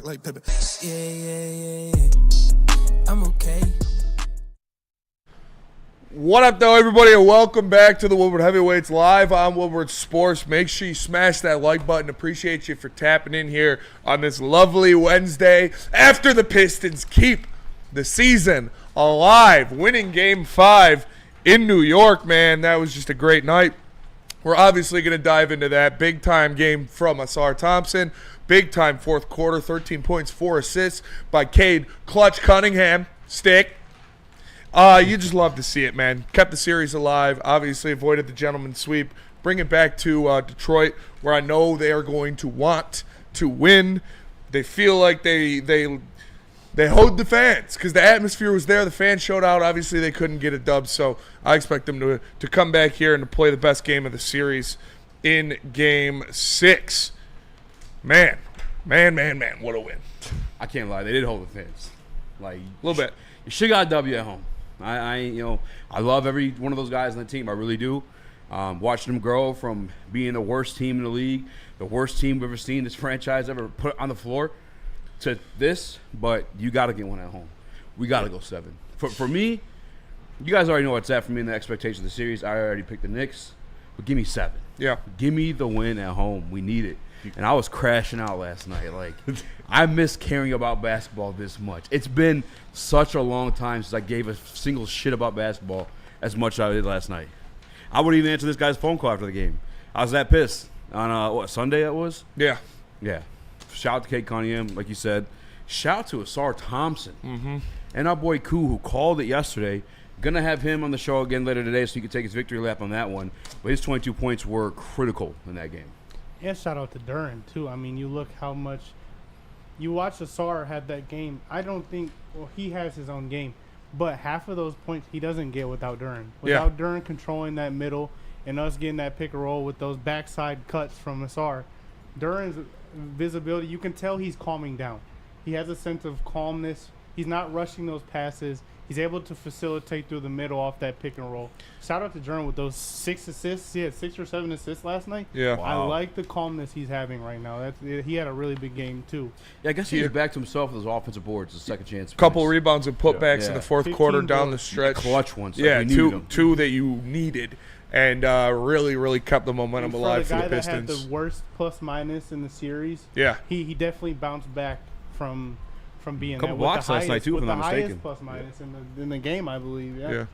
like Pippin. Yeah. I'm okay. What up, though, everybody, and welcome back to the Woodward Heavyweights Live on Woodward Sports. Make sure you smash that like button. Appreciate you for tapping in here on this lovely Wednesday after the Pistons keep the season alive, winning Game 5 in New York, man. That was just a great night. We're obviously going to dive into that big-time game from Ausar Thompson. Big-time fourth quarter, 13 points, 4 assists by Cade Clutch Cunningham. Stick. You just love to see it, man. Kept the series alive. Obviously avoided the gentleman's sweep. Bring it back to Detroit, where I know they are going to want to win. They feel like they hoed the fans because the atmosphere was there. The fans showed out. Obviously, they couldn't get a dub, so I expect them to come back here and to play the best game of the series in Game 6. Man, what a win. I can't lie. They did hold the fans. Like, a little bit. You should got a W at home. I love every one of those guys on the team. I really do. Watching them grow from being the worst team in the league, the worst team we've ever seen this franchise ever put on the floor, to this. But you got to get one at home. We got to go 7. For me, you guys already know what's at for me in the expectation of the series. I already picked the Knicks, but give me 7. Yeah. Give me the win at home. We need it. And I was crashing out last night. Like, I miss caring about basketball this much. It's been such a long time since I gave a single shit about basketball as much as I did last night. I wouldn't even answer this guy's phone call after the game. I was that pissed. On, Sunday it was? Yeah. Yeah. Shout out to Cade Cunningham, like you said. Shout out to Ausar Thompson. And our boy Ku, who called it yesterday. Going to have him on the show again later today so he can take his victory lap on that one. But his 22 points were critical in that game. And shout out to Duren, too. I mean, you look how much – you watch Ausar had that game. I don't think – well, he has his own game. But half of those points he doesn't get without Duren. Without Duren controlling that middle and us getting that pick and roll with those backside cuts from Ausar, Duren's visibility, you can tell he's calming down. He has a sense of calmness. He's not rushing those passes. He's able to facilitate through the middle off that pick and roll. Shout out to Duren with those 6 assists. He had 6 or 7 assists last night. Yeah. Wow. I like the calmness he's having right now. He had a really big game, too. Yeah, I guess he's back to himself with his offensive boards, his second chance. Couple rebounds and putbacks in the fourth quarter down the stretch. Clutch ones. Yeah, two that you needed. And really kept the momentum alive for the Pistons. The guy that had the worst plus-minus in the series, he definitely bounced back from being couple that. blocks last night, too, if I'm not mistaken. Plus-minus in the game, I believe. Yeah.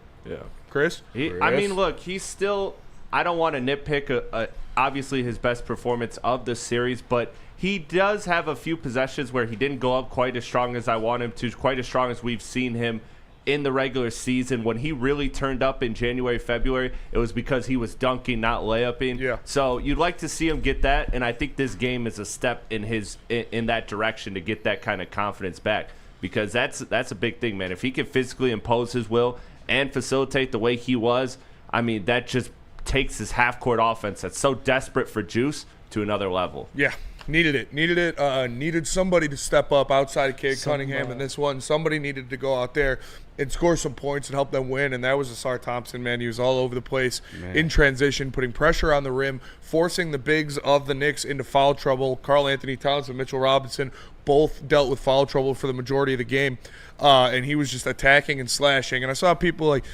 Chris? I mean, look, he's still – I don't want to nitpick obviously his best performance of the series, but he does have a few possessions where he didn't go up quite as strong as I want him to, quite as strong as we've seen him in the regular season. When he really turned up in January, February, it was because he was dunking, not layupping. Yeah. So you'd like to see him get that, and I think this game is a step in that direction to get that kind of confidence back, because that's a big thing, man. If he can physically impose his will and facilitate the way he was, I mean, that just takes his half-court offense that's so desperate for juice to another level. Yeah. Needed it. Needed somebody to step up outside of Cade Cunningham in this one. Somebody needed to go out there and score some points and help them win, and that was Ausar Thompson, man. He was all over the place in transition, putting pressure on the rim, forcing the bigs of the Knicks into foul trouble. Karl-Anthony Towns and Mitchell Robinson both dealt with foul trouble for the majority of the game, and he was just attacking and slashing. And I saw people like,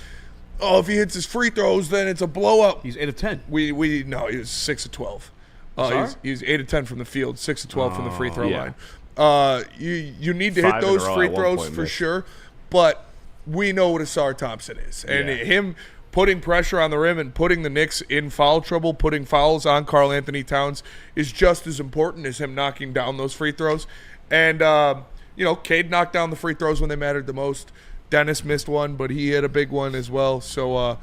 oh, if he hits his free throws, then it's a blowout. He's 8 of 10. No, he was 6 of 12. He's 8 of 10 from the field, 6 of 12 from the free throw line. You need to hit those free throws for sure, but we know what Ausar Thompson is. And him putting pressure on the rim and putting the Knicks in foul trouble, putting fouls on Karl-Anthony Towns is just as important as him knocking down those free throws. And, Cade knocked down the free throws when they mattered the most. Dennis missed one, but he had a big one as well. So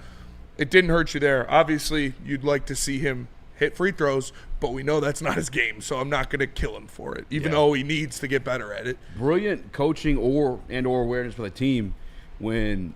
it didn't hurt you there. Obviously, you'd like to see him hit free throws, but we know that's not his game, so I'm not going to kill him for it, even though he needs to get better at it. Brilliant coaching or awareness for the team when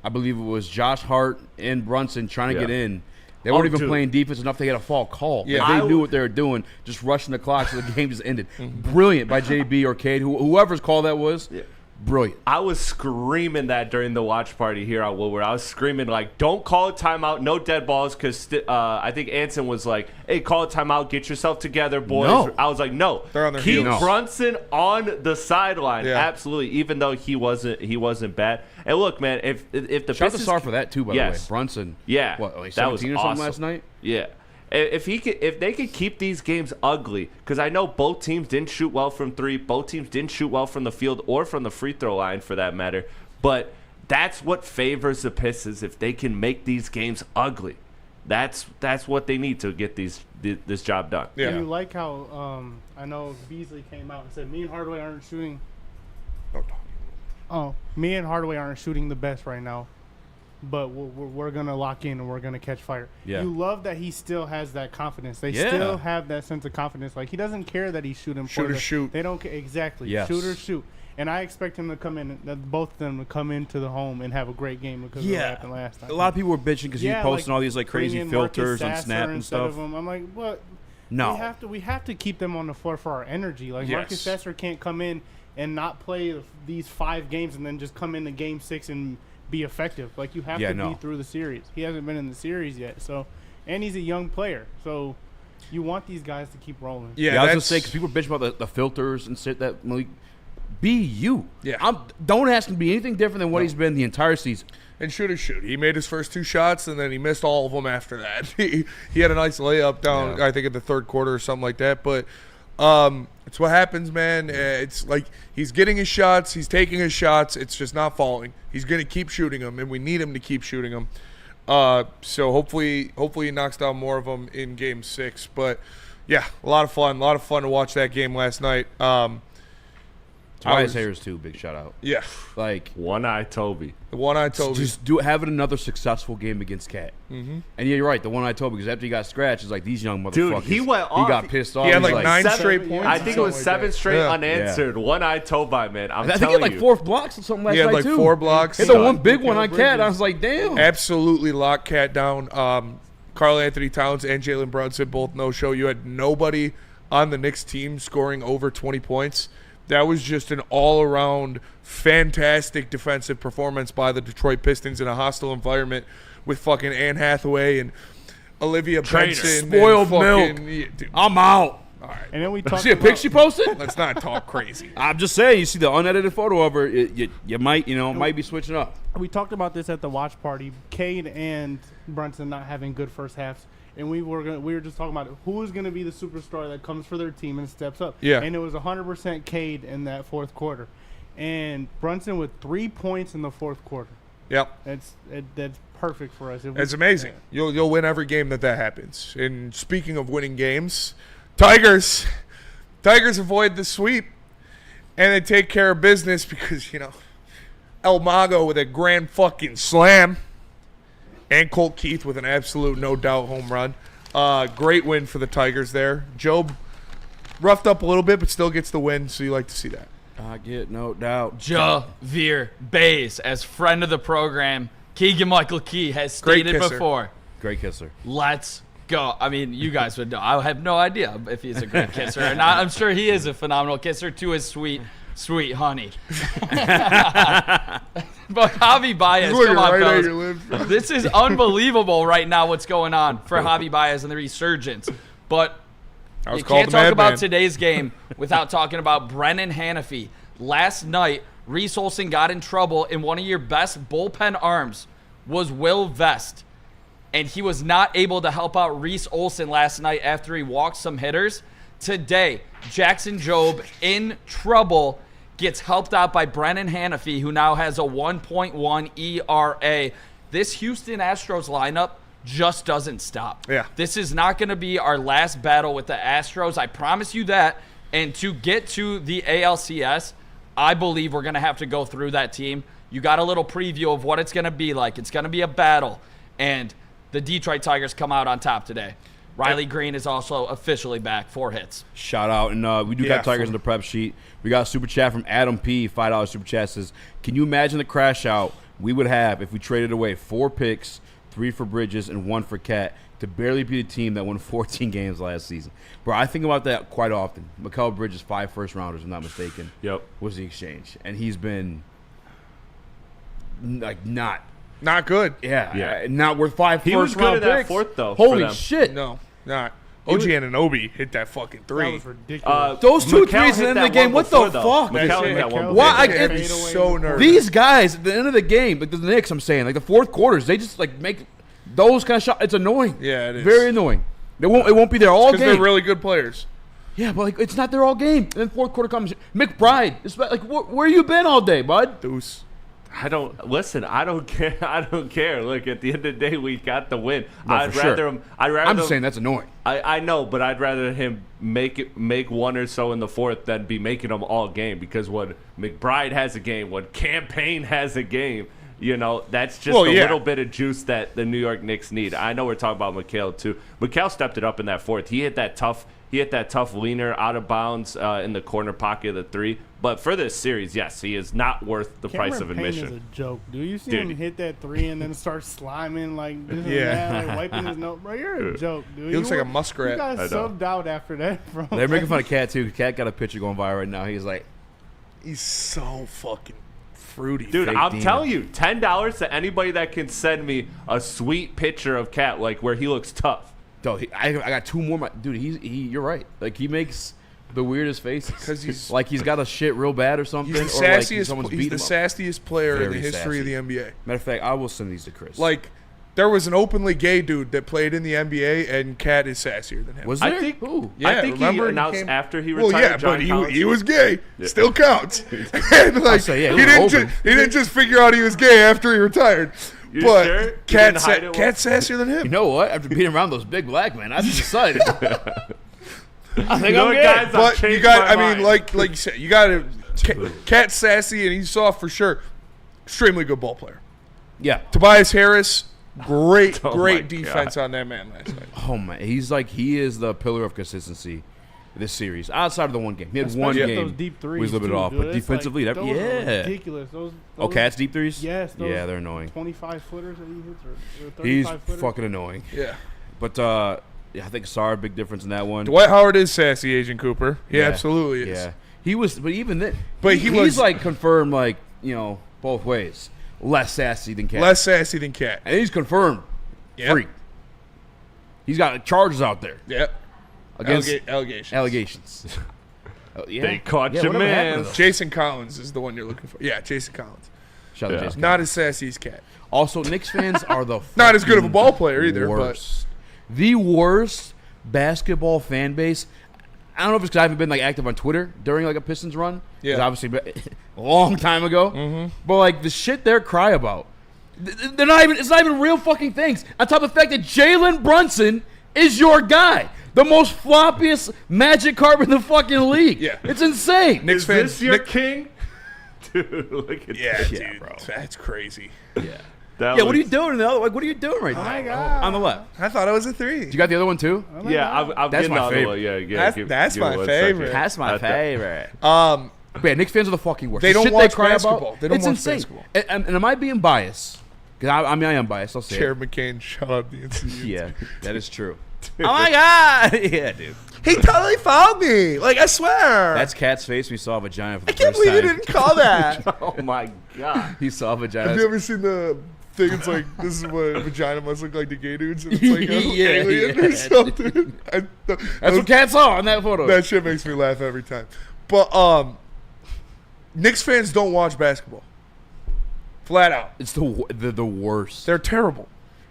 I believe it was Josh Hart and Brunson trying to get in. They weren't even playing defense enough to get a fall call. Yeah. They knew what they were doing, just rushing the clock so the game just ended. Brilliant by JB or Cade, whoever's call that was. Yeah. Brilliant. I was screaming that during the watch party here at Woodward. I was screaming, like, don't call a timeout, no dead balls, because I think Anson was like, hey, call a timeout, get yourself together, boys. No. I was like, no. They're on their Keep heels. Brunson on the sideline. Yeah. Absolutely, even though he wasn't bad. And look, man, if the Shout out to Pistons... Sar for that, too, by the way. Yes. Brunson. Yeah. What, like that was 17 or something awesome. last night? Yeah. If they could keep these games ugly, because I know both teams didn't shoot well from three, both teams didn't shoot well from the field or from the free throw line for that matter, but that's what favors the Pistons if they can make these games ugly. That's what they need to get this job done. Yeah. And you like how I know Beasley came out and said me and Hardaway aren't shooting. Me and Hardaway aren't shooting the best right now. But we're going to lock in and we're going to catch fire. Yeah. You love that he still has that confidence. They Yeah. still have that sense of confidence. Like, he doesn't care that he's shooting. Shoot. They don't care. Exactly. Yes. Shoot or shoot. And I expect him to come in, both of them to come into the home and have a great game because of what happened last time. A lot of people were bitching because he was posting all these like bring crazy in Marcus filters on Sasser Snap and instead stuff. of him. I'm like, what? No. We have to keep them on the floor for our energy. Like, Yes. Marcus Sasser can't come in and not play these 5 games and then just come into game 6 and be effective. Like, you have to be through the series. He hasn't been in the series yet. So, and he's a young player. So, you want these guys to keep rolling. Yeah, I was gonna say because people bitch about the filters and shit that Malik. Be you. Yeah. Don't ask him to be anything different than what he's been the entire season. And shoot. He made his first 2 shots, and then he missed all of them after that. He had a nice layup down, I think, in the third quarter or something like that. But it's what happens, man. It's like he's getting his shots. He's taking his shots. It's just not falling. He's going to keep shooting them, and we need him to keep shooting them. So hopefully he knocks down more of them in Game 6. But, yeah, a lot of fun to watch that game last night. Tobias Harris too, big shout out. Yeah. Like One-Eye Toby. The one-eyed Toby. just having another successful game against Cat. Mm-hmm. And yeah, you're right. The one-eyed Toby, because after he got scratched, it's like these young motherfuckers. Dude, he went off. He got pissed off. He had He's like 9 straight points. I think it was 7 straight Yeah. unanswered. One-Eye Toby, man. I'm I think he telling had like you. 4 blocks or something last He had night like too. 4 blocks. He had the one big one on Cat. I was like, damn. Absolutely locked Cat down. Karl Anthony Towns and Jalen Brunson both no-show. You had nobody on the Knicks team scoring over 20 points. That was just an all-around fantastic defensive performance by the Detroit Pistons in a hostile environment with fucking Anne Hathaway and Olivia Benson. Spoiled and milk. Yeah, dude, I'm out. all right. And then we talked See a pic she posted? Let's not talk crazy. I'm just saying, you see the unedited photo of her, you might be switching up. We talked about this at the watch party. Cade and Brunson not having good first halves. And we were just talking about who is going to be the superstar that comes for their team and steps up. Yeah. And it was 100% Cade in that fourth quarter. And Brunson with 3 points in the fourth quarter. Yep. That's perfect for us. It's amazing. You'll win every game that happens. And speaking of winning games, Tigers avoid the sweep and they take care of business because, El Mago with a grand fucking slam and Colt Keith with an absolute no doubt home run. Great win for the Tigers there. Job roughed up a little bit but still gets the win, so you like to see that. I get no doubt. Javier Bays, as friend of the program, Keegan Michael Key has stated kisser. before. Great kisser. Let's go. I mean, you guys would know. I have no idea if he's a great kisser or not. I'm sure he is a phenomenal kisser to his sweet honey. But Javi Baez, come on, fellas. This is unbelievable right now what's going on for Javi Baez and the resurgence. But you can't talk about today's game without talking about Brennan Hanafy. Last night, Reese Olson got in trouble, and one of your best bullpen arms was Will Vest. And he was not able to help out Reese Olson last night after he walked some hitters. Today, Jackson Jobe in trouble gets helped out by Brennan Hanafy, who now has a 1.1 ERA. This Houston Astros lineup just doesn't stop. Yeah. This is not going to be our last battle with the Astros. I promise you that. And to get to the ALCS, I believe we're going to have to go through that team. You got a little preview of what it's going to be like. It's going to be a battle. And the Detroit Tigers come out on top today. Riley Green is also officially back, 4 hits. Shout out. And we do got Tigers in the prep sheet. We got a super chat from Adam P. $5 super chat says, can you imagine the crash out we would have if we traded away 4 picks, 3 for Bridges, and 1 for Cat to barely beat a team that won 14 games last season. Bro, I think about that quite often. Mikal Bridges, 5 first-rounders, if I'm not mistaken, was the exchange. And he's been, like, not good. Yeah. Not worth 5 He was first-round good at picks. that fourth, though. Holy shit. No, not. OG Anunoby hit that fucking 3. That was ridiculous. Those 2 Mikal threes hit at the end of that the game, one what the before, though. fuck? Mikal hit that one Why? before. I'd be so nervous. These guys, at the end of the game, like the Knicks, I'm saying, like the fourth quarters, they just like make those kind of shots. It's annoying. Yeah, it is. Very annoying. It won't be there all game. Because they're really good players. Yeah, but like it's not there all game. And then fourth quarter comes. McBride, it's like where you been all day, bud? Deuce. I don't care. I don't care. Look, at the end of the day, we got the win. No, I'd for rather sure. him. I'm just saying that's annoying. I know, but I'd rather him make 1 or so in the fourth than be making them all game. Because when McBride has a game, when Campaign has a game, that's just little bit of juice that the New York Knicks need. I know we're talking about Mikal too. Mikal stepped it up in that fourth. He hit that tough leaner out of bounds in the corner pocket of the 3. But for this series, yes, he is not worth the price of admission. Cameron Payne is a joke. Do you see him hit that 3 and then start sliming like this and that, like wiping his nose? Bro, you're a joke, dude. He looks like a muskrat. You got subbed out after that, bro. They're making fun of Cat too. Cat got a picture going viral right now. He's like, he's so fucking fruity. Dude, I'm telling you, $10 to anybody that can send me a sweet picture of Cat, like where he looks tough. I got 2 more. Dude, you're right. Like he makes the weirdest faces because he's like he's got a shit real bad or something. He's the sassiest. He's the sassiest player in the history of the NBA. Matter of fact, I will send these to Chris. Like, there was an openly gay dude that played in the NBA, and Cat is sassier than him. Was there? I think. Ooh. Yeah, I think he announced after he retired. Well, yeah, John but Collins. he was gay. Still counts. And like, say, yeah, he didn't just figure out he was gay after he retired. You but sure? Cat's sassier than him. You know what? After being around those big black men, I just decided. I think I'm gay. Guys, But you got, I mean, like you said, you got to. Cat's sassy and he's soft for sure. Extremely good ball player. Yeah. Tobias Harris, great my defense on that man last night. Oh man, he is the pillar of consistency this series. Outside of the one game, he had one Especially game. those deep threes was a little bit too, off, dude. but It's defensively, like, that, those are yeah. ridiculous. Those Cat's deep threes. Yes. Those Yeah, they're annoying. 25-footers that he hits or 35-footers. He's fucking annoying. Yeah. But yeah, I think Sarr big difference in that one. Dwight Howard is sassy, Agent Cooper. He absolutely is. Yeah, he was, but even then, But he's like confirmed, like both ways. Less sassy than Cat. Less sassy than Cat. And he's confirmed freak. He's got charges out there. Yep. Against allegations. Oh, yeah. They caught your whatever man. happened to those? Jason Collins is the one you're looking for. Yeah, Jason Collins. Shout out to Jason Not Collins. as sassy as Cat. Also, Knicks fans are the Not as good of a fucking ball player either, worst. The worst basketball fan base. I don't know if it's because I haven't been like active on Twitter during like a Pistons run. Yeah. It's obviously a long time ago. Mm-hmm. But like the shit they cry about, they're not even. It's not even real fucking things. On top of the fact that Jalen Brunson is your guy, the most floppiest magic carpet in the fucking league. Yeah. It's insane. Knicks Is fans, this your king? Dude, look at Yeah, that. dude, bro. That's crazy. Yeah, what are you doing? Like, what are you doing right now? Oh my God. On the left. I thought it was a 3. You got the other one too? Yeah, I'm That's getting my the other favorite. one. Yeah. That's give me my 1 favorite. second. That's my favorite. Um, But yeah, Knicks fans are the fucking worst. They The don't shit watch cry basketball. About, They don't it's watch insane. basketball. And am I being biased? Because I mean, I am biased. I'll say Chair it. McCain, shut up, the NCAA. Yeah, that is true. Oh my God! Yeah, dude. He totally fouled me. Like, I swear. That's Cat's face. We saw a vagina for the I can't first believe time. you didn't call that. Oh my God. He saw a vagina. Have you ever seen the thing? It's like, this is what a vagina must look like to gay dudes. And it's like an alien or something. That's what Cat saw in that photo. That shit makes me laugh every time. But Knicks fans don't watch basketball. Flat out. It's the worst. They're terrible.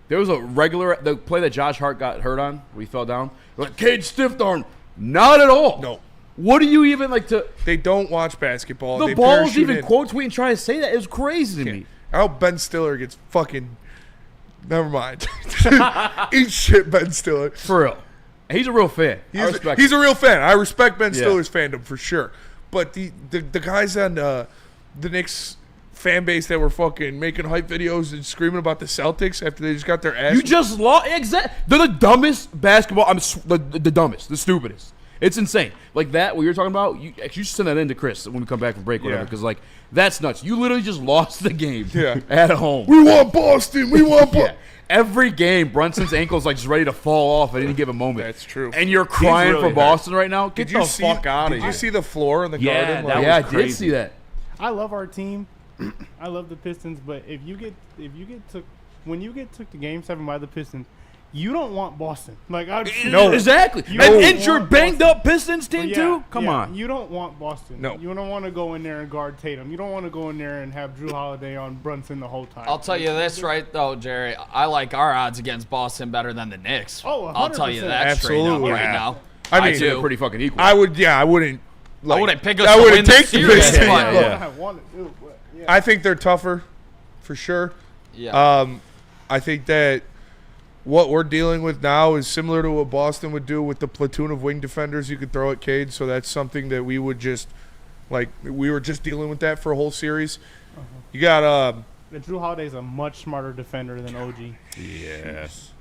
There was the play that Josh Hart got hurt on where he fell down. Like Cade stiffed arm. Not at all. No. What do you even like to? They don't watch basketball. The They balls parachute even in. quote tweet and try to say that. It was crazy to me. I hope Ben Stiller gets fucking. Never mind. Eat shit, Ben Stiller. For real. He's a real fan. I respect He's him. a real fan. I respect Ben Yeah. Stiller's fandom for sure. But the guys on the Knicks fan base that were fucking making hype videos and screaming about the Celtics after they just got their ass. You just lost. Exactly. They're the dumbest basketball. The dumbest, the stupidest. It's insane. Like that, what you're talking about, you should send that in to Chris when we come back from break, whatever, because, like, that's nuts. You literally just lost the game at home. We want Boston. We want Boston. Every game, Brunson's ankle's like just ready to fall off at any given moment. That's true. And you're crying really for Boston right now? Get the fuck out of here. Did you see the floor in the garden? that Yeah, was I crazy. did see that. I love our team. I love the Pistons, but when you get took to Game 7 by the Pistons, you don't want Boston. Like No, exactly. You An don't injured, want banged Boston. up Pistons team too. Come on. You don't want Boston. No. You don't want to go in there and guard Tatum. You don't want to go in there and have Drew Holiday on Brunson the whole time. I'll tell you this right though, Jerry. I like our odds against Boston better than the Knicks. Oh, I'll tell you 100%. that straight up Absolutely. right now. I mean, They're do. pretty fucking equal. I wouldn't. Like, I wouldn't pick us I to wouldn't win take the the series, Pistons. but I want to do, but yeah. I think they're tougher, for sure. yeah. I think that what we're dealing with now is similar to what Boston would do with the platoon of wing defenders you could throw at Cade. So that's something that we would just, like, we were just dealing with that for a whole series. You got Drew Holiday's a much smarter defender than OG. Yes.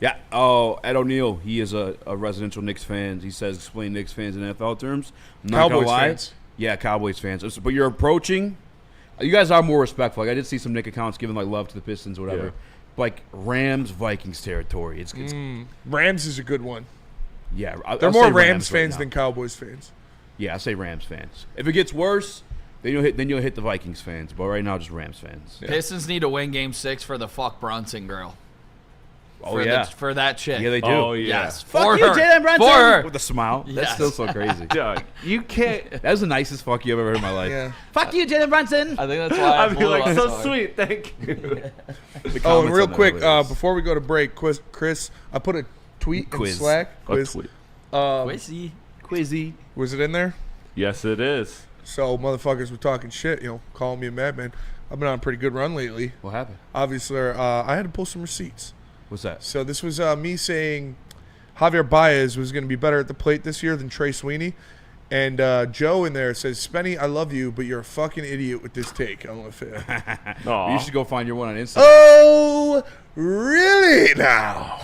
Yeah. Oh, Ed O'Neill, he is a residential Knicks fan. He says, explain Knicks fans in NFL terms. I'm not Cowboys gonna lie. fans. Yeah, Cowboys fans. But you're approaching. You guys are more respectful. Like, I did see some Knicks accounts giving like love to the Pistons or whatever. Yeah. Like Rams Vikings territory. It's Rams is a good one. yeah. They're I'll more say Rams right fans now. than Cowboys fans. Yeah, I say Rams fans. If it gets worse, then you'll hit the Vikings fans. But right now, just Rams fans. Pistons need to win Game 6 for the fuck Brunson girl. Oh for yeah. for that chick. Yeah, they do. Oh, yeah. Yes. Fuck For you, her. Jalen Brunson. For her. With a smile. That's Yes. still so crazy. Doug, you can't. That was the nicest fuck you I've ever heard in my life. Yeah. Fuck you, Jalen Brunson. I think that's why I I'd be blew like, up so hard. sweet. Thank you. The Oh, and comments real on that quick, were hilarious. before we go to break, Chris, I put a tweet in Quiz. Slack. Quiz. Quizzy. Quizzy. Was it in there? Yes, it is. So motherfuckers were talking shit, calling me a madman. I've been on a pretty good run lately. What happened? Obviously, I had to pull some receipts. What's that? So this was me saying Javier Baez was going to be better at the plate this year than Trey Sweeney. And Joe in there says, Spenny, I love you, but you're a fucking idiot with this take. I'm going to Aw. You should go find your one on Instagram. Oh, really now?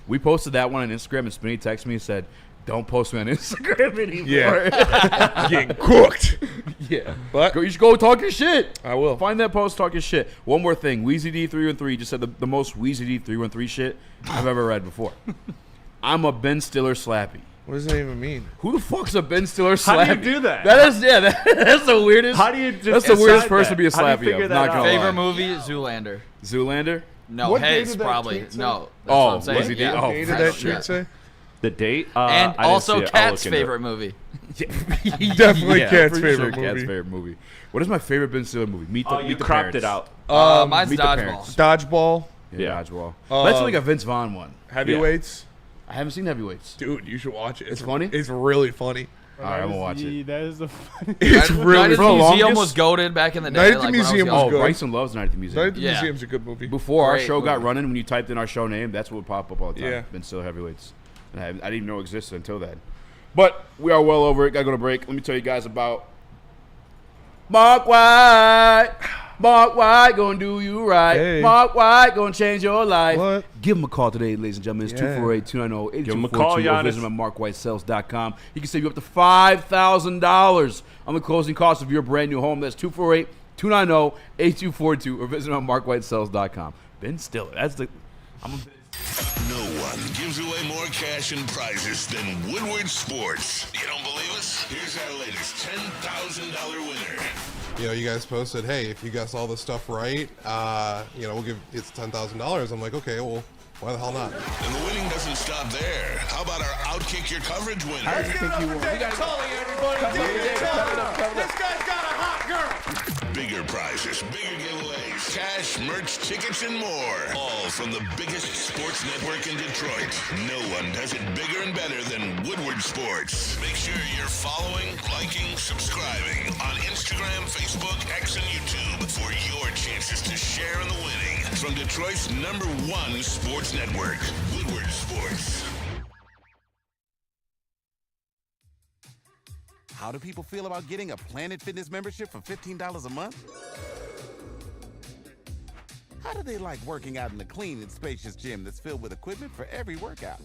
We posted that one on Instagram, and Spinny texted me and said, "Don't post me on Instagram anymore." Yeah. Getting cooked. Yeah. But You should go talk your shit. I will. Find that post, talk your shit. One more thing. Wheezy D313 just said the most Wheezy D313 shit I've ever read before. I'm a Ben Stiller slappy. What does that even mean? Who the fuck's a Ben Stiller slappy? How do you do that? That is, that's the weirdest. How do you just That's the weirdest decide person that? to be a How do you slappy figure of. that Not out? gonna lie. Favorite movie? Zoolander. Zoolander? No, What day his did that probably. tweet say? No. That's Oh, what I'm saying. Wheezy D? Yeah. Oh, Did for that sure. tweet say? The date? And I didn't also see it. I'll Kat's look into favorite it. movie. Definitely Yeah, Kat's for favorite sure movie. Cat's favorite movie. What is my favorite Ben Stiller movie? Meet the, Oh, you Meet the cropped Parents. it out. Mine's Meet the Dodgeball. Parents. Dodgeball, Yeah, Dodgeball. That's like a Vince Vaughn one. heavyweights. I haven't seen Heavyweights. Dude, you should watch it. It's funny? It's really funny. All right, I'm gonna watch it. That is the funny. It's Night really at the for the funny. Museum longest- was goated back in the day. Night at the like when I was Museum young. was Oh, good. Bryson loves Night at the Night Museum. at the Yeah. Museum's a good movie. Before our Great show got movie. running, when you typed in our show name, that's what would pop up all the time. Yeah. Ben Stiller Heavyweights. And I didn't even know it existed until then. But we are well over it. Gotta go to break. Let me tell you guys about Mark White. Mark White gonna do you right. Hey. Mark White gonna change your life. What? Give him a call today, ladies and gentlemen. It's Yeah. 248-290-8242. Give him a call, or Giannis. visit him at markwhitesales.com. He can save you up to $5,000 on the closing cost of your brand new home. That's 248-290-8242 or visit him at markwhitesales.com. Ben Stiller. That's the... No one gives away more cash and prizes than Woodward Sports. You don't believe us? Here's our latest $10,000 winner. You guys posted, hey, if you guess all this stuff right, we'll give it's $10,000. I'm like, okay, well, why the hell not? And the winning doesn't stop there. How about our Outkick Your Coverage winner? Bigger prizes, bigger giveaways, cash, merch, tickets, and more. All from the biggest sports network in Detroit. No one does it bigger and better than Woodward Sports. Make sure you're following, liking, subscribing on Instagram, Facebook, X, and YouTube for your chances to share in the winning. From Detroit's #1 sports network, Woodward Sports. How do people feel about getting a Planet Fitness membership for $15 a month? How do they like working out in a clean and spacious gym that's filled with equipment for every workout?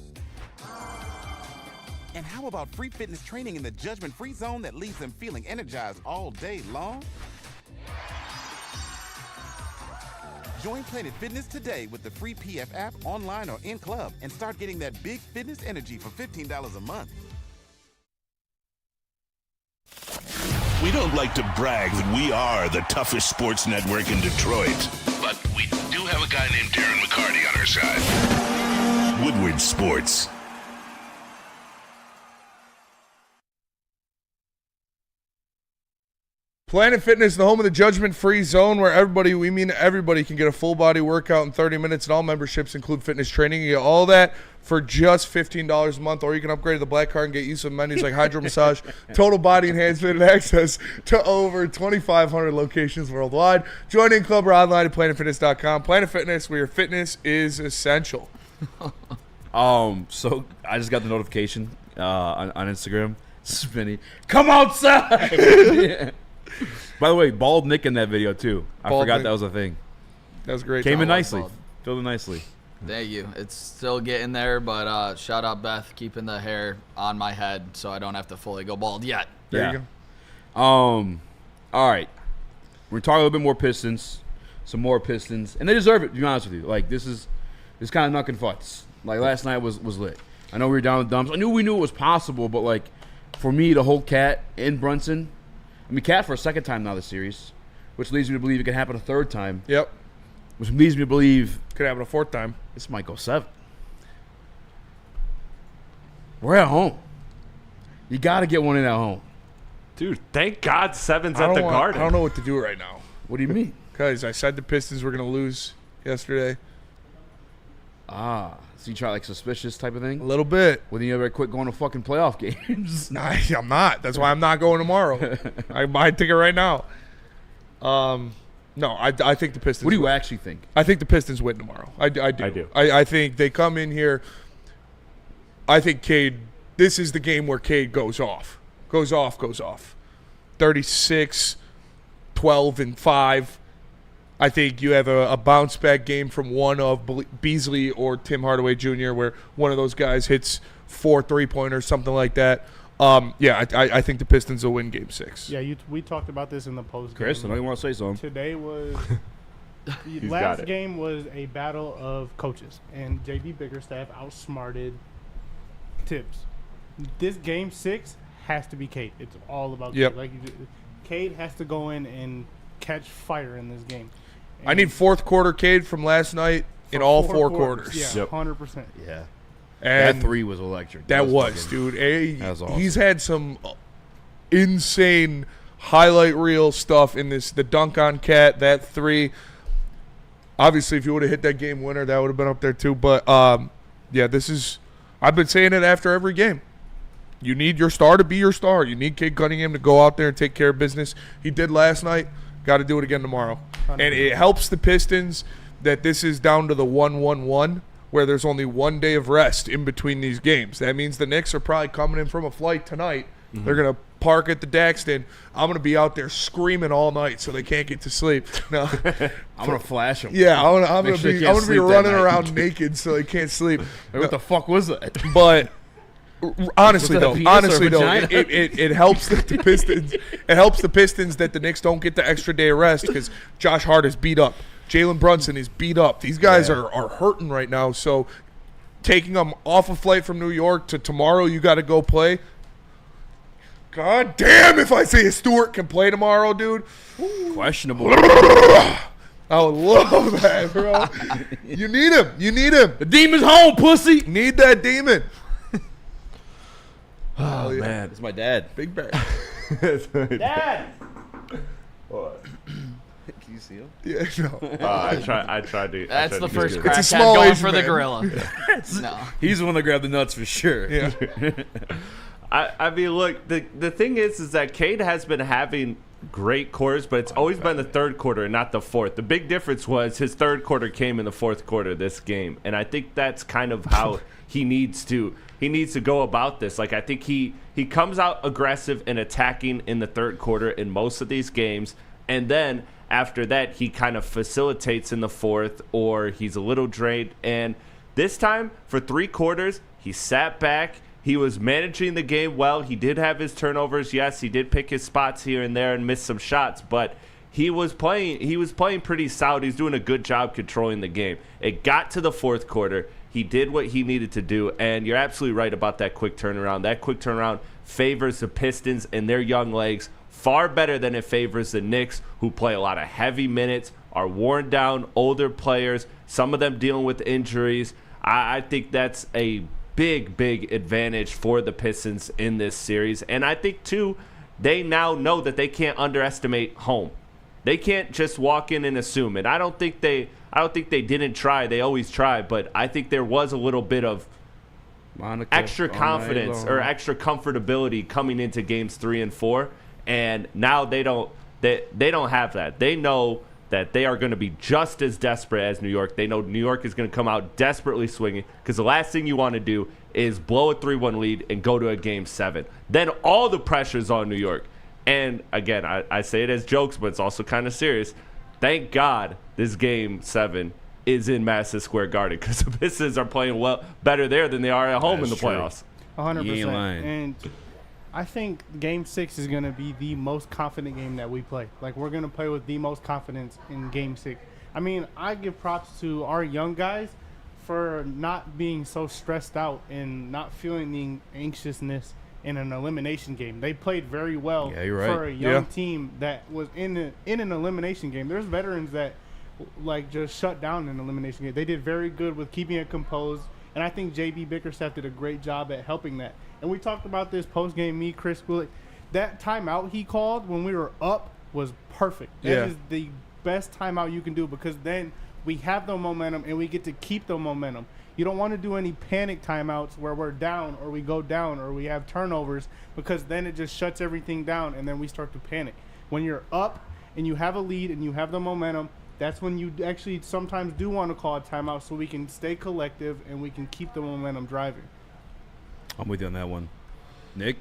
And how about free fitness training in the judgment-free zone that leaves them feeling energized all day long? Join Planet Fitness today with the free PF app, online or in club, and start getting that big fitness energy for $15 a month. We don't like to brag that we are the toughest sports network in Detroit, but we do have a guy named Darren McCarty on our side. Woodward Sports. Planet Fitness, the home of the judgment-free zone, where we mean everybody, can get a full-body workout in 30 minutes, and all memberships include fitness training. You get all that for just $15 a month, or you can upgrade to the Black Card and get use of amenities like hydro massage, total body enhancement, and access to over 2,500 locations worldwide. Join in club or online at planetfitness.com. Planet Fitness, where your fitness is essential. So I just got the notification on Instagram. Spinny, come outside. Yeah. By the way, bald Nick in that video too. I forgot that was a thing. That was great. Came in nicely. Filled in nicely. Thank you. It's still getting there, but shout out Beth keeping the hair on my head so I don't have to fully go bald yet. There you go. All right. We're talking a little bit more Pistons, some more Pistons, and they deserve it. To be honest with you, like this kind of knucking fucks. Like last night was lit. I know we were down with dumps. We knew it was possible, but like for me, the whole Cat and Brunson. I mean, Cat for a second time now this series, which leads me to believe it can happen a third time. Yep. Which leads me to believe could happen a fourth time. This might go 7. We're at home. You got to get one in at home. Dude, thank God 7's at the Garden. I don't know what to do right now. What do you mean? Because I said the Pistons were going to lose yesterday. So you try like suspicious type of thing? A little bit. Well, then you ever quit going to fucking playoff games? Nah, I'm not. That's why I'm not going tomorrow. I buy a ticket right now. No, I think the Pistons. What do you actually think? I think the Pistons win tomorrow. I do. I think they come in here. I think Cade. This is the game where Cade goes off. 36, 12, and 5. I think you have a bounce-back game from one of Beasley or Tim Hardaway Jr. where one of those guys hits 4 3-pointers, something like that. I think the Pistons will win Game 6. Yeah, we talked about this in the post. Chris, I know you want to say something. Today was last game was a battle of coaches, and JB Bickerstaff outsmarted Tibbs. This Game 6 has to be Cade. It's all about Cade. Like Cade has to go in and catch fire in this game. And I need fourth quarter Cade from last night in all 4 quarters. Yeah, 100%. Yeah. And that 3 was electric. That was dude. That was awesome. He's had some insane highlight reel stuff in this. The dunk on Cat, that 3. Obviously, if you would have hit that game winner, that would have been up there too. But, this is – I've been saying it after every game. You need your star to be your star. You need Cade Cunningham to go out there and take care of business. He did last night. Got to do it again tomorrow. 100%. And it helps the Pistons that this is down to the 1-1-1, where there's only 1 day of rest in between these games. That means the Knicks are probably coming in from a flight tonight. Mm-hmm. They're going to park at the Daxton. I'm going to be out there screaming all night so they can't get to sleep. No, I'm going to flash them. Yeah, I'm going to be running around naked so they can't sleep. What the fuck was that? But honestly though, it helps the Pistons. It helps the Pistons that the Knicks don't get the extra day of rest because Josh Hart is beat up. Jalen Brunson is beat up. These guys are hurting right now. So taking them off a flight from New York to tomorrow, you got to go play. God damn, if Isaiah Stewart can play tomorrow, dude. Questionable. I would love that, bro. You need him. The demon's home, pussy. Need that demon. Oh, man. It's my dad. Big bad. Dad! What? Can you see him? Yeah, no. I tried to. That's the first It's a crackhead small going Asian for the man. gorilla. No. He's the one that grabbed the nuts for sure. Yeah. I mean, look, the thing is that Cade has been having great quarters, but it's always been the third quarter and not the fourth. The big difference was his third quarter came in the fourth quarter of this game, and I think that's kind of how he needs to go about this. Like, I think he comes out aggressive and attacking in the third quarter in most of these games, and then after that he kind of facilitates in the fourth, or he's a little drained. And this time, for 3 quarters, he sat back. He was managing the game well. He did have his turnovers. Yes, he did pick his spots here and there and miss some shots, but he was playing pretty solid. He's doing a good job controlling the game. It got to the fourth quarter. He did what he needed to do, and you're absolutely right about that quick turnaround. That quick turnaround favors the Pistons and their young legs far better than it favors the Knicks, who play a lot of heavy minutes, are worn down, older players, some of them dealing with injuries. I think that's a big advantage for the Pistons in this series. And I think, too, they now know that they can't underestimate home. They can't just walk in and assume it. I don't think they didn't try. They always try. But I think there was a little bit of extra confidence or extra comfortability coming into games 3 and 4. And now they don't have that. They know that they are going to be just as desperate as New York. They know New York is going to come out desperately swinging, because the last thing you want to do is blow a 3-1 lead and go to a Game 7. Then all the pressure's on New York. And, again, I say it as jokes, but it's also kind of serious. Thank God this Game 7 is in Madison Square Garden, because the Pistons are playing better there than they are at home in the playoffs. 100%. And I think Game 6 is going to be the most confident game that we play. Like, we're going to play with the most confidence in Game 6. I mean, I give props to our young guys for not being so stressed out and not feeling the anxiousness in an elimination game. They played very well for a young team that was in an elimination game. There's veterans that, like, just shut down an elimination game. They did very good with keeping it composed, and I think J.B. Bickerstaff did a great job at helping that. And we talked about this post-game, Chris Willick. That timeout he called when we were up was perfect. That is the best timeout you can do, because then we have the momentum and we get to keep the momentum. You don't want to do any panic timeouts where we're down or we go down or we have turnovers, because then it just shuts everything down and then we start to panic. When you're up and you have a lead and you have the momentum, that's when you actually sometimes do want to call a timeout, so we can stay collective and we can keep the momentum driving. I'm with you on that one. Nick,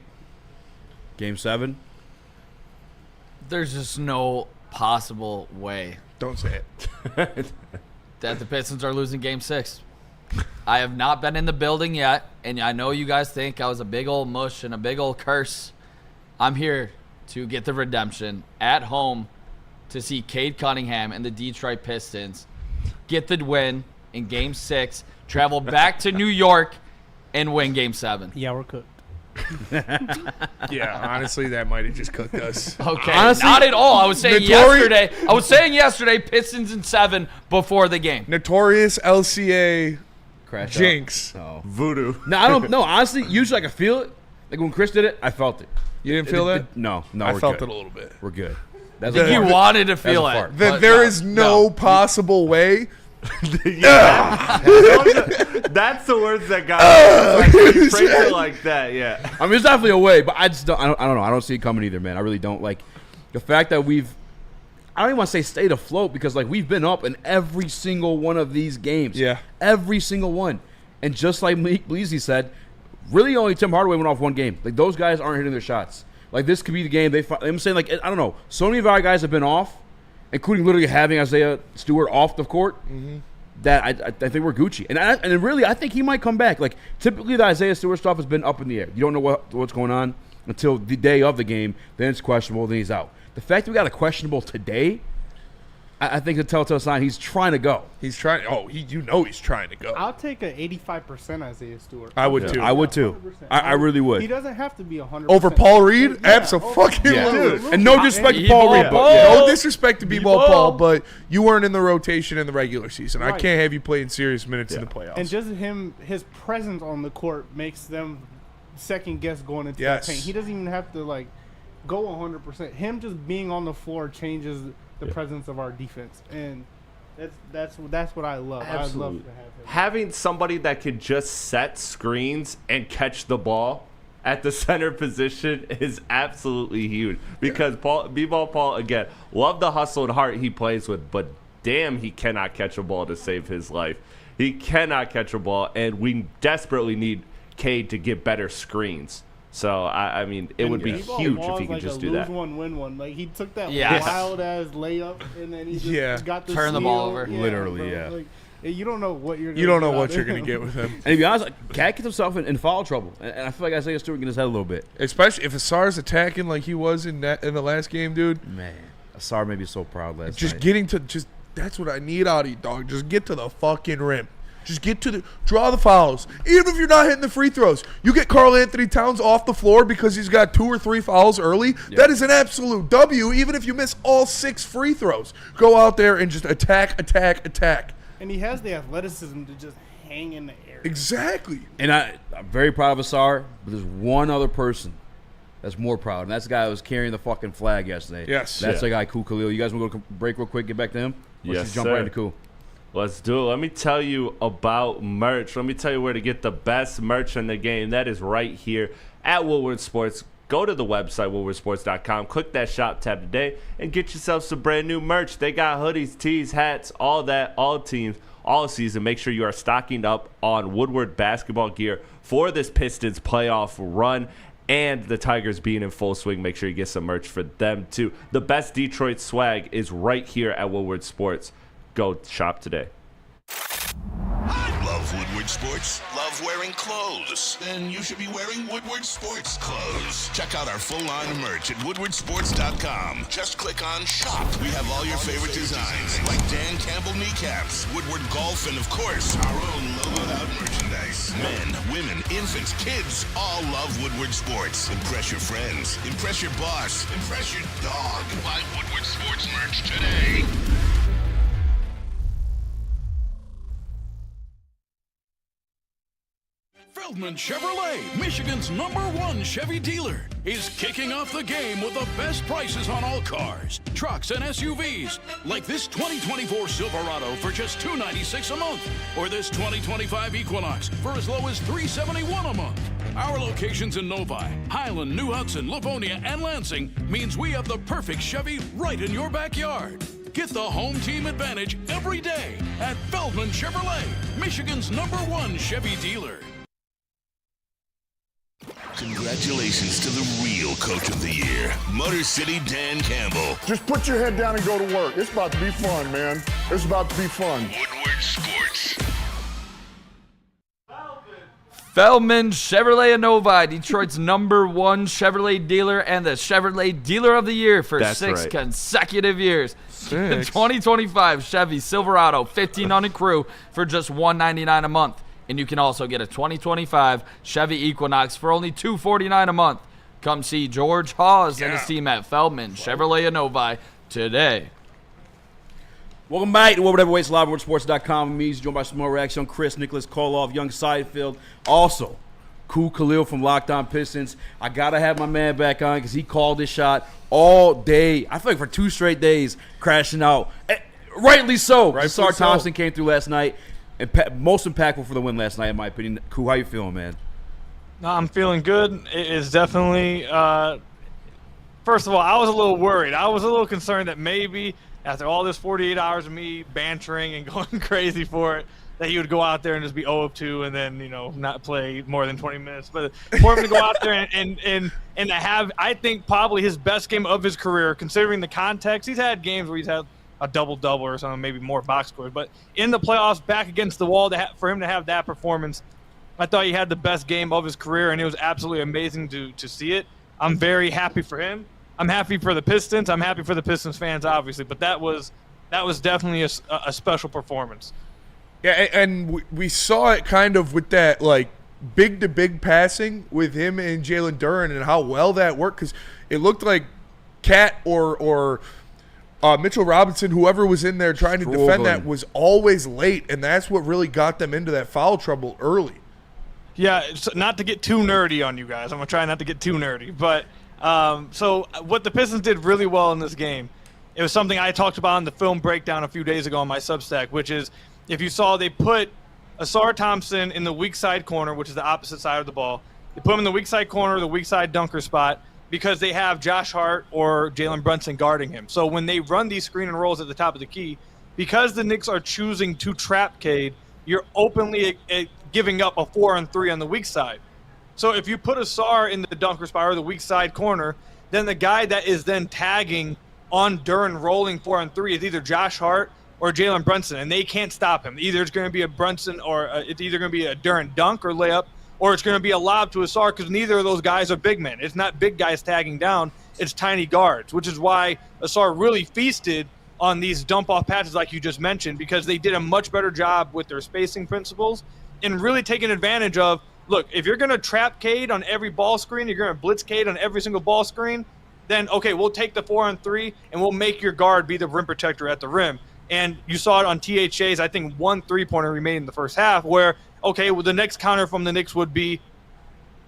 Game 7? There's just no possible way. Don't say it. That the Pistons are losing Game 6. I have not been in the building yet, and I know you guys think I was a big old mush and a big old curse. I'm here to get the redemption at home to see Cade Cunningham and the Detroit Pistons get the win in Game 6, travel back to New York, and win Game 7. Yeah, we're cooked. Yeah, honestly, that might have just cooked us. Okay, honestly, not at all. I was saying yesterday, Pistons in 7 before the game. Notorious LCA Crash jinx. No. Voodoo. No, I don't know. Honestly, usually I can feel it. Like when Chris did it, I felt it. You didn't feel that? No, I we're felt good. it a little bit. We're good. I think you wanted to feel it. Then there is no possible way. That's the words that got me. Like, phrase it like that, yeah. I mean, there's definitely a way, but I just don't. I don't know. I don't see it coming either, man. I really don't. Like the fact that I don't even want to say stayed afloat, because like we've been up in every single one of these games. Yeah, every single one. And just like Malik Bleasy said, really only Tim Hardaway went off one game. Like those guys aren't hitting their shots. Like this could be the game. I'm saying, like, I don't know. So many of our guys have been off, including literally having Isaiah Stewart off the court. Mm-hmm. That I think we're Gucci, and really I think he might come back. Like typically the Isaiah Stewart stuff has been up in the air. You don't know what's going on until the day of the game. Then it's questionable. Then he's out. The fact that we got a questionable today, I think it's a telltale sign he's trying to go. He's trying. Oh, he's trying to go. I'll take an 85% Isaiah Stewart. I would too. I would too. I really would. He doesn't have to be 100% over Paul Reed. Absolutely. Yeah. And no disrespect to Paul Reed. No disrespect to B-Ball Paul, but you weren't in the rotation in the regular season. Right. I can't have you playing serious minutes in the playoffs. And just his presence on the court makes them second guess going into the paint. He doesn't even have to like go 100%. Him just being on the floor changes the presence of our defense, and that's what I love. Absolutely. I'd love to have him. Having somebody that can just set screens and catch the ball at the center position is absolutely huge, because B-Ball Paul, again, love the hustle and heart he plays with, but damn, he cannot catch a ball to save his life. He cannot catch a ball, and we desperately need Cade to get better screens. So, I mean, it would be huge if he could just do that. Lose one, win one. Like, he took that wild-ass layup, and then he just got the Turn the ball over. Literally, Like, You don't know what you're. You don't know what you're going to get with him. And to be honest, Cat gets himself in foul trouble, and I feel like Isaiah Stewart getting his head a little bit. Especially if Asar's attacking like he was in the last game, dude. Man, Asar made me so proud last night. Just getting to that's what I need out of you, dog. Just get to the fucking rim. Just get to draw the fouls. Even if you're not hitting the free throws, you get Karl Anthony Towns off the floor because he's got 2 or 3 fouls early. Yep. That is an absolute W. Even if you miss all 6 free throws, go out there and just attack. And he has the athleticism to just hang in the air. Exactly. And I'm very proud of Asar, but there's one other person that's more proud, and that's the guy who was carrying the fucking flag yesterday. Yes. That's the guy, Ku Khalil. You guys want to go to break real quick, get back to him? Let's just jump right into Ku. Let's do it. Let me tell you about merch. Let me tell you where to get the best merch in the game. That is right here at Woodward Sports. Go to the website, woodwardsports.com. Click that shop tab today and get yourself some brand new merch. They got hoodies, tees, hats, all that, all teams, all season. Make sure you are stocking up on Woodward basketball gear for this Pistons playoff run and the Tigers being in full swing. Make sure you get some merch for them, too. The best Detroit swag is right here at Woodward Sports. Go shop today. Love Woodward Sports? Love wearing clothes? Then you should be wearing Woodward Sports clothes. Check out our full-line merch at woodwardsports.com. Just click on Shop. We have all your favorite designs, like Dan Campbell kneecaps, Woodward Golf, and of course, our own logoed-out merchandise. Men, women, infants, kids all love Woodward Sports. Impress your friends. Impress your boss. Impress your dog. Buy Woodward Sports merch today. Feldman Chevrolet, Michigan's #1 Chevy dealer, is kicking off the game with the best prices on all cars, trucks, and SUVs, like this 2024 Silverado for just $296 a month, or this 2025 Equinox for as low as $371 a month. Our locations in Novi, Highland, New Hudson, Livonia, and Lansing means we have the perfect Chevy right in your backyard. Get the home team advantage every day at Feldman Chevrolet, Michigan's #1 Chevy dealer. Congratulations to the real coach of the year, Motor City Dan Campbell. Just put your head down and go to work. It's about to be fun, man. It's about to be fun. Woodward Sports. Feldman Chevrolet of Novi, Detroit's #1 Chevrolet dealer and the Chevrolet Dealer of the Year for 6 consecutive years. The 2025 Chevy Silverado 1500 Crew for just $199 a month. And you can also get a 2025 Chevy Equinox for only $249 a month. Come see George Hawes and his team at Feldman Chevrolet of Novi today. Welcome back to Woodward Heavyweights Live, WoodwardSports.com. I'm Eazy, joined by Small Reaction, Chris, Nicholas Koloff, Young Seinfeld. Also, Ku Khalil from Locked On Pistons. I got to have my man back on because he called this shot all day. I feel like for 2 straight days, crashing out. Rightly so. Asar Thompson came through last night. Most impactful for the win last night, in my opinion. Ku, how you feeling, man? No, I'm feeling good. It is definitely first of all, I was a little worried. I was a little concerned that maybe after all this 48 hours of me bantering and going crazy for it, that he would go out there and just be 0 of 2 and then, not play more than 20 minutes. But for him to go out there and to have, I think, probably his best game of his career, considering the context. He's had games where he's had a double-double or something, maybe more box scores. But in the playoffs, back against the wall, for him to have that performance, I thought he had the best game of his career, and it was absolutely amazing to see it. I'm very happy for him. I'm happy for the Pistons. I'm happy for the Pistons fans, obviously. But that was definitely a special performance. Yeah, and we saw it kind of with that, like, big-to-big passing with him and Jalen Duren and how well that worked, because it looked like Cat or Mitchell Robinson, whoever was in there trying to defend that, was always late, and that's what really got them into that foul trouble early. Yeah, not to get too nerdy on you guys. I'm going to try not to get too nerdy. But so what the Pistons did really well in this game, it was something I talked about in the film breakdown a few days ago on my Substack, which is if you saw they put Asar Thompson in the weak side corner, which is the opposite side of the ball. They put him in the weak side corner, the weak side dunker spot, because they have Josh Hart or Jalen Brunson guarding him. So when they run these screen and rolls at the top of the key, because the Knicks are choosing to trap Cade, you're openly giving up a 4-on-3 on the weak side. So if you put Asar in the dunker spot or the weak side corner, then the guy that is then tagging on Duren rolling 4-on-3 is either Josh Hart or Jalen Brunson, and they can't stop him. Either it's going to be a Brunson or it's either going to be a Duren dunk or layup, or it's going to be a lob to Ausar because neither of those guys are big men. It's not big guys tagging down. It's tiny guards, which is why Ausar really feasted on these dump-off passes like you just mentioned, because they did a much better job with their spacing principles and really taking advantage of, look, if you're going to trap Cade on every ball screen, you're going to blitz Cade on every single ball screen, then, okay, we'll take the 4-on-3 and we'll make your guard be the rim protector at the rim. And you saw it on THA's, I think, 1 3-pointer remained in the first half where, okay, well, the next counter from the Knicks would be,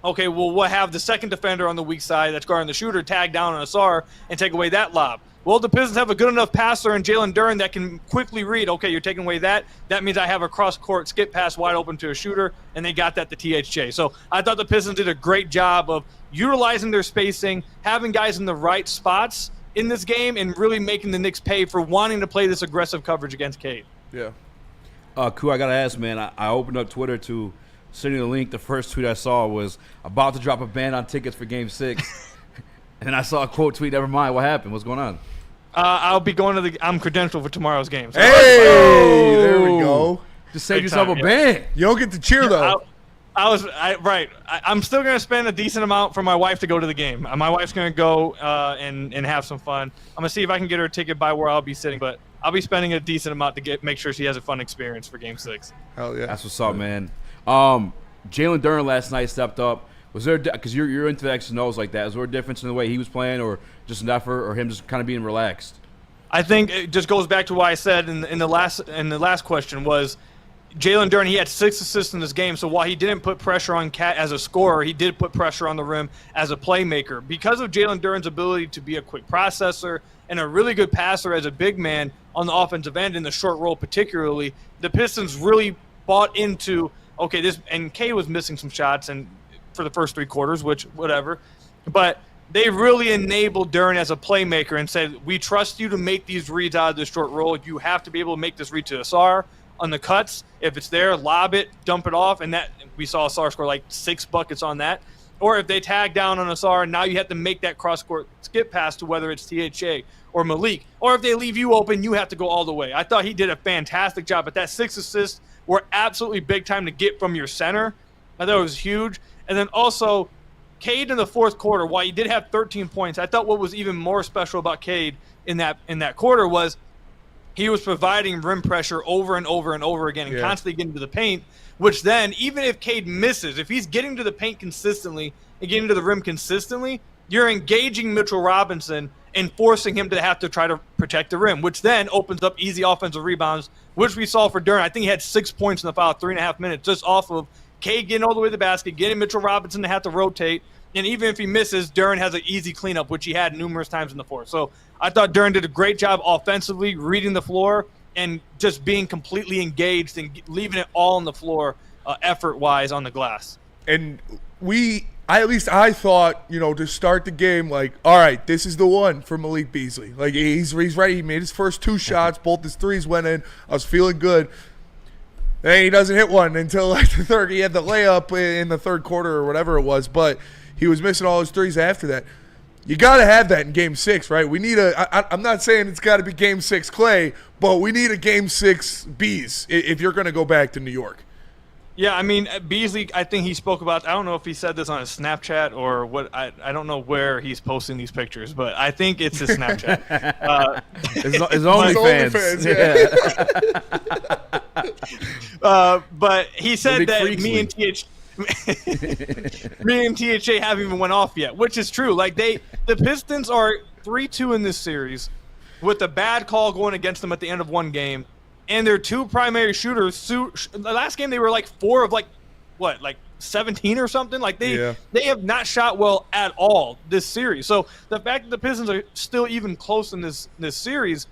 okay, well, we'll have the second defender on the weak side that's guarding the shooter tag down on Ausar and take away that lob. Well, the Pistons have a good enough passer in Jalen Duren that can quickly read, okay, you're taking away that. That means I have a cross-court skip pass wide open to a shooter, and they got that to THJ. So I thought the Pistons did a great job of utilizing their spacing, having guys in the right spots in this game, and really making the Knicks pay for wanting to play this aggressive coverage against Cade. Yeah. Ku, I got to ask, man, I opened up Twitter to send you the link. The first tweet I saw was about to drop a ban on tickets for Game 6. And I saw a quote tweet, never mind, what happened? What's going on? I'll be going to I'm credentialed for tomorrow's game. So hey, there we go. Just save yourself a ban. You don't get to cheer, though. I'm still going to spend a decent amount for my wife to go to the game. My wife's going to go and have some fun. I'm going to see if I can get her a ticket by where I'll be sitting, but I'll be spending a decent amount to make sure she has a fun experience for Game 6. Hell yeah. That's what's up, man. Jalen Duren last night stepped up. Was there, because you're into the X and O's like that, is there a difference in the way he was playing, or just an effort, or him just kind of being relaxed? I think it just goes back to what I said in the last question was Jalen Duren, he had 6 assists in this game, so while he didn't put pressure on Cat as a scorer, he did put pressure on the rim as a playmaker. Because of Jalen Duren's ability to be a quick processor and a really good passer as a big man on the offensive end in the short roll particularly, the Pistons really bought into, okay, this, and K was missing some shots and for the first 3 quarters, which whatever, but they really enabled Duren as a playmaker and said, we trust you to make these reads out of the short roll. You have to be able to make this read to Ausar on the cuts. If it's there, lob it, dump it off, and that we saw Ausar score like 6 buckets on that. Or if they tag down on Ausar, now you have to make that cross-court skip pass to whether it's THA or Malik. Or if they leave you open, you have to go all the way. I thought he did a fantastic job, but that 6 assists were absolutely big time to get from your center. I thought it was huge. And then also, Cade in the fourth quarter, while he did have 13 points, I thought what was even more special about Cade in that quarter was he was providing rim pressure over and over and over again and constantly getting to the paint, which then, even if Cade misses, if he's getting to the paint consistently and getting to the rim consistently, you're engaging Mitchell Robinson and forcing him to have to try to protect the rim, which then opens up easy offensive rebounds, which we saw for Duren. I think he had 6 points in the foul, 3.5 minutes, just off of Cade getting all the way to the basket, getting Mitchell Robinson to have to rotate, and even if he misses, Duren has an easy cleanup, which he had numerous times in the fourth. So I thought Duren did a great job offensively, reading the floor, and just being completely engaged and leaving it all on the floor effort-wise on the glass. And I thought, to start the game, like, all right, this is the one for Malik Beasley. Like, he's ready. He made his first 2 shots. Both his threes went in. I was feeling good. And he doesn't hit one until like the third. He had the layup in the third quarter or whatever it was, but he was missing all his threes after that. You got to have that in Game 6, right? We need I'm not saying it's got to be Game 6 Clay, but we need a Game 6 Bees if you're going to go back to New York. Yeah, I mean, Beasley, I think he spoke about, I don't know if he said this on his Snapchat or what, I don't know where he's posting these pictures, but I think it's his Snapchat. His OnlyFans. Yeah. But he said that me and THA haven't even went off yet, which is true. Like the Pistons are 3-2 in this series with a bad call going against them at the end of one game. And their 2 primary shooters, the last game they were like 4 of 17 or something. Like they have not shot well at all this series. So the fact that the Pistons are still even close in this series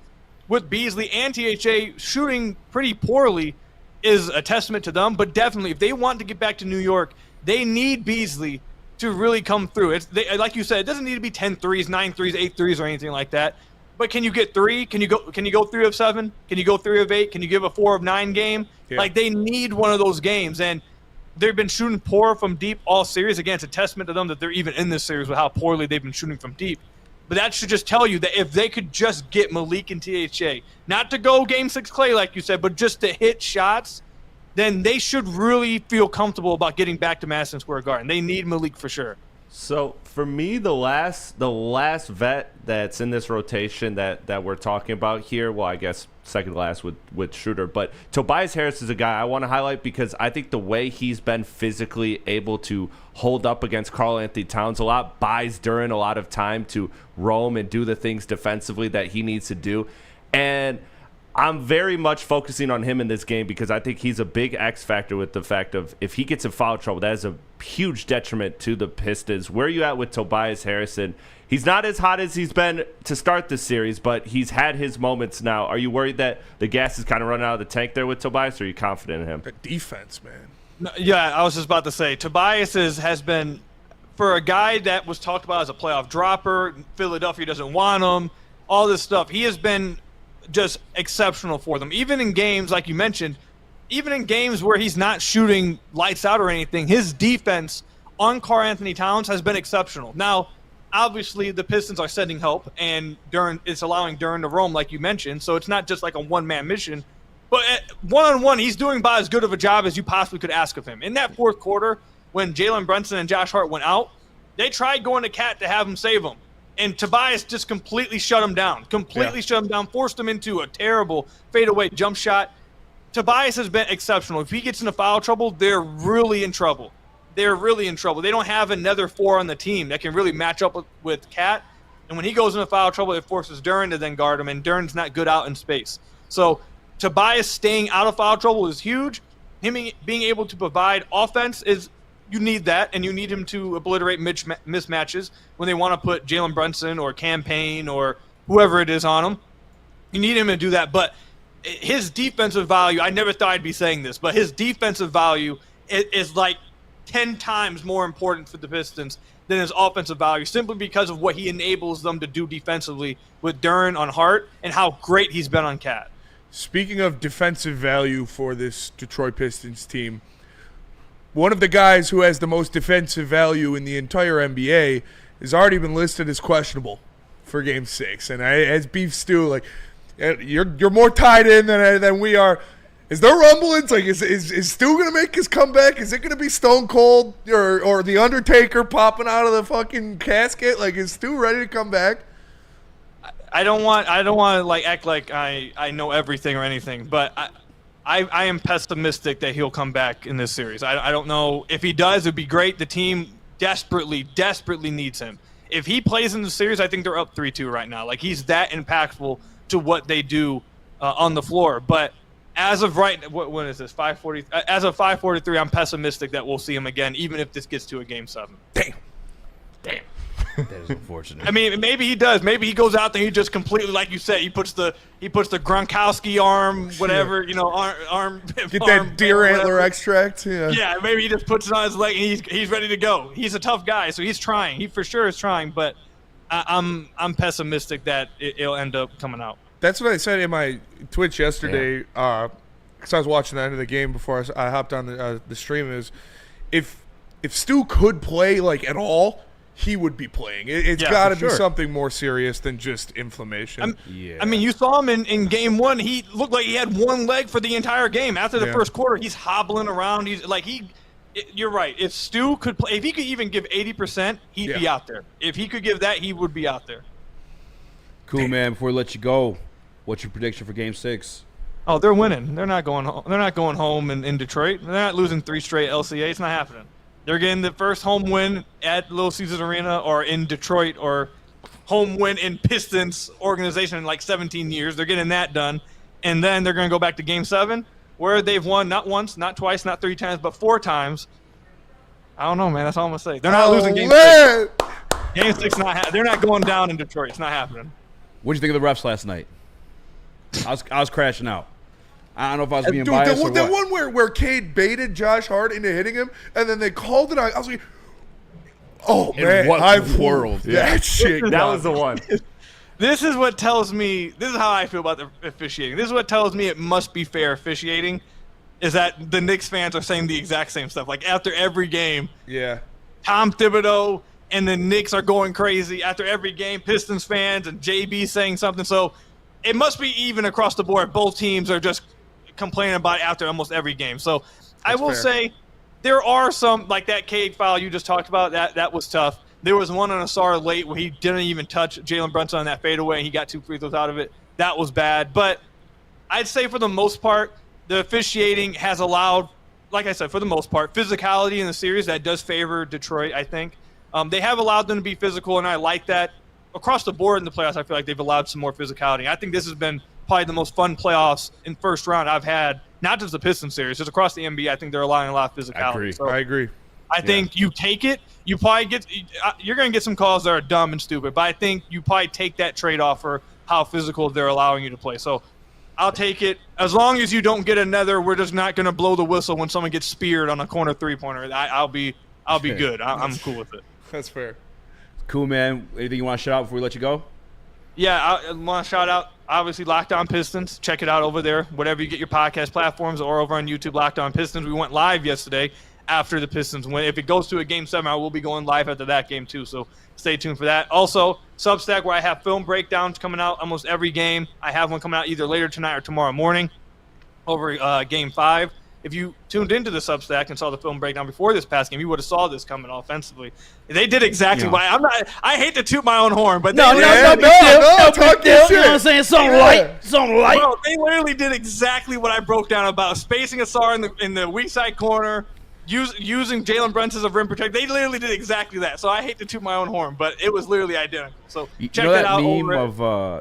with Beasley and THA shooting pretty poorly is a testament to them. But definitely, if they want to get back to New York, they need Beasley to really come through. Like you said, it doesn't need to be 10 threes, 9 threes, 8 threes, or anything like that. But can you get 3? Can you go 3 of 7? Can you go 3 of 8? Can you give a 4 of 9 game? Yeah. Like they need one of those games, and they've been shooting poor from deep all series. Again, it's a testament to them that they're even in this series with how poorly they've been shooting from deep. But that should just tell you that if they could just get Malik and THA, not to go Game 6 Clay like you said, but just to hit shots, then they should really feel comfortable about getting back to Madison Square Garden. They need Malik for sure. So for me, the last vet that's in this rotation that we're talking about here, well, I guess second last with Schroeder, but Tobias Harris is a guy I want to highlight because I think the way he's been physically able to hold up against Karl Anthony Towns a lot buys Duren a lot of time to roam and do the things defensively that he needs to do. And I'm very much focusing on him in this game because I think he's a big X factor with the fact of if he gets in foul trouble, that is a huge detriment to the Pistons. Where are you at with Tobias Harrison? He's not as hot as he's been to start this series, but he's had his moments now. Are you worried that the gas is kind of running out of the tank there with Tobias, or are you confident in him? The defense, man. No, yeah, I was just about to say, Tobias has been, for a guy that was talked about as a playoff dropper, Philadelphia doesn't want him, all this stuff, he has been just exceptional for them. Even in games, like you mentioned, even in games where he's not shooting lights out or anything, his defense on Karl Anthony Towns has been exceptional. Now, obviously, the Pistons are sending help, and it's allowing Duren to roam, like you mentioned, so it's not just like a one-man mission. But one-on-one, he's doing about as good of a job as you possibly could ask of him. In that fourth quarter, when Jalen Brunson and Josh Hart went out, they tried going to Cat to have him save him. And Tobias just completely shut him down. Shut him down, forced him into a terrible fadeaway jump shot. Tobias has been exceptional. If he gets into foul trouble, they're really in trouble. They don't have another 4 on the team that can really match up with Cat. And when he goes into foul trouble, it forces Duren to then guard him, and Duren's not good out in space. So Tobias staying out of foul trouble is huge. Him being able to provide offense is – you need that, and you need him to obliterate mismatches when they want to put Jalen Brunson or Campaign or whoever it is on him. You need him to do that. But his defensive value, I never thought I'd be saying this, but his defensive value is like 10 times more important for the Pistons than his offensive value, simply because of what he enables them to do defensively with Duren on Hart and how great he's been on Cat. Speaking of defensive value for this Detroit Pistons team, one of the guys who has the most defensive value in the entire NBA has already been listed as questionable for Game 6. And as Beef Stew, like, you're more tied in than we are. Is there rumblings? Like, is Stu going to make his comeback? Is it going to be Stone Cold or The Undertaker popping out of the fucking casket? Like, is Stu ready to come back? I don't want to like act like I know everything or anything, but I am pessimistic that he'll come back in this series. I don't know. If he does, it would be great. The team desperately needs him. If he plays in the series, I think they're up 3-2 right now. Like, he's that impactful to what they do on the floor. But as of right, when is this? 5:40. As of 5:43, I'm pessimistic that we'll see him again, even if this gets to a Game 7. Damn. That is unfortunate. I mean, maybe he does. Maybe he goes out there, he just completely, like you said, he puts the Gronkowski arm, whatever, arm. Get that deer antler extract. Yeah, maybe he just puts it on his leg and he's ready to go. He's a tough guy, so he's trying. He for sure is trying, but I'm pessimistic that it'll end up coming out. That's what I said in my Twitch yesterday, because I was watching the end of the game before I hopped on the stream. Is if Stu could play like at all, he would be playing. It's got to be something more serious than just inflammation. I mean, you saw him in Game 1. He looked like he had one leg for the entire game. After the first quarter, he's hobbling around. You're right. If Stu could play, if he could even give 80%, he'd be out there. If he could give that, he would be out there. Cool, man. Before we let you go, what's your prediction for Game 6? Oh, they're winning. They're not going home. They're not going home in Detroit. They're not losing 3 straight LCA. It's not happening. They're getting the first home win at Little Caesars Arena or in Detroit, or home win in Pistons organization in like 17 years. They're getting that done. And then they're going to go back to Game 7, where they've won not once, not twice, not 3 times, but 4 times. I don't know, man. That's all I'm going to say. They're not losing Game 6. Game 6, they're not going down in Detroit. It's not happening. What did you think of the refs last night? I was crashing out. I don't know if I was being biased or what. That one where Cade baited Josh Hart into hitting him, and then they called it. I was like, oh, man. In what world? That shit. That was the one. This is what tells me – this is how I feel about the officiating. This is what tells me it must be fair officiating, is that the Knicks fans are saying the exact same stuff. Like, after every game, yeah, Tom Thibodeau, and the Knicks are going crazy after every game, Pistons fans and JB saying something. So it must be even across the board. Both teams are just complaining about it after almost every game. So I will say there are some, like that Cade foul you just talked about, that was tough. There was one on Asar late where he didn't even touch Jalen Brunson on that fadeaway, and he got 2 free throws out of it. That was bad. But I'd say for the most part, the officiating has allowed, like I said, for the most part, physicality in the series. That does favor Detroit, I think. They have allowed them to be physical, and I like that. Across the board in the playoffs, I feel like they've allowed some more physicality. I think this has been probably the most fun playoffs in first round I've had, not just the Pistons series, just across the NBA. I think they're allowing a lot of physicality. I agree. I think you take it. You probably you're going to get some calls that are dumb and stupid, but I think you probably take that trade-off for how physical they're allowing you to play. So I'll take it. As long as you don't get another, we're just not going to blow the whistle when someone gets speared on a corner three-pointer. I'll be good. I'm cool with it. That's fair. Cool, man. Anything you want to shout out before we let you go? Yeah, I want to shout out, obviously, Locked On Pistons. Check it out over there, whatever you get your podcast platforms, or over on YouTube, Locked On Pistons. We went live yesterday after the Pistons win. If it goes to a Game 7, I will be going live after that game, too, so stay tuned for that. Also, Substack, where I have film breakdowns coming out almost every game. I have one coming out either later tonight or tomorrow morning over Game 5. If you tuned into the Substack and saw the film breakdown before this past game, you would have saw this coming offensively. They did exactly why. I hate to toot my own horn, but no, talk your shit. You know what I'm saying? Something light. Bro, they literally did exactly what I broke down about spacing Asar in the weak side corner, using Jalen Brunson as a rim protector. They literally did exactly that. So I hate to toot my own horn, but it was literally identical. So check that out.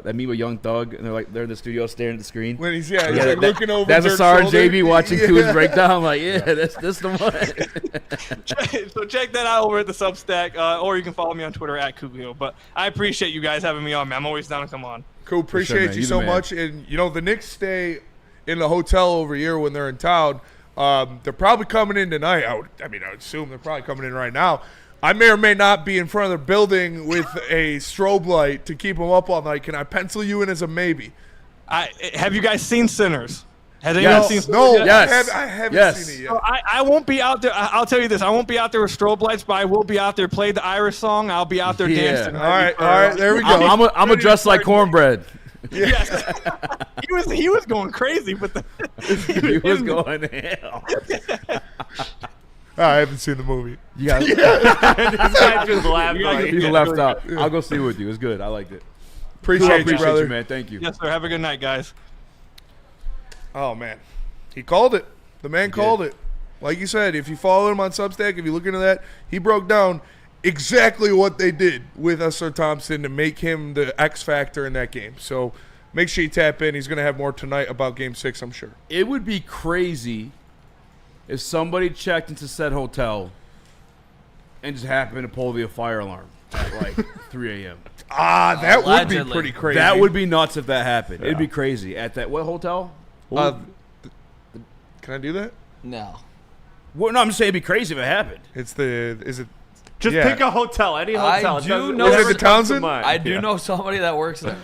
That meme of Young Thug, and they're in the studio staring at the screen. When he's like looking over. That's Asar and JB watching Ku's breakdown. I'm like, yeah, that's the one. So check that out over at the Substack, or you can follow me on Twitter at Ku Khalil. But I appreciate you guys having me on, man. I'm always down to come on. Cool, appreciate you so much. And the Knicks stay in the hotel over here when they're in town. They're probably coming in tonight. I would assume they're probably coming in right now. I may or may not be in front of the building with a strobe light to keep them up all night. Can I pencil you in as a maybe? Have you guys seen Sinners? Has anyone seen Sinners? No, yes. I haven't seen it yet. So I won't be out there. I'll tell you this. I won't be out there with strobe lights, but I will be out there play the Irish song. I'll be out there dancing. All right, there we go. I'm a dressed like cornbread. Yes. he was going crazy, but he was going hell. I haven't seen the movie. Yeah. This guy just laughed. He's left out. I'll go see it with you. It's good. I liked it. Appreciate you, brother. Man. Thank you. Yes, sir. Have a good night, guys. Oh, man. He called it. The man called it. Like you said, if you follow him on Substack, if you look into that, he broke down exactly what they did with Asar Thompson to make him the X factor in that game. So make sure you tap in. He's going to have more tonight about Game 6, I'm sure. It would be crazy if somebody checked into said hotel and just happened to pull the fire alarm at like 3 a.m. That would be pretty crazy. That would be nuts if that happened. Yeah. It'd be crazy. At that, what hotel? Can I do that? No. Well, no, I'm just saying it'd be crazy if it happened. Just pick a hotel, any hotel. I do know. Is it the Townsend? I do know somebody that works there.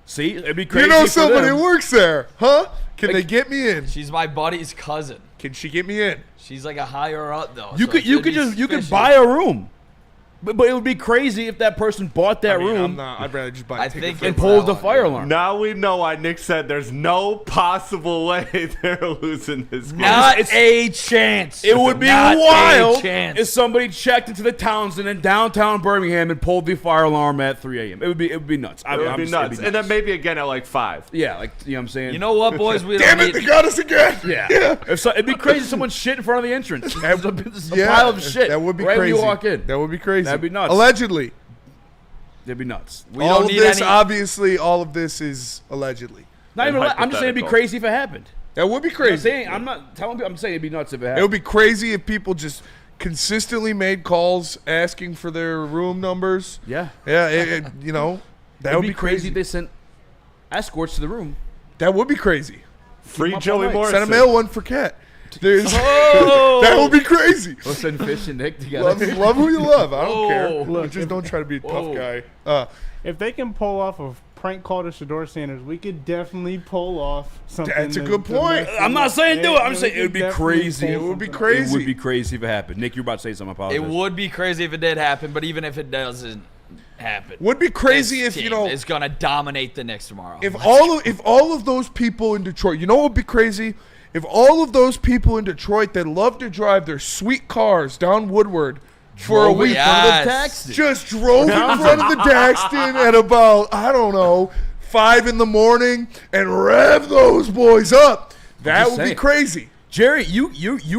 See, it'd be crazy. You know somebody who works there, huh? Can they get me in? She's my buddy's cousin. Can she get me in? She's like a higher up though. You could buy a room, but it would be crazy if that person bought that room. I'd rather just buy a ticket and pulled the fire alarm. Now we know why Nick said there's no possible way they're losing this game. Not a chance. It would be wild if somebody checked into the Townsend in downtown Birmingham and pulled the fire alarm at 3 a.m. It would be nuts. It would be nuts. And then maybe again at like 5. Yeah, like you know what I'm saying. You know what, boys? Damn it, they got us again. Yeah. It'd be crazy if someone shit in front of the entrance. There's a pile of shit. That would be right crazy. When you walk in. That would be crazy. That'd be nuts. Allegedly. That'd be nuts. Obviously, all of this is allegedly. Not even. I'm just saying it'd be crazy if it happened. That would be crazy. I'm not telling people. I'm saying it'd be nuts if it happened. It would be crazy if people just consistently made calls asking for their room numbers. Yeah. Yeah. That would be crazy if they sent escorts to the room. That would be crazy. Free Joey Morrison. Send a mail one for Cat. That would be crazy. We'll send Fish and Nick together. Love who you love. I don't care. Just don't try to be a tough guy. If they can pull off a prank call to Shedeur Sanders. We could definitely pull off something. That's a good point. I'm not saying do it. I'm saying it would be crazy. It would be crazy. It would be crazy if it happened. Nick, you're about to say something. I apologize. It would be crazy if it did happen, but even if it doesn't happen, would be crazy if is gonna dominate the Knicks tomorrow. If all of those people in Detroit, you know what would be crazy? If all of those people in Detroit that love to drive their sweet cars down Woodward for a week, just drove in front of the Daxton at about, I don't know, 5 in the morning and rev those boys up. That would be crazy. Jerry, you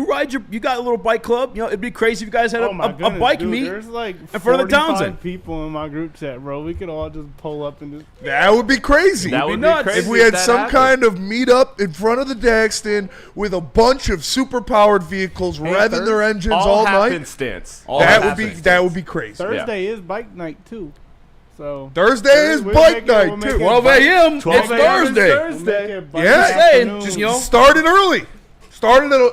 got a little bike club. You know, it'd be crazy if you guys had a bike meet There's like in front of the Townsend. people in my group chat, bro. We could all just pull up and just. That would be crazy. That would be nuts if we had some kind of meetup in front of the Daxton with a bunch of super powered vehicles revving their engines all night. That would be crazy. Thursday is bike night too. So Thursday is bike night too. 12 a.m. It's Thursday. Yeah, just start it early. Started at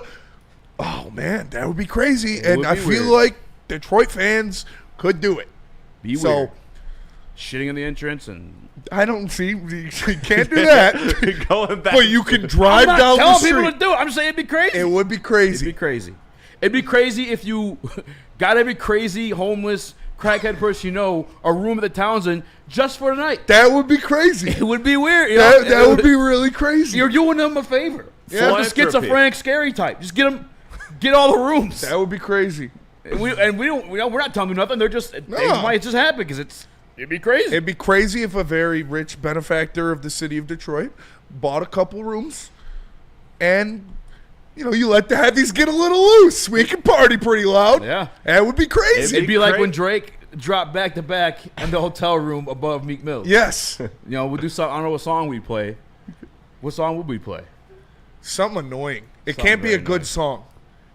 oh man, that would be crazy, and I feel like Detroit fans could do it. Be weird. Shitting in the entrance and I don't see you can't do that. Going back, but you can drive down the street. I'm not telling people to do it. I'm just saying it'd be crazy. It would be crazy. It'd be crazy. It'd be crazy if you got every crazy homeless crackhead person you know a room at the Townsend just for the night. That would be crazy. It would be weird. You know? That would be really crazy. You're doing them a favor. Yeah, the schizophrenic, scary type. Just get all the rooms. That would be crazy. We're not telling them nothing. They're just it might just happen because it'd be crazy. It'd be crazy if a very rich benefactor of the city of Detroit bought a couple rooms, and you let the heavies get a little loose. We can party pretty loud. Yeah, that would be crazy. It'd be like when Drake dropped back to back in the hotel room above Meek Mill. Yes. We'll do something. I don't know what song we'd play. What song would we play? Something annoying. It can't be a good song.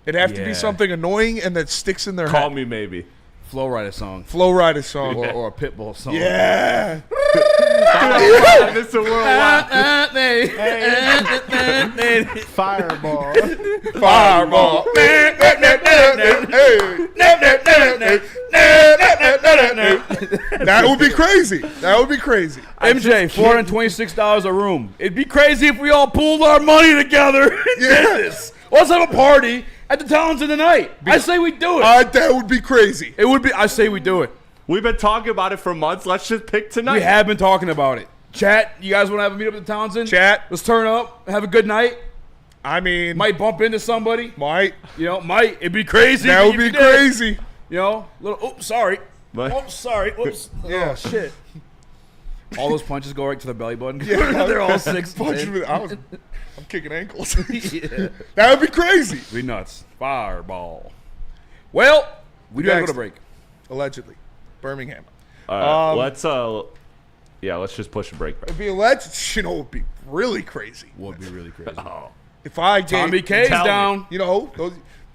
It'd have to be something annoying and that sticks in their head. Call me maybe. Flow Rider song. Flow Rider song. Or a Pitbull song. Yeah. Mr. Worldwide. Fireball. Fireball. That would be crazy. That would be crazy. MJ, $426 a room. It'd be crazy if we all pooled our money together and did this. Let's have a party at the Townsend tonight. I say we do it. That would be crazy. It would be. I say we do it. We've been talking about it for months. Let's just pick tonight. We have been talking about it. Chat, you guys want to have a meetup at the Townsend? Chat. Let's turn up. Have a good night. I mean. Might bump into somebody. Might. Might. It'd be crazy. That would be crazy. Sorry. Sorry. Oops. Yeah. Oh, shit. All those punches go right to the belly button. Yeah. They're all 6. I'm kicking ankles. Yeah. That would be crazy. Be nuts. Fireball. Well, we do have to go to break. Allegedly. Birmingham. Let's just push a break. It'd be alleged. It would be really crazy. Would be really crazy. If I gave Tommy K's down.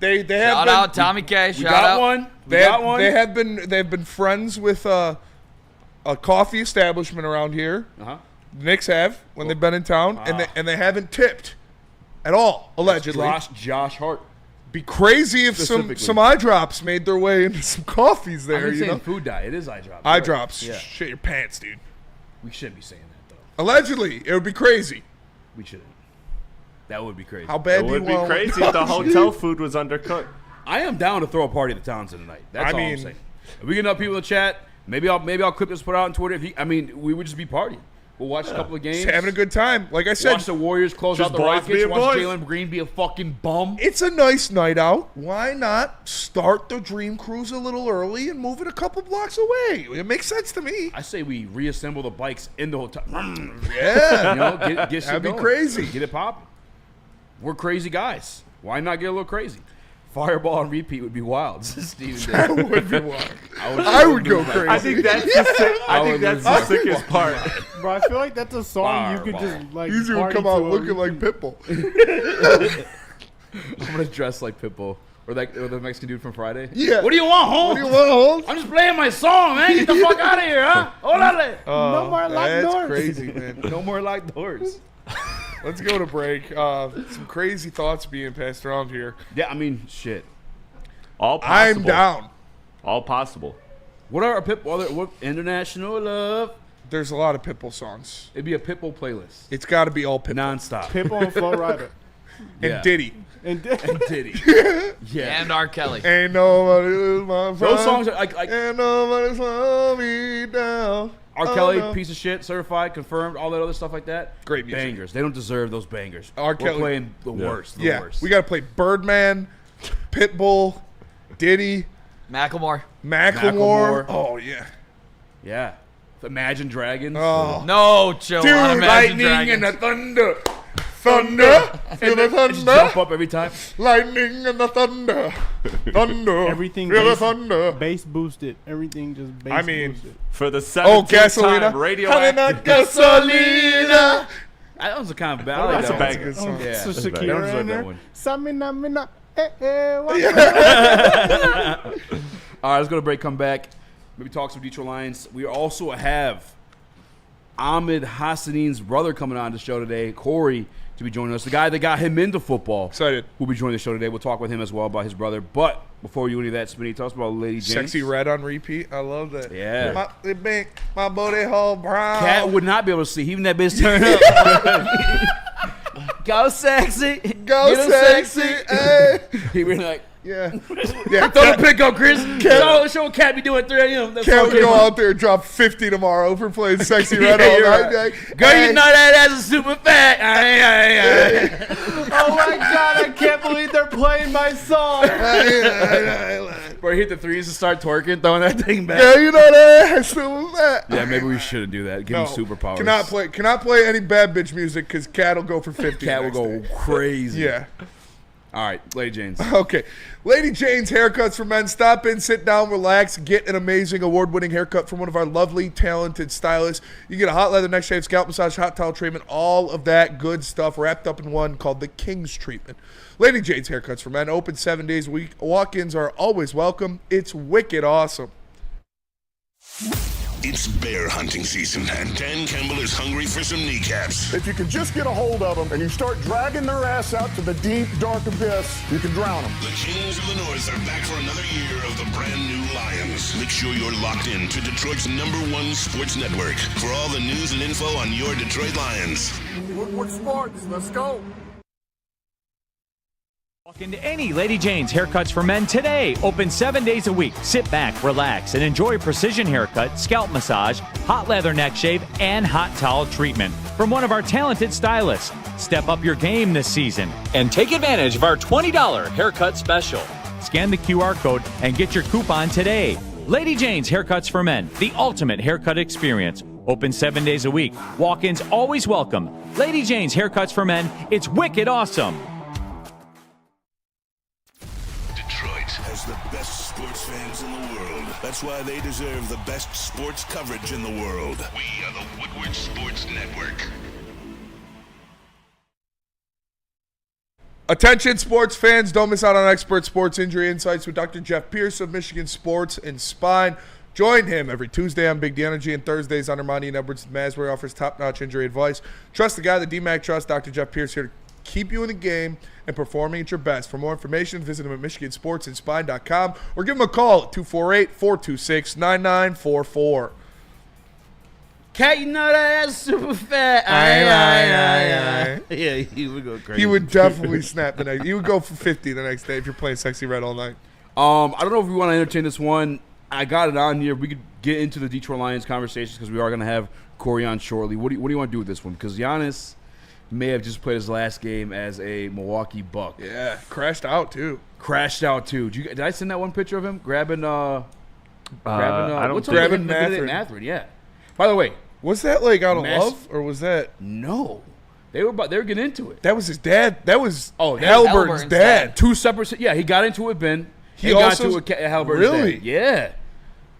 They have shout out Tommy K. We got one. They've been friends with a coffee establishment around here. The Knicks have when they've been in town, and they haven't tipped at all. Allegedly, Josh Hart. Be crazy if some eye drops made their way into some coffees there. I'm saying food dye. It is eye drops. Eye drops. Yeah. Shit your pants, dude. We shouldn't be saying that though. Allegedly, it would be crazy. We shouldn't. That would be crazy. How bad it do you would be want crazy if the hotel food was undercooked. I am down to throw a party at the Townsend tonight. That's all I'm saying. If we get enough people in the chat, maybe I'll clip this, put out on Twitter. We would just be partying. We'll watch a couple of games. Just having a good time. Like I said. Watch the Warriors close out the Rockets. Watch Jalen Green be a fucking bum. It's a nice night out. Why not start the Dream Cruise a little early and move it a couple blocks away? It makes sense to me. I say we reassemble the bikes in the hotel. Yeah. Get shit That'd be going. crazy. Get it popping. We're crazy guys. Why not get a little crazy? Fireball on repeat would be wild. That would be wild. I would go crazy. I think that's the sickest part. Bro, I feel like that's a song you could just like. Easy would come out looking like Pitbull. I'm gonna dress like Pitbull or the Mexican dude from Friday. Yeah. What do you want, Holmes? What do you want, Holmes? I'm just playing my song, man. Get the fuck out of here, huh? Olale. No more locked doors. That's crazy, man. No more locked doors. Let's go to break. Some crazy thoughts being passed around here. Yeah, I mean, shit. All possible. I'm down. All possible. What are our what international love? There's a lot of Pitbull songs. It'd be a Pitbull playlist. It's got to be all Pitbull. Non-stop. Pitbull and Flo Rida. And Diddy. And Diddy. Yeah. And R. Kelly. Ain't nobody lose my friend. Those songs are like Ain't nobody slow me down. R. Kelly, piece of shit, certified, confirmed, all that other stuff like that. Great music. Bangers. They don't deserve those bangers. R. Kelly. We're playing the worst. The worst. We got to play Birdman, Pitbull, Diddy, Macklemore. Oh, yeah. Yeah. Imagine Dragons. Oh. No, Joe. Dude, Imagine lightning Dragons. and the thunder. Thunder. Feel the thunder. Jump up every time. Lightning and the thunder. Thunder. Everything Feel the thunder. bass boosted. Everything just bass boosted. For the 17th time, Radioactive. Gasolina. That was a kind of bad. That's a banger. Yeah. So They don't Shakira deserve in that there. one. Samina, All right, let's go to break, come back. Maybe talk some Detroit Lions. We also have Ahmed Hassanein's brother coming on the show today, Cory, to be joining us. The guy that got him into football. Excited. Will be joining the show today. We'll talk with him as well about his brother. But before you do any of that, Smitty, tell us about Lady James. Sexy Red on repeat. I love that. Yeah. My booty hole brown. Cat would not be able to see. Even that bitch turn up. Go sexy. Go sexy. Hey. He really like, yeah. Throw the pick up, Chris. Show what Cat be doing at 3 a.m. Cat would go out there and drop 50 tomorrow for playing Sexy Red all night. Right. Girl, you know that ass is super fat. Oh my God, I can't believe they're playing my song. Where he hit the threes and start twerking, throwing that thing back. Yeah, you know that ass super fat. Yeah, maybe we shouldn't do that. Give him superpowers. Cannot play any bad bitch music because Cat will go for 50. Cat will go crazy. Yeah. All right, Lady Jane's. Okay. Lady Jane's Haircuts for Men. Stop in, sit down, relax, get an amazing award-winning haircut from one of our lovely, talented stylists. You get a hot leather neck shave, scalp massage, hot towel treatment, all of that good stuff wrapped up in one called the King's Treatment. Lady Jane's Haircuts for Men, open 7 days a week. Walk-ins are always welcome. It's wicked awesome. It's bear hunting season, and Dan Campbell is hungry for some kneecaps. If you can just get a hold of them and you start dragging their ass out to the deep, dark abyss, you can drown them. The Kings of the North are back for another year of the brand new Lions. Make sure you're locked in to Detroit's #1 sports network for all the news and info on your Detroit Lions. Woodward Sports, let's go. Walk into any Lady Jane's Haircuts for Men today. Open 7 days a week. Sit back, relax, and enjoy precision haircut, scalp massage, hot leather neck shave, and hot towel treatment from one of our talented stylists. Step up your game this season and take advantage of our $20 haircut special. Scan the QR code and get your coupon today. Lady Jane's Haircuts for Men, the ultimate haircut experience. Open 7 days a week. Walk-ins always welcome. Lady Jane's Haircuts for Men. It's wicked awesome. Has the best sports fans in the world. That's why they deserve the best sports coverage in the world. We are the Woodward Sports Network. Attention sports fans, don't miss out on expert sports injury insights with Dr. Jeff Pierce of Michigan Sports and Spine. Join him every Tuesday on Big D Energy and Thursdays on Ermanni and Edwards Masbury offers top-notch injury advice. Trust the guy that DMAC trusts, Dr. Jeff Pierce, here to keep you in the game and performing at your best. For more information, visit him at MichiganSportsAndSpine.com or give him a call at 248-426-9944. Cat, you know that ass super fat. Aye. Yeah, he would go crazy. He would definitely snap the next. He would go for 50 the next day if you're playing Sexy Red all night. I don't know if we want to entertain this one. I got it on here. We could get into the Detroit Lions conversations because we are going to have Cory on shortly. What do you want to do with this one? Because Giannis may have just played his last game as a Milwaukee Buck. Yeah, crashed out too. Did I send that one picture of him grabbing Matherin? Yeah. By the way, was that like out of love or was that no? They were getting into it. That was his dad. That was Halliburton's dad. Two separate. Yeah, he got into it. Ben. He got also into it. Halliburton's really. dad. Yeah.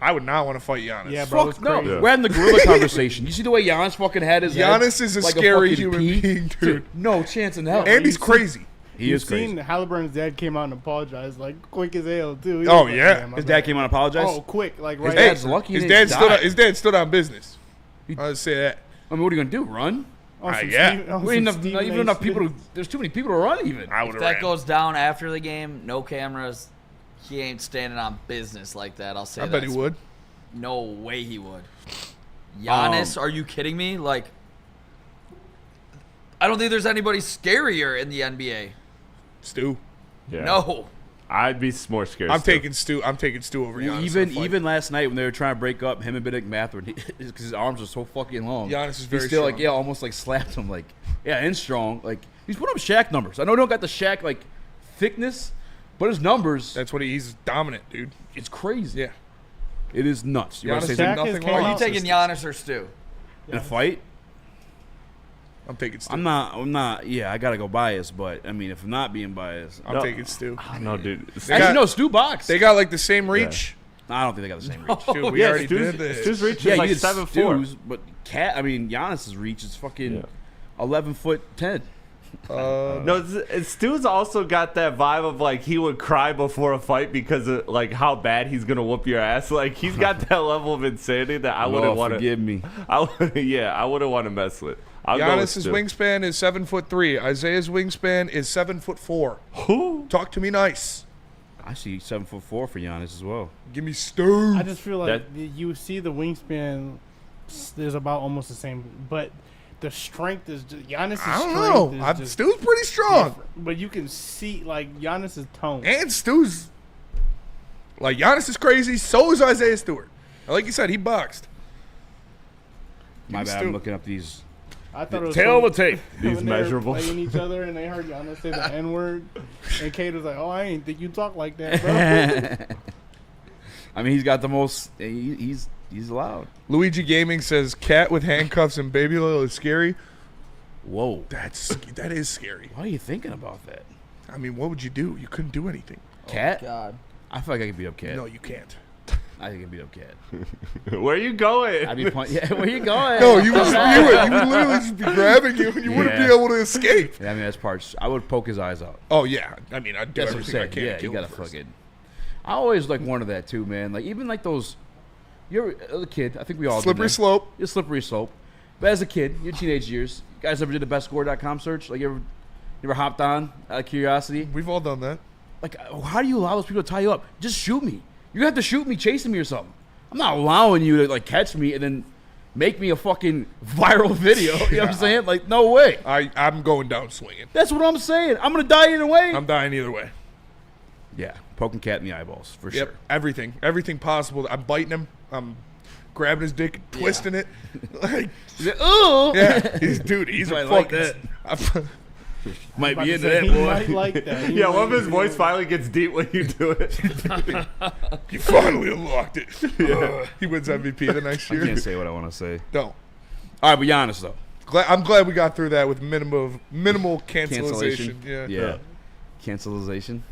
I would not want to fight Giannis. Yeah, bro. Fuck no. We're having the gorilla conversation. You see the way Giannis fucking had his head? Giannis is a like scary fucking human pea? being, dude. No chance in hell. And he's crazy. He is crazy. Seen Halliburton's dad came out and apologized like quick as hell too. He Oh, was like, yeah. "Damn, my His bad." dad came out and apologized? Oh, quick, like His right. dad's lucky. His he dad didn't die. stood on business. I'll just say that. I mean, what are you gonna do? Run? Yeah. We ain't not even enough people. There's too many people to run. Even I would If have that ran. goes down after the game, no cameras, he ain't standing on business like that. I'll say I that. bet he would. No way he would. Giannis, are you kidding me? Like, I don't think there's anybody scarier in the NBA. Stu. Yeah. No. I'd be more scared. I'm taking Stu over Giannis. Even last night when they were trying to break up him and Bennedict Mathurin, because his arms are so fucking long. Giannis is very He's still strong. like, almost like slapped him, like, and strong. Like, he's put up Shaq numbers. I know he don't got the Shaq like thickness, but his numbers. That's what he's dominant, dude. It's crazy. Yeah, it is nuts. You want to Giannis say did something? nothing Are wrong. you taking Giannis or Stu? In a fight? I'm taking Stu. I'm not. Yeah, I gotta go biased, but I mean, if I'm not being biased, I'm taking Stu. No, dude. Stu boxed. They got like the same reach. No, I don't think they got the same reach. Dude, we already did this. Stu's reach Yeah, is like you did 7'4". but Giannis's reach is fucking 11'10". No, Stu's also got that vibe of like he would cry before a fight because of like how bad he's gonna whoop your ass. Like he's got that level of insanity that I wouldn't want to. Forgive me. I wouldn't want to mess with. Giannis's wingspan is 7'3". Isaiah's wingspan is 7'4". Who? Talk to me nice. I see 7'4" for Giannis as well. Give me Stu. I just feel like you see the wingspan is about almost the same, but the strength is just Giannis's I don't strength know. is just Stu's pretty strong. different. But you can see like Giannis's tone. And Stu's like Giannis is crazy. So is Isaiah Stewart. Like you said, he boxed. My bad. I'm looking up these. I thought it was Tail of the tape. These when they were measurables. playing each other and they heard Giannis say the N-word, and Kate was like, "Oh, I ain't think you talk like that, bro." I mean, he's got the most. He's loud. Luigi Gaming says cat with handcuffs and baby oil is scary. Whoa, that is scary. Why are you thinking about that? I mean, what would you do? You couldn't do anything. Cat? Oh, God. I feel like I could beat up Cat. No, you can't. I think I can beat up Cat. Where you going? I'd be where you going? No, you would literally just be grabbing you and you wouldn't be able to escape. Yeah, I mean, that's parts. I would poke his eyes out. Oh, yeah. I mean, I'd do That's what I'm everything I saying. can. Yeah, to you kill gotta him first. fucking. I always like wanted that too, man. Like even like those. You're a kid. I think we all Slippery did that. slope. You're slippery slope. But as a kid, your teenage years, you guys ever did the bestscore.com search? Like you ever hopped on out of curiosity? We've all done that. Like, how do you allow those people to tie you up? Just shoot me. You have to shoot me, chasing me or something. I'm not allowing you to like catch me and then make me a fucking viral video. You know what I'm saying? Like, no way. I'm going down swinging. That's what I'm saying. I'm gonna die either way. I'm dying either way. Yeah, poking Cat in the eyeballs for Yep, sure. everything possible. I'm biting him. I'm grabbing his dick, twisting it. Like, ooh, yeah, he's a like fucking. that. Might be into He that, boy. might like that. He Yeah, might what if his like voice that. finally gets deep when you do it? You finally unlocked it. He wins MVP the next I year. can't say what I want to say. Don't. All right, but Giannis though. I'm glad we got through that with minimal cancellation. Yeah. Cancellation.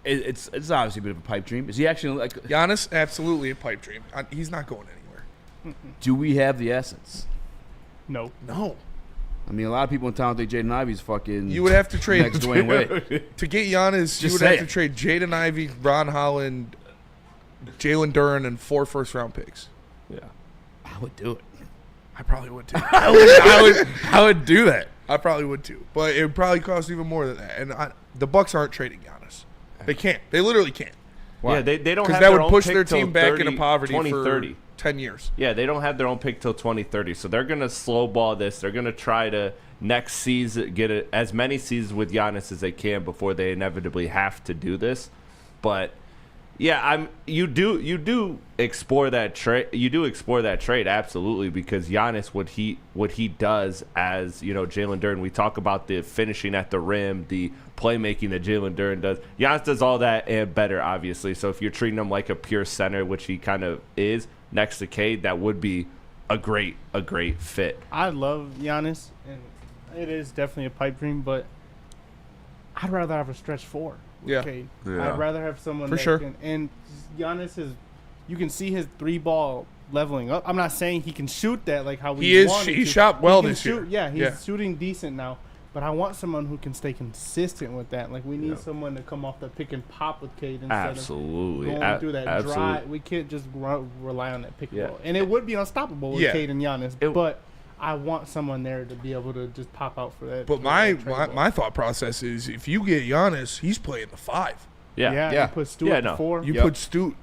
It's obviously a bit of a pipe dream. Is he actually like Giannis? Absolutely a pipe dream. He's not going anywhere. Do we have the assets? No. I mean, a lot of people in town think Jaden Ivey's fucking. You would have to trade next Dwayne Wade. to get Giannis. You Just would saying. have to trade Jaden Ivey, Ron Holland, Jalen Duren, and 4 first-round picks. Yeah. I would do it. I probably would too. I would do that. I probably would too, but it would probably cost even more than that. And the Bucks aren't trading Giannis. They can't. They literally can't. Why? Yeah, they don't Because have that their would own push pick their till team back 30, into poverty 2030. for 10 years. Yeah, they don't have their own pick till 2030, so they're gonna slow ball this. They're gonna try to next season get as many seasons with Giannis as they can before they inevitably have to do this. But yeah, you do explore that trade. You do explore that trade absolutely, because Giannis, what he does as Jalen Duren. We talk about the finishing at the rim, the playmaking that Jalen Duren does. Giannis does all that and better, obviously. So if you're treating him like a pure center, which he kind of is next to Cade, that would be a great fit. I love Giannis, and it is definitely a pipe dream, but I'd rather have a stretch 4. Yeah. Okay. Yeah. I'd rather have someone For that sure. can, and Giannis you can see his 3-ball leveling up. I'm not saying he can shoot that like how we He is. wanted He to. shot well can this year. shoot, yeah, he's Yeah. shooting decent now. But I want someone who can stay consistent with that. Like we need someone to come off the pick and pop with Cade instead Absolutely. of going through that Absolutely. dry. We can't just rely on that pick and Yeah. roll. And it would be unstoppable with Yeah. Cade and Giannis. But I want someone there to be able to just pop out for that. But for my that trade ball. thought process is, if you get Giannis, he's playing the 5. You put Stu at the 4. You put Stu.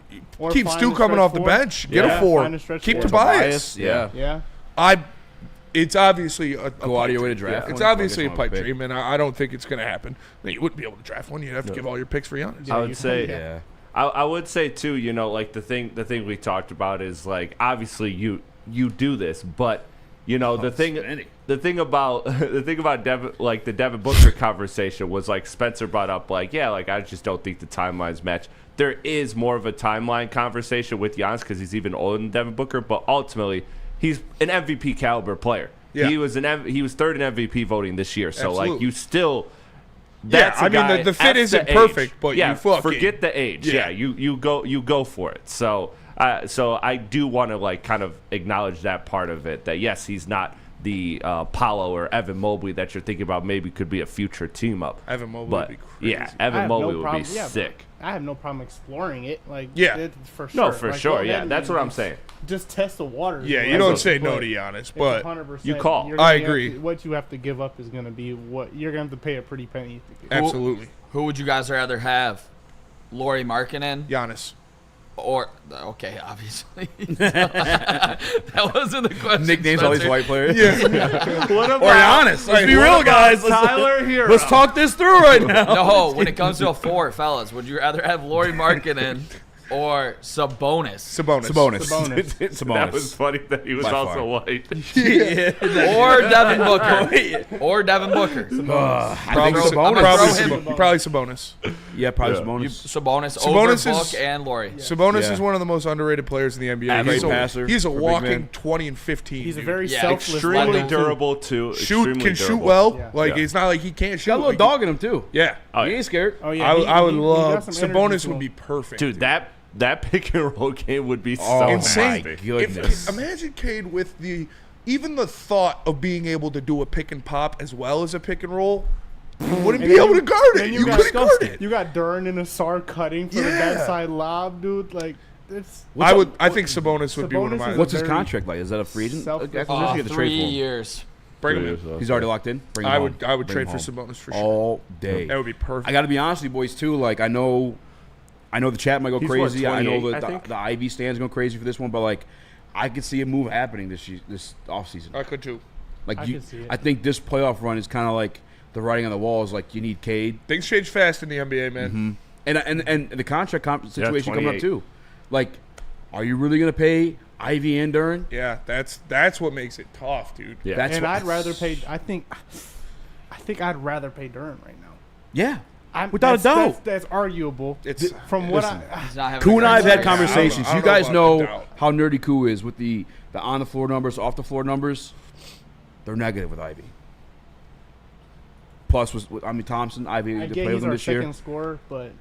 Keep Stu coming off the bench. Get a 4. Keep Tobias. Yeah. It's obviously a go out of your way to draft. It's obviously a pipe dream, and I don't think it's going to happen. You wouldn't be able to draft one. You'd have to give all your picks for Giannis. I would say, I would say too. You know, like the thing we talked about is like obviously you do this, but you know the thing about Devin, like the Devin Booker conversation was like Spencer brought up like I just don't think the timelines match. There is more of a timeline conversation with Giannis because he's even older than Devin Booker, but ultimately. He's an MVP caliber player. Yeah. He was third in MVP voting this year. So Absolutely. like you still. The fit isn't perfect, but you forget the age. Yeah, you go for it. So I do want to like kind of acknowledge that part of it. That yes, he's not the Paolo or Evan Mobley that you're thinking about. Maybe could be a future team up. Evan Mobley would be crazy. Yeah, Evan Mobley would be sick. I have no problem exploring it. Like for sure. No, for sure. Yeah, that's what I'm saying. Just test the waters. Yeah, you don't say no to Giannis, but 100%, you call. I agree. What you have to give up is going to be what you're going to have to pay a pretty penny to get. Absolutely. Who would you guys rather have? Lauri Markkanen? Giannis. Or okay, obviously that wasn't the question. Nicknames all these white players. Yeah. What about, or Giannis? Let's be real, guys. Tyler here. Let's talk this through right now. No, when it comes to a 4, fellas, would you rather have Lauri Markkanen or Sabonis? That was funny that he was also white. Or Devin Booker. Probably Sabonis. Yeah, probably Sabonis. Sabonis over Book and Lauri. Sabonis is one of the most underrated players in the NBA. Great passer. He's a walking 20 and 15. He's a very selfless, extremely durable too. Shoot well. Like it's not like he can't shoot. Got a little dog in him too. Yeah, he ain't scared. Oh yeah, I would love Sabonis. Would be perfect, dude. That pick and roll game would be so insane. My goodness. Imagine Cade with even the thought of being able to do a pick and pop as well as a pick and roll. You wouldn't be able to guard it. You couldn't guard it. You got Duran and Asar cutting for the backside lob, dude. Like it's. I think Sabonis would be one of mine. What's his contract like? Is that a free agent acquisition? 3 years. Bring him in. He's already locked in. I would trade for Sabonis for sure. All day. That would be perfect. I got to be honest with you, boys, too. Like I know the chat might go crazy. I know the Ivy stands going crazy for this one, but like I could see a move happening this offseason. I could too. Like I think this playoff run is kind of like the writing on the wall is like you need Cade. Things change fast in the NBA, man. Mm-hmm. And the contract situation coming up too. Like, are you really going to pay Ivy and Duran? Yeah, that's what makes it tough, dude. Yeah. I'd rather pay. I think I'd rather pay Duran right now. Yeah. Without a doubt. That's arguable. It's from what Ku and I have had conversations. You guys know how nerdy Ku is with the on the floor numbers, off the floor numbers. They're negative with Ivy. Plus, Thompson, Ivy to play with him this year. Second scorer, but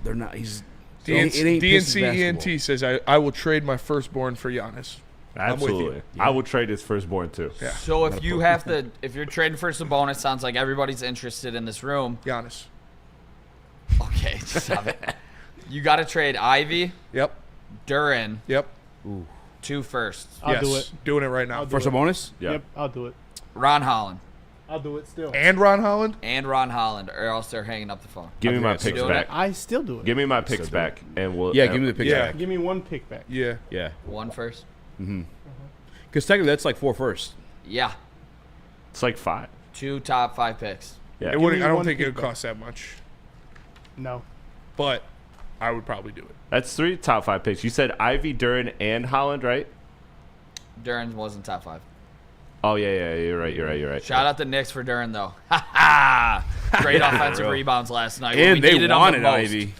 they're not. He's DNC ENT says I will trade my firstborn for Giannis. Absolutely, I will trade his firstborn too. Yeah. So if you're trading for Sabonis, sounds like everybody's interested in this room. Giannis. Okay, stop it. You got to trade Ivy. Yep. Duran. Yep. Ooh. 2 firsts. I'll do it. Doing it right now. For Sabonis? Yep, I'll do it. Ron Holland. I'll do it still. And Ron Holland? Or else they're hanging up the phone. Give me my picks back. I still do it. Give me my picks back, and we'll. Yeah, give me the picks back. Give me 1 pick back. Yeah. 1 first. Mm-hmm. Because technically that's like 4 firsts. Yeah. It's like 5. 2 top 5 picks. Yeah. It wouldn't. I don't think it would cost that much. No. But I would probably do it. That's 3 top 5 picks. You said Ivy, Duran, and Holland, right? Duran wasn't top 5. Oh, yeah, you're right. Shout out the Knicks for Duran, though. Great offensive rebounds last night. And they wanted Ivy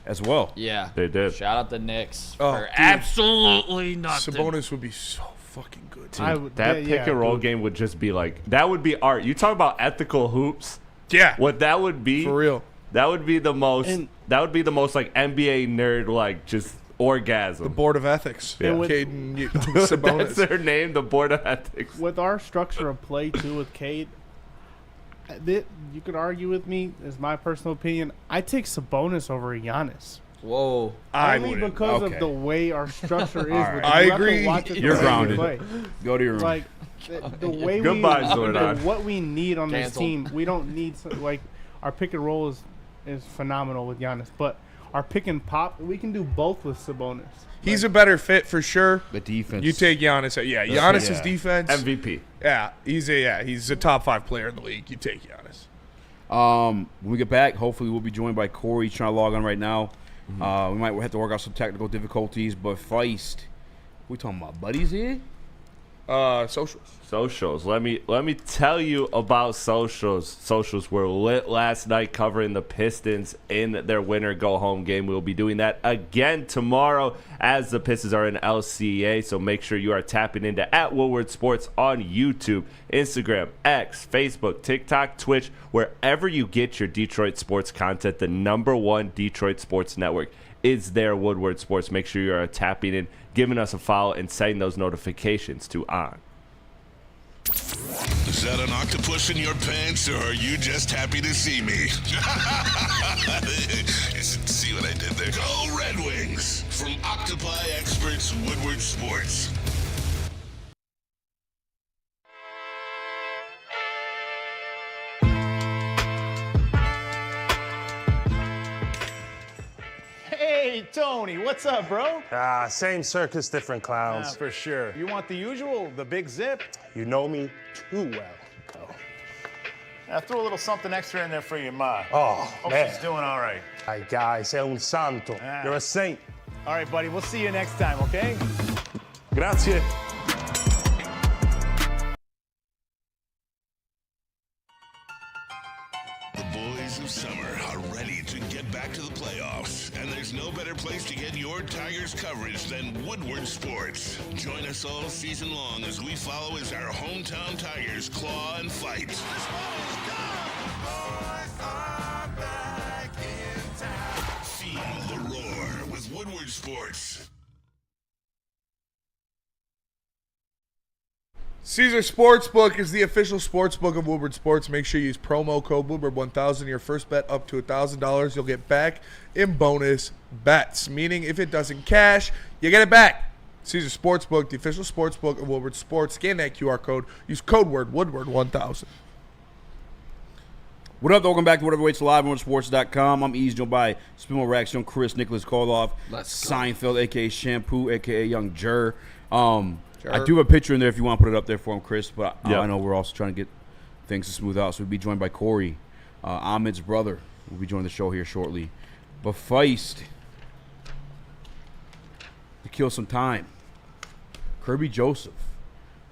as well. Yeah. They did. Shout out the Knicks for absolutely nothing. Sabonis would be so fucking good. Dude, that pick and roll game would just be like, that would be art. You talk about ethical hoops. Yeah. What that would be. For real. That would be the most like NBA nerd, like just orgasm. The Board of Ethics. Yeah. Caden Sabonis. That's their name, the Board of Ethics. With our structure of play, too, with Cade, you could argue with me, as my personal opinion, I take Sabonis over Giannis. Whoa. Only because of the way our structure is. Right. I agree. You're grounded. Go to your room. Like, the way what we need on this team, we don't need, like, our pick and roll is is phenomenal with Giannis. But our pick and pop, we can do both with Sabonis. He's a better fit for sure. The defense. You take Giannis. Yeah, Giannis's defense. MVP. Yeah, he's a top 5 player in the league. You take Giannis. When we get back, hopefully we'll be joined by Corey. He's trying to log on right now. We might have to work out some technical difficulties, but Feist, we talking about buddies here? Socials. Let me tell you about socials. Socials were lit last night covering the Pistons in their winner go home game. We'll be doing that again tomorrow as the Pistons are in LCA. So make sure you are tapping into @Woodward Sports on YouTube, Instagram, X, Facebook, TikTok, Twitch, wherever you get your Detroit sports content. The #1 Detroit sports network is there, Woodward Sports. Make sure you are tapping in, giving us a follow, and setting those notifications to on. Is that an octopus in your pants, or are you just happy to see me? See what I did there? Go Red Wings! From Octopi Experts, Woodward Sports. Hey, Tony, what's up, bro? Same circus, different clowns. For sure. You want the usual, the big zip? You know me too well. Oh. I threw a little something extra in there for your ma. Oh, Hope man. she's doing all right. Ay, guy, sei un santo. You're a saint. All right, buddy, we'll see you next time, okay? Grazie. The boys of summer are ready to get back to the playoffs, and there's no better place to get your Tigers coverage than Woodward Sports. Join us all season long as we follow as our hometown Tigers claw and fight. This ball is gone. The boys are back in town. Feel the roar with Woodward Sports. Caesar Sportsbook is the official sportsbook of Woodward Sports. Make sure you use promo code Woodward1000. Your first bet up to $1,000 you'll get back in bonus bets. Meaning if it doesn't cash, you get it back. Caesar Sportsbook, the official sportsbook of Woodward Sports. Scan that QR code. Use code word Woodward1000. What up, welcome back to Whatever Waits Live on WoodwardSports.com. I'm Eazy, joined by Spimo Raxter, Chris, Nicholas Koloff, Seinfeld, a.k.a. Shampoo, a.k.a. Young Jur. I do have a picture in there if you want to put it up there for him, Chris, but I know we're also trying to get things to smooth out. So we'll be joined by Corey, Ahmed's brother. We'll be joining the show here shortly. But Feist, to kill some time, Kirby Joseph.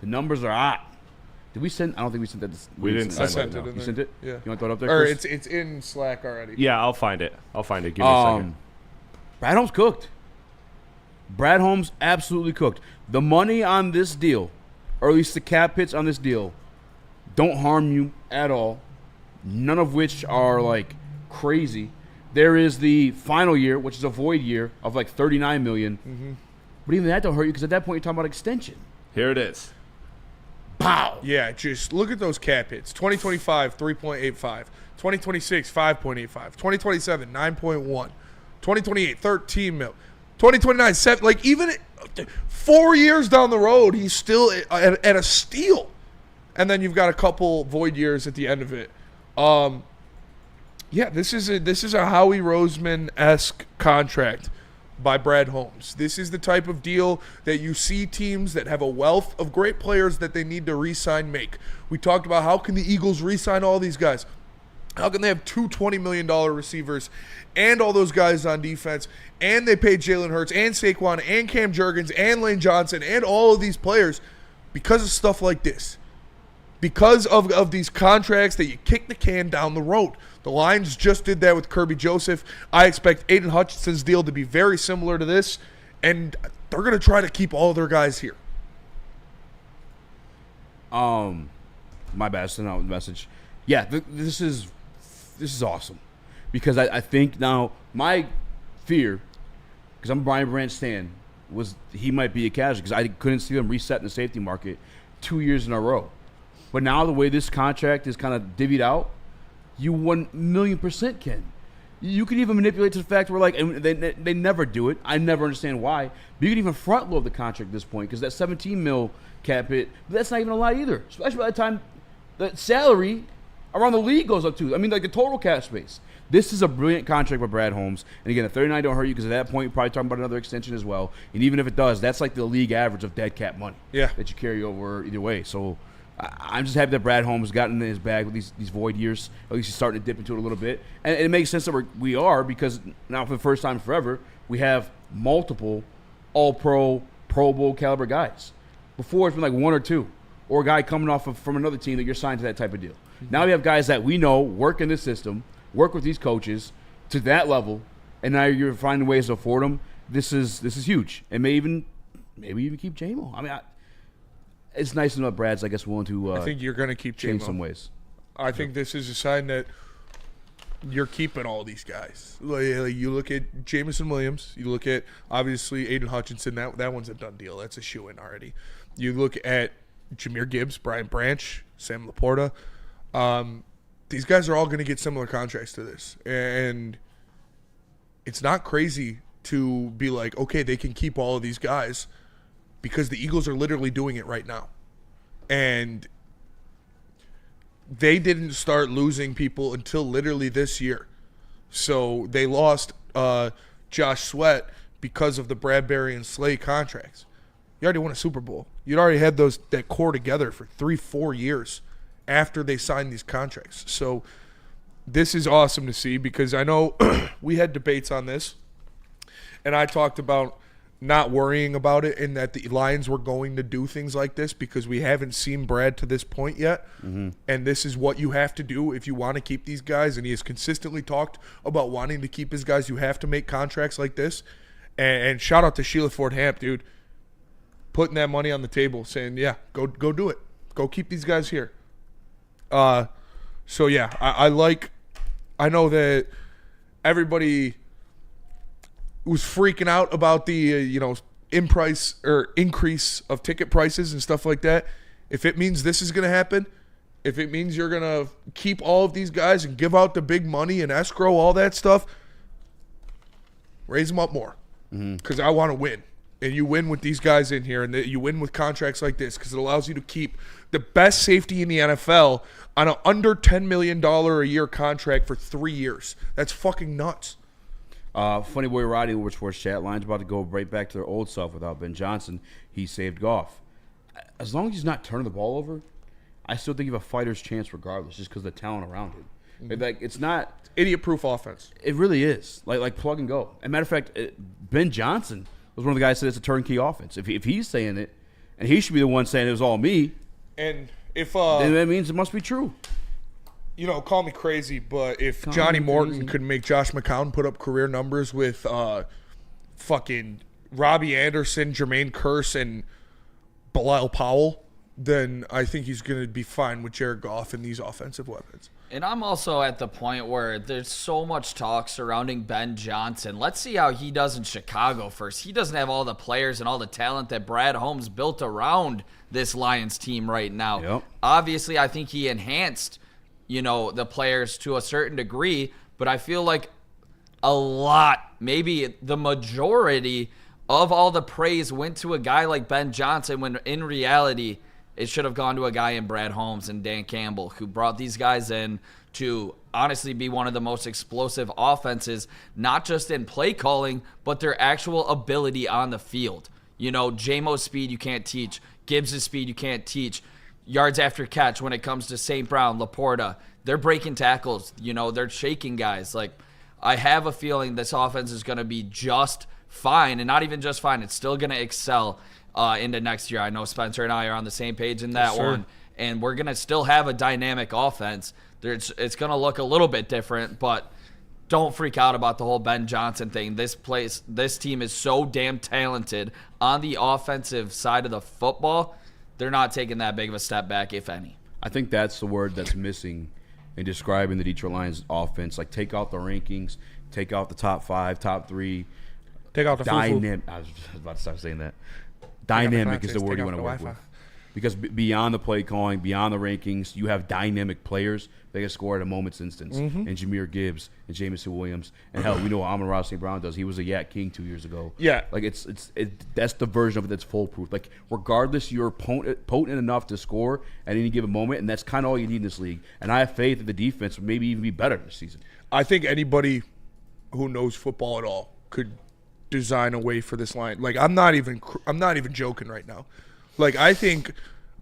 The numbers are hot. Did we send? I don't think we sent that. We didn't send it. I sent it in You sent it? Yeah. You want to throw it up there, Or Chris? it's in Slack already. Yeah, I'll find it. Give me a second. Brad Holmes cooked. Brad Holmes absolutely cooked. The money on this deal, or at least the cap hits on this deal, don't harm you at all. None of which are like crazy. There is the final year, which is a void year of like $39 million. Mm-hmm. But even that don't hurt you because at that point you're talking about extension. Here it is. Pow! Yeah, just look at those cap hits. 2025, 3.85. 2026, 5.85. 2027, 9.1. 2028, 13 mil. 2029, 7. Like, even 4 years down the road, he's still at a steal. And then you've got a couple void years at the end of it. Yeah, this is a Howie Roseman-esque contract by Brad Holmes. This is the type of deal that you see teams that have a wealth of great players that they need to re-sign make. We talked about how can the Eagles re-sign all these guys. How can they have two $20 million receivers and all those guys on defense, and they paid Jalen Hurts and Saquon and Cam Jurgens and Lane Johnson and all of these players because of stuff like this. Because of these contracts that you kick the can down the road. The Lions just did that with Kirby Joseph. I expect Aiden Hutchinson's deal to be very similar to this, and they're going to try to keep all their guys here. My bad, send out the message. Yeah, this is awesome because I think now my fear, because I'm a Brian Branch stan, was he might be a casualty because I couldn't see them reset in the safety market 2 years in a row. But now the way this contract is kind of divvied out, you 1,000,000% can. You can even manipulate to the fact where, like, and they never do it. I never understand why. But you can even front load the contract at this point because that 17 mil cap hit, that's not even a lot either. Especially by the time the salary around the league goes up too. I mean, like the total cap space. This is a brilliant contract with Brad Holmes. And again, the 39 don't hurt you because at that point, you're probably talking about another extension as well. And even if it does, that's like the league average of dead cap money that you carry over either way. So I'm just happy that Brad Holmes has gotten in his bag with these void years. At least he's starting to dip into it a little bit. And it makes sense that we are because now for the first time forever, we have multiple all-pro, Pro Bowl caliber guys. Before, it's been like one or two. Or a guy coming off from another team that you're signed to that type of deal. Now we have guys that we know work in this system, work with these coaches to that level, and now you're finding ways to afford them. This is huge, and maybe even keep J-Mo. I mean, it's nice to know that Brad's, I guess, willing to. I think you're going to keep change J-Mo. some ways. I think this is a sign that you're keeping all these guys. Like you look at Jamison Williams, you look at obviously Aiden Hutchinson. That one's a done deal. That's a shoe-in already. You look at Jahmyr Gibbs, Brian Branch, Sam Laporta. These guys are all going to get similar contracts to this. And it's not crazy to be like, okay, they can keep all of these guys because the Eagles are literally doing it right now. And they didn't start losing people until literally this year. So they lost Josh Sweat because of the Bradbury and Slay contracts. You already won a Super Bowl. You'd already had that core together for 3-4 years after they signed these contracts. So this is awesome to see because I know we had debates on this, and I talked about not worrying about it and that the Lions were going to do things like this because we haven't seen Brad to this point yet. Mm-hmm. And this is what you have to do if you want to keep these guys. And he has consistently talked about wanting to keep his guys. You have to make contracts like this. And shout out to Sheila Ford Hamp, dude. Putting that money on the table, saying, yeah, go do it. Go keep these guys here. So, yeah, I know that everybody was freaking out about the, increase of ticket prices and stuff like that. If it means this is going to happen, if it means you're going to keep all of these guys and give out the big money and escrow, all that stuff, raise them up more because I want to win. And you win with these guys in here, and you win with contracts like this because it allows you to keep the best safety in the NFL on an under $10 million a year contract for 3 years. That's fucking nuts. Funny boy Roddy over Sports Chat. Lions about to go right back to their old self without Ben Johnson. He saved Goff. As long as he's not turning the ball over, I still think you have a fighter's chance regardless, just because of the talent around him. Mm-hmm. Like it's not idiot-proof offense. It really is. Like plug and go. As a matter of fact, Ben Johnson was one of the guys that said it's a turnkey offense. If he's saying it, and he should be the one saying it was all me, and if then that means it must be true. Call me crazy, but if Johnny Morton could make Josh McCown put up career numbers with fucking Robbie Anderson, Jermaine Kearse, and Bilal Powell, then I think he's going to be fine with Jared Goff and these offensive weapons. And I'm also at the point where there's so much talk surrounding Ben Johnson. Let's see how he does in Chicago first. He doesn't have all the players and all the talent that Brad Holmes built around this Lions team right now. Yep. Obviously, I think he enhanced, the players to a certain degree, but I feel like a lot, maybe the majority of all the praise went to a guy like Ben Johnson when in reality it should have gone to a guy in Brad Holmes and Dan Campbell who brought these guys in to honestly be one of the most explosive offenses, not just in play calling, but their actual ability on the field. J-Mo's speed you can't teach. Gibbs' speed you can't teach. Yards after catch when it comes to St. Brown, Laporta. They're breaking tackles. They're shaking guys. Like, I have a feeling this offense is going to be just fine, and not even just fine. It's still going to excel into next year. I know Spencer and I are on the same page in that one, and we're going to still have a dynamic offense. It's going to look a little bit different, but don't freak out about the whole Ben Johnson thing. This team is so damn talented on the offensive side of the football. They're not taking that big of a step back, if any. I think that's the word that's missing in describing the Detroit Lions offense. Like, take out the rankings, take out the top 5, top 3. Take out the dynamic. I was about to start saying that. Dynamic is the word you want to work with. because beyond the play calling, beyond the rankings, you have dynamic players that can score at a moment's instance. And Jahmyr Gibbs and Jamison Williams. And hell, we know what Amon-Ra St. Brown does. He was a Yak King 2 years ago. Yeah. Like, that's the version of it that's foolproof. Like, regardless, you're potent enough to score at any given moment, and that's kind of all you need in this league. And I have faith that the defense would maybe even be better this season. I think anybody who knows football at all could design a way for this line. Like, I'm not even joking right now. Like, I think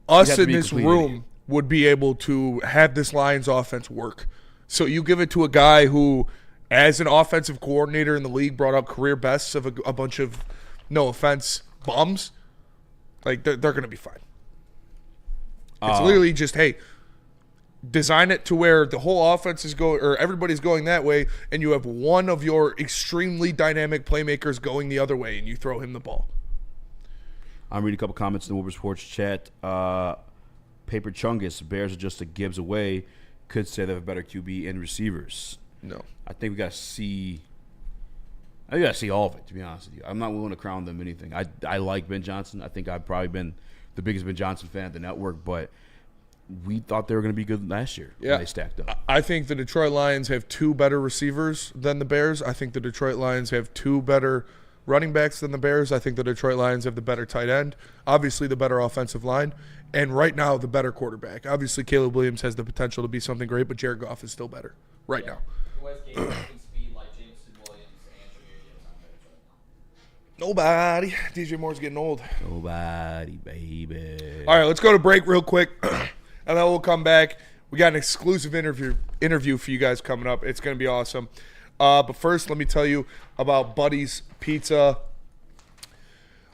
us in this room would be able to have this Lions offense work. So you give it to a guy who, as an offensive coordinator in the league, brought up career bests of a bunch of, no offense, bums. Like, they're going to be fine. It's literally just, hey, design it to where the whole offense is going, or everybody's going that way, and you have one of your extremely dynamic playmakers going the other way, and you throw him the ball. I'm reading a couple comments in the Woodward Sports chat. Paper Chungus, Bears are just a Gibbs away. Could say they have a better QB and receivers. No. I think we got to see – I think we got to see all of it, to be honest with you. I'm not willing to crown them anything. I like Ben Johnson. I think I've probably been the biggest Ben Johnson fan at the network, but we thought they were going to be good last year when they stacked up. I think the Detroit Lions have 2 better receivers than the Bears. I think the Detroit Lions have 2 better running backs than the Bears. I think the Detroit Lions have the better tight end, obviously the better offensive line, and right now the better quarterback. Obviously Caleb Williams has the potential to be something great, but Jared Goff is still better right now. Nobody. DJ Moore's getting old. Nobody, baby. All right, let's go to break real quick, and then we'll come back. We got an exclusive interview for you guys coming up. It's going to be awesome. But first, let me tell you about Buddy's Pizza.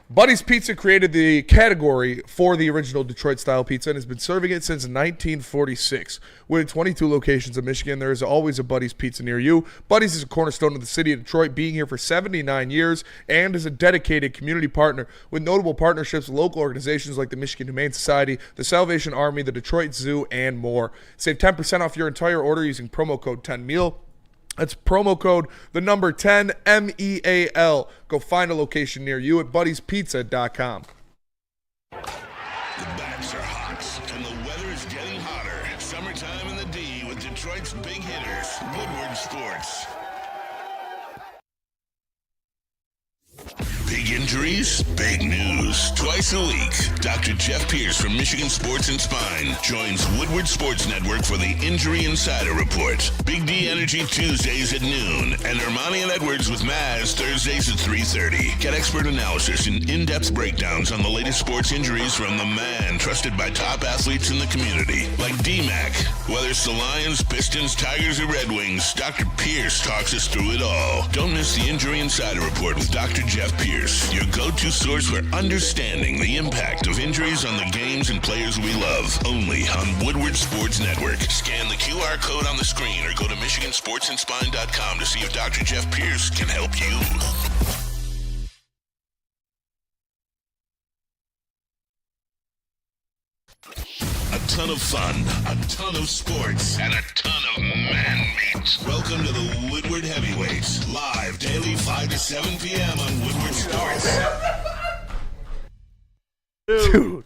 Buddy's Pizza created the category for the original Detroit-style pizza and has been serving it since 1946. With 22 locations in Michigan, there is always a Buddy's Pizza near you. Buddy's is a cornerstone of the city of Detroit, being here for 79 years, and is a dedicated community partner with notable partnerships with local organizations like the Michigan Humane Society, the Salvation Army, the Detroit Zoo, and more. Save 10% off your entire order using promo code 10MEAL. That's promo code the number 10 MEAL. Go find a location near you at buddyspizza.com. The bats are hot, and the weather is getting hotter. Summertime in the D with Detroit's big hitters, Woodward Sports. Big injuries, big news. Twice a week, Dr. Jeff Pierce from Michigan Sports and Spine joins Woodward Sports Network for the Injury Insider Report. Big D Energy Tuesdays at noon, and Ermanni and Edwards with Maz Thursdays at 3:30. Get expert analysis and in-depth breakdowns on the latest sports injuries from the man trusted by top athletes in the community, like D-Mac. Whether it's the Lions, Pistons, Tigers, or Red Wings, Dr. Pierce talks us through it all. Don't miss the Injury Insider Report with Dr. Jeff Pierce, your go-to source for understanding the impact of injuries on the games and players we love. Only on Woodward Sports Network. Scan the QR code on the screen or go to MichiganSportsandSpine.com to see if Dr. Jeff Pierce can help you. A ton of fun, a ton of sports, and a ton of man meat. Welcome to the Woodward Heavyweights, live daily 5 to 7 p.m. on Woodward Sports. Dude.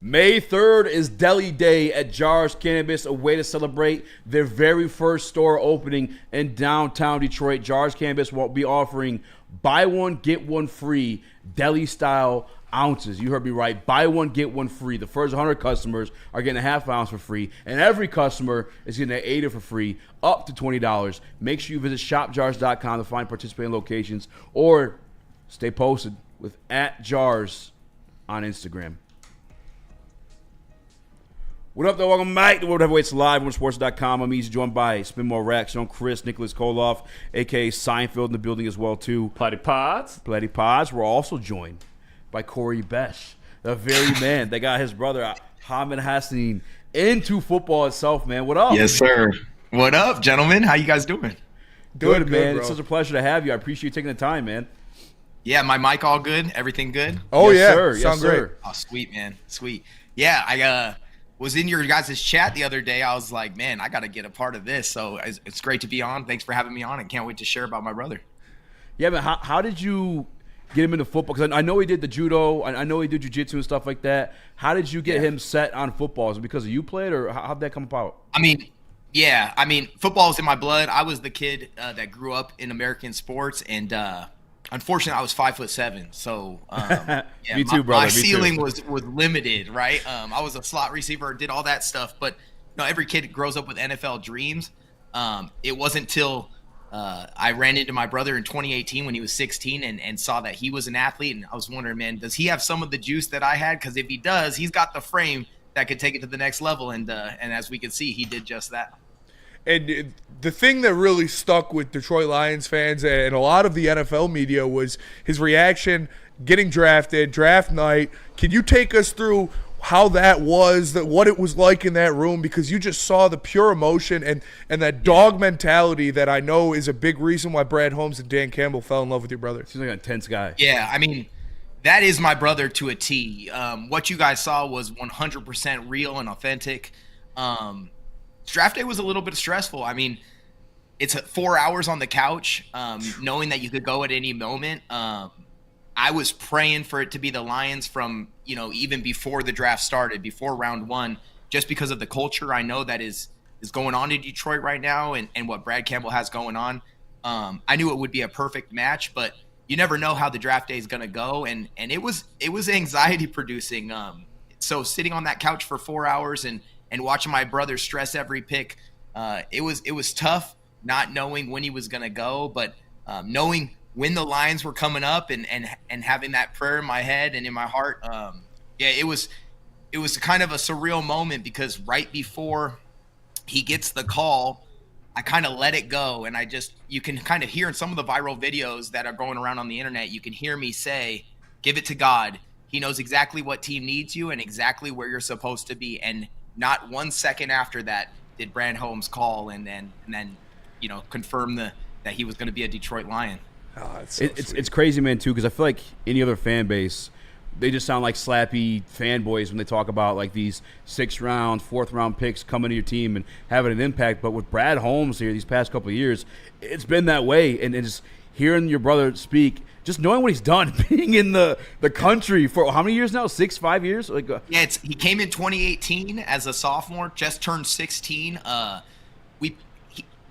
May 3rd is Deli Day at Jars Cannabis, a way to celebrate their very first store opening in downtown Detroit. Jars Cannabis will be offering buy one, get one free deli-style ounces. You heard me right. Buy one, get one free. The first 100 customers are getting a half ounce for free, and every customer is getting an 8 for free, up to $20. Make sure you visit shopjars.com to find participating locations, or stay posted with @Jars on Instagram. What up, though? Welcome back to World Heavyweights Live on Sports.com. I'm Easy, joined by Spinmore Rax, Young Chris, Nicholas Koloff, a.k.a. Seinfeld, in the building as well, too. Platy Pods. Platy Pods. We're also joined by Cory Besch, the very man that got his brother, Ahmed Hassanein, into football itself, man. What up? Yes, sir. What up, gentlemen? How you guys doing? Good, man. Bro. It's such a pleasure to have you. I appreciate you taking the time, man. Yeah, my mic all good? Everything good? Oh, yes, yeah. Sir. Sound yes, great. Sir. Oh, sweet, man. Sweet. Yeah, I was in your guys' chat the other day. I was like, man, I got to get a part of this. So it's great to be on. Thanks for having me on, and can't wait to share about my brother. Yeah, but how did you get him into football? Because I know he did the judo. I know he did jiu-jitsu and stuff like that. How did you get him set on football? Is it because you played, or how'd that come about? I mean, football is in my blood. I was the kid that grew up in American sports, and unfortunately, I was 5'7". So Me too, brother. My ceiling was limited, right? I was a slot receiver, did all that stuff, but every kid grows up with NFL dreams. It wasn't till I ran into my brother in 2018 when he was 16 and saw that he was an athlete, and I was wondering, man, does he have some of the juice that I had? Because if he does, he's got the frame that could take it to the next level, and as we can see, he did just that. And the thing that really stuck with Detroit Lions fans and a lot of the NFL media was his reaction getting drafted, draft night. Can you take us through how that was, what it was like in that room? Because you just saw the pure emotion and that dog mentality that I know is a big reason why Brad Holmes and Dan Campbell fell in love with your brother. Seems like an intense guy. Yeah, I mean, that is my brother to a T. What you guys saw was 100% real and authentic. Draft day was a little bit stressful. I mean, it's 4 hours on the couch, knowing that you could go at any moment. I was praying for it to be the Lions from, even before the draft started, before round one, just because of the culture I know that is going on in Detroit right now and what Brad Campbell has going on. I knew it would be a perfect match, but you never know how the draft day is going to go. And it was anxiety producing. So sitting on that couch for 4 hours and watching my brother stress every pick, it was tough not knowing when he was going to go, but knowing when the Lions were coming up and having that prayer in my head and in my heart. It was kind of a surreal moment because right before he gets the call, I kind of let it go. And you can kind of hear in some of the viral videos that are going around on the internet, you can hear me say, give it to God. He knows exactly what team needs you and exactly where you're supposed to be. And not 1 second after that did Brad Holmes call and then confirm that he was going to be a Detroit Lion. Oh, it's crazy, man, too, because I feel like any other fan base, they just sound like slappy fanboys when they talk about like these 6th round, 4th round picks coming to your team and having an impact. But with Brad Holmes here these past couple of years, it's been that way. And just hearing your brother speak, just knowing what he's done, being in the country for how many years now? 5 years? He came in 2018 as a sophomore, just turned 16.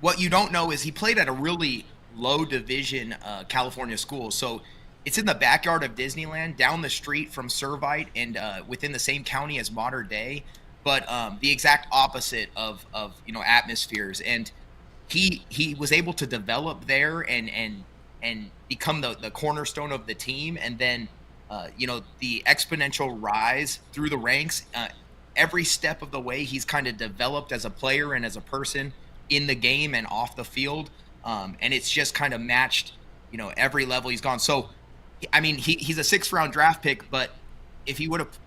What you don't know is he played at a really low division California school. So it's in the backyard of Disneyland, down the street from Servite and within the same county as Mater Dei, but the exact opposite of atmospheres. And he was able to develop there and become the cornerstone of the team. And then, the exponential rise through the ranks, every step of the way, he's kind of developed as a player and as a person in the game and off the field. And it's just kind of matched, every level he's gone. So, I mean, he's a 6th round draft pick, but if he would have,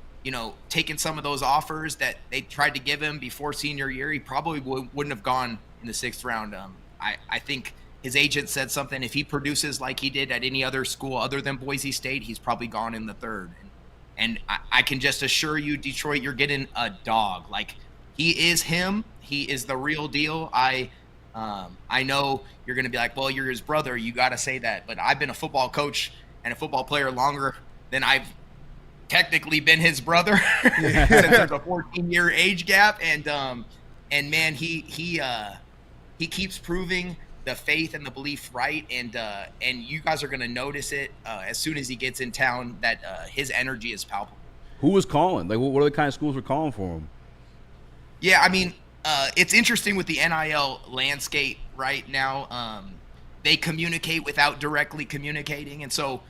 taken some of those offers that they tried to give him before senior year, he probably wouldn't have gone in the 6th round. I think his agent said something. If he produces like he did at any other school other than Boise State, he's probably gone in the 3rd. And I can just assure you, Detroit, you're getting a dog. Like, he is him. He is the real deal. I know you're going to be like, well, you're his brother. You got to say that. But I've been a football coach and a football player longer than I've technically been his brother since there's a 14-year age gap. And man, he keeps proving the faith and the belief right. And you guys are going to notice it as soon as he gets in town that his energy is palpable. Who was calling? Like, what are the kind of schools were calling for him? Yeah, I mean, it's interesting with the NIL landscape right now. They communicate without directly communicating. And so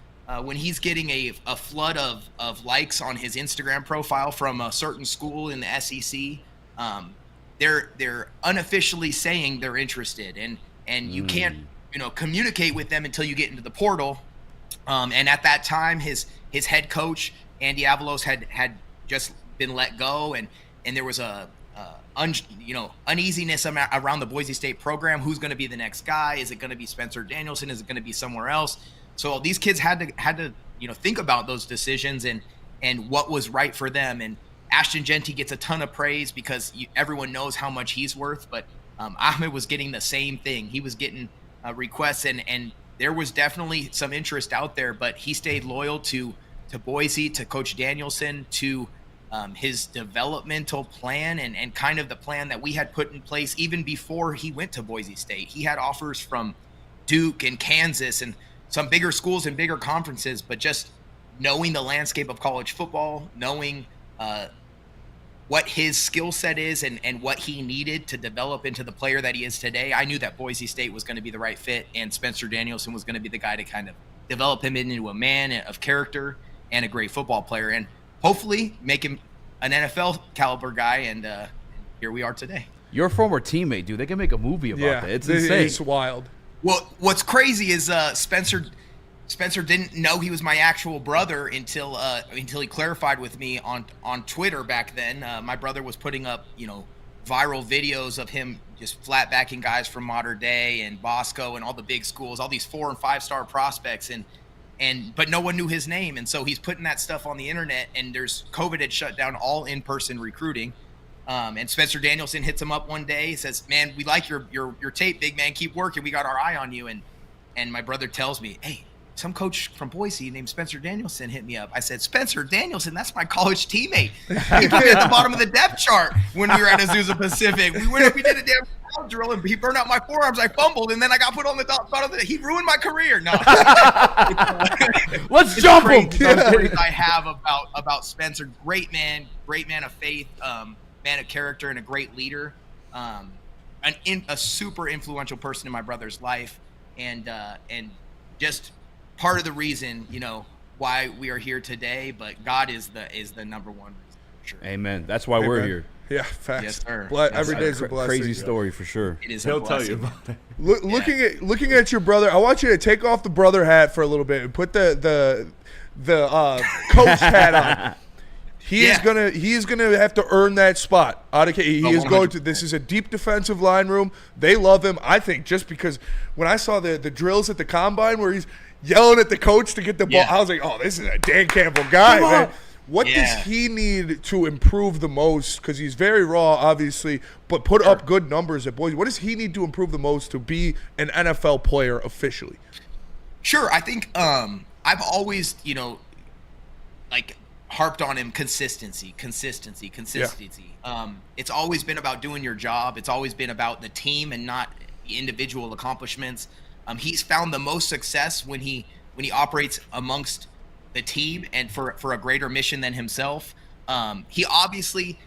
when he's getting a flood of likes on his Instagram profile from a certain school in the SEC, they're unofficially saying they're interested. And you can't, communicate with them until you get into the portal. And at that time, his head coach, Andy Avalos, had just been let go. And there was uneasiness around the Boise State program. Who's going to be the next guy? Is it going to be Spencer Danielson? Is it going to be somewhere else? So these kids had to think about those decisions and what was right for them. And Ashton Jeanty gets a ton of praise because everyone knows how much he's worth. But Ahmed was getting the same thing. He was getting requests, and there was definitely some interest out there, but he stayed loyal to Boise, to Coach Danielson, to his developmental plan and kind of the plan that we had put in place even before he went to Boise State. He had offers from Duke and Kansas and some bigger schools and bigger conferences, but just knowing the landscape of college football, knowing what his skill set is and what he needed to develop into the player that he is today, I knew that Boise State was going to be the right fit, and Spencer Danielson was going to be the guy to kind of develop him into a man of character and a great football player, and hopefully make him an NFL caliber guy, and here we are today. Your former teammate, dude. They can make a movie about that. It's insane. It's wild. Well, what's crazy is Spencer didn't know he was my actual brother until he clarified with me on Twitter back then. My brother was putting up, viral videos of him just flat backing guys from Modern Day and Bosco and all the big schools, all these 4- and 5-star prospects, but no one knew his name, and so he's putting that stuff on the internet. And COVID had shut down all in-person recruiting. And Spencer Danielson hits him up one day. He says, "Man, we like your tape, big man. Keep working. We got our eye on you." And my brother tells me, "Hey, some coach from Boise named Spencer Danielson hit me up." I said, "Spencer Danielson? That's my college teammate. He put me at the bottom of the depth chart when we were at Azusa Pacific. We went up, we did a damn drill, and he burned out my forearms. I fumbled, and then I got put on the bottom of the. He ruined my career." No, let's jump him. Stories I have about Spencer. Great man of faith. Man of character and a great leader, a super influential person in my brother's life, and just part of the reason why we are here today. But God is the number one reason, for sure. Amen. That's why we're here. Yeah, facts. Yes, sir. Every day's a blessing. Crazy story for sure. It is. He'll tell you about that. Looking at your brother, I want you to take off the brother hat for a little bit and put the coach hat on. He is gonna have to earn that spot. This is a deep defensive line room. They love him. I think just because when I saw the drills at the combine where he's yelling at the coach to get the ball, I was like, "Oh, this is a Dan Campbell guy, man." What does he need to improve the most? Because he's very raw, obviously, but put up good numbers at Boise. What does he need to improve the most to be an NFL player officially? Sure, I think I've always harped on him consistency. Yeah. It's always been about doing your job. It's always been about the team and not individual accomplishments. He's found the most success when he operates amongst the team and for a greater mission than himself. He obviously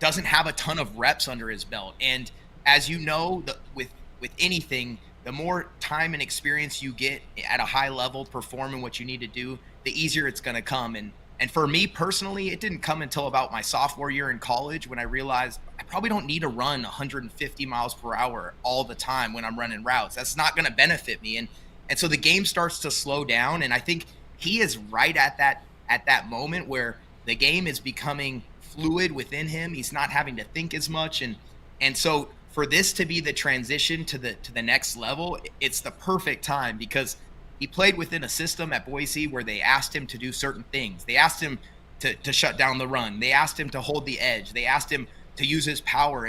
doesn't have a ton of reps under his belt, and as you know, with anything, the more time and experience you get at a high level performing what you need to do, the easier it's going to come. And for me personally, it didn't come until about my sophomore year in college when I realized I probably don't need to run 150 miles per hour all the time when I'm running routes. That's not going to benefit me. And so the game starts to slow down, and I think he is right at that moment where the game is becoming fluid within him. He's not having to think as much, and so for this to be the transition to the next level, it's the perfect time because he played within a system at Boise where they asked him to do certain things. They asked him to shut down the run. They asked him to hold the edge. They asked him to use his power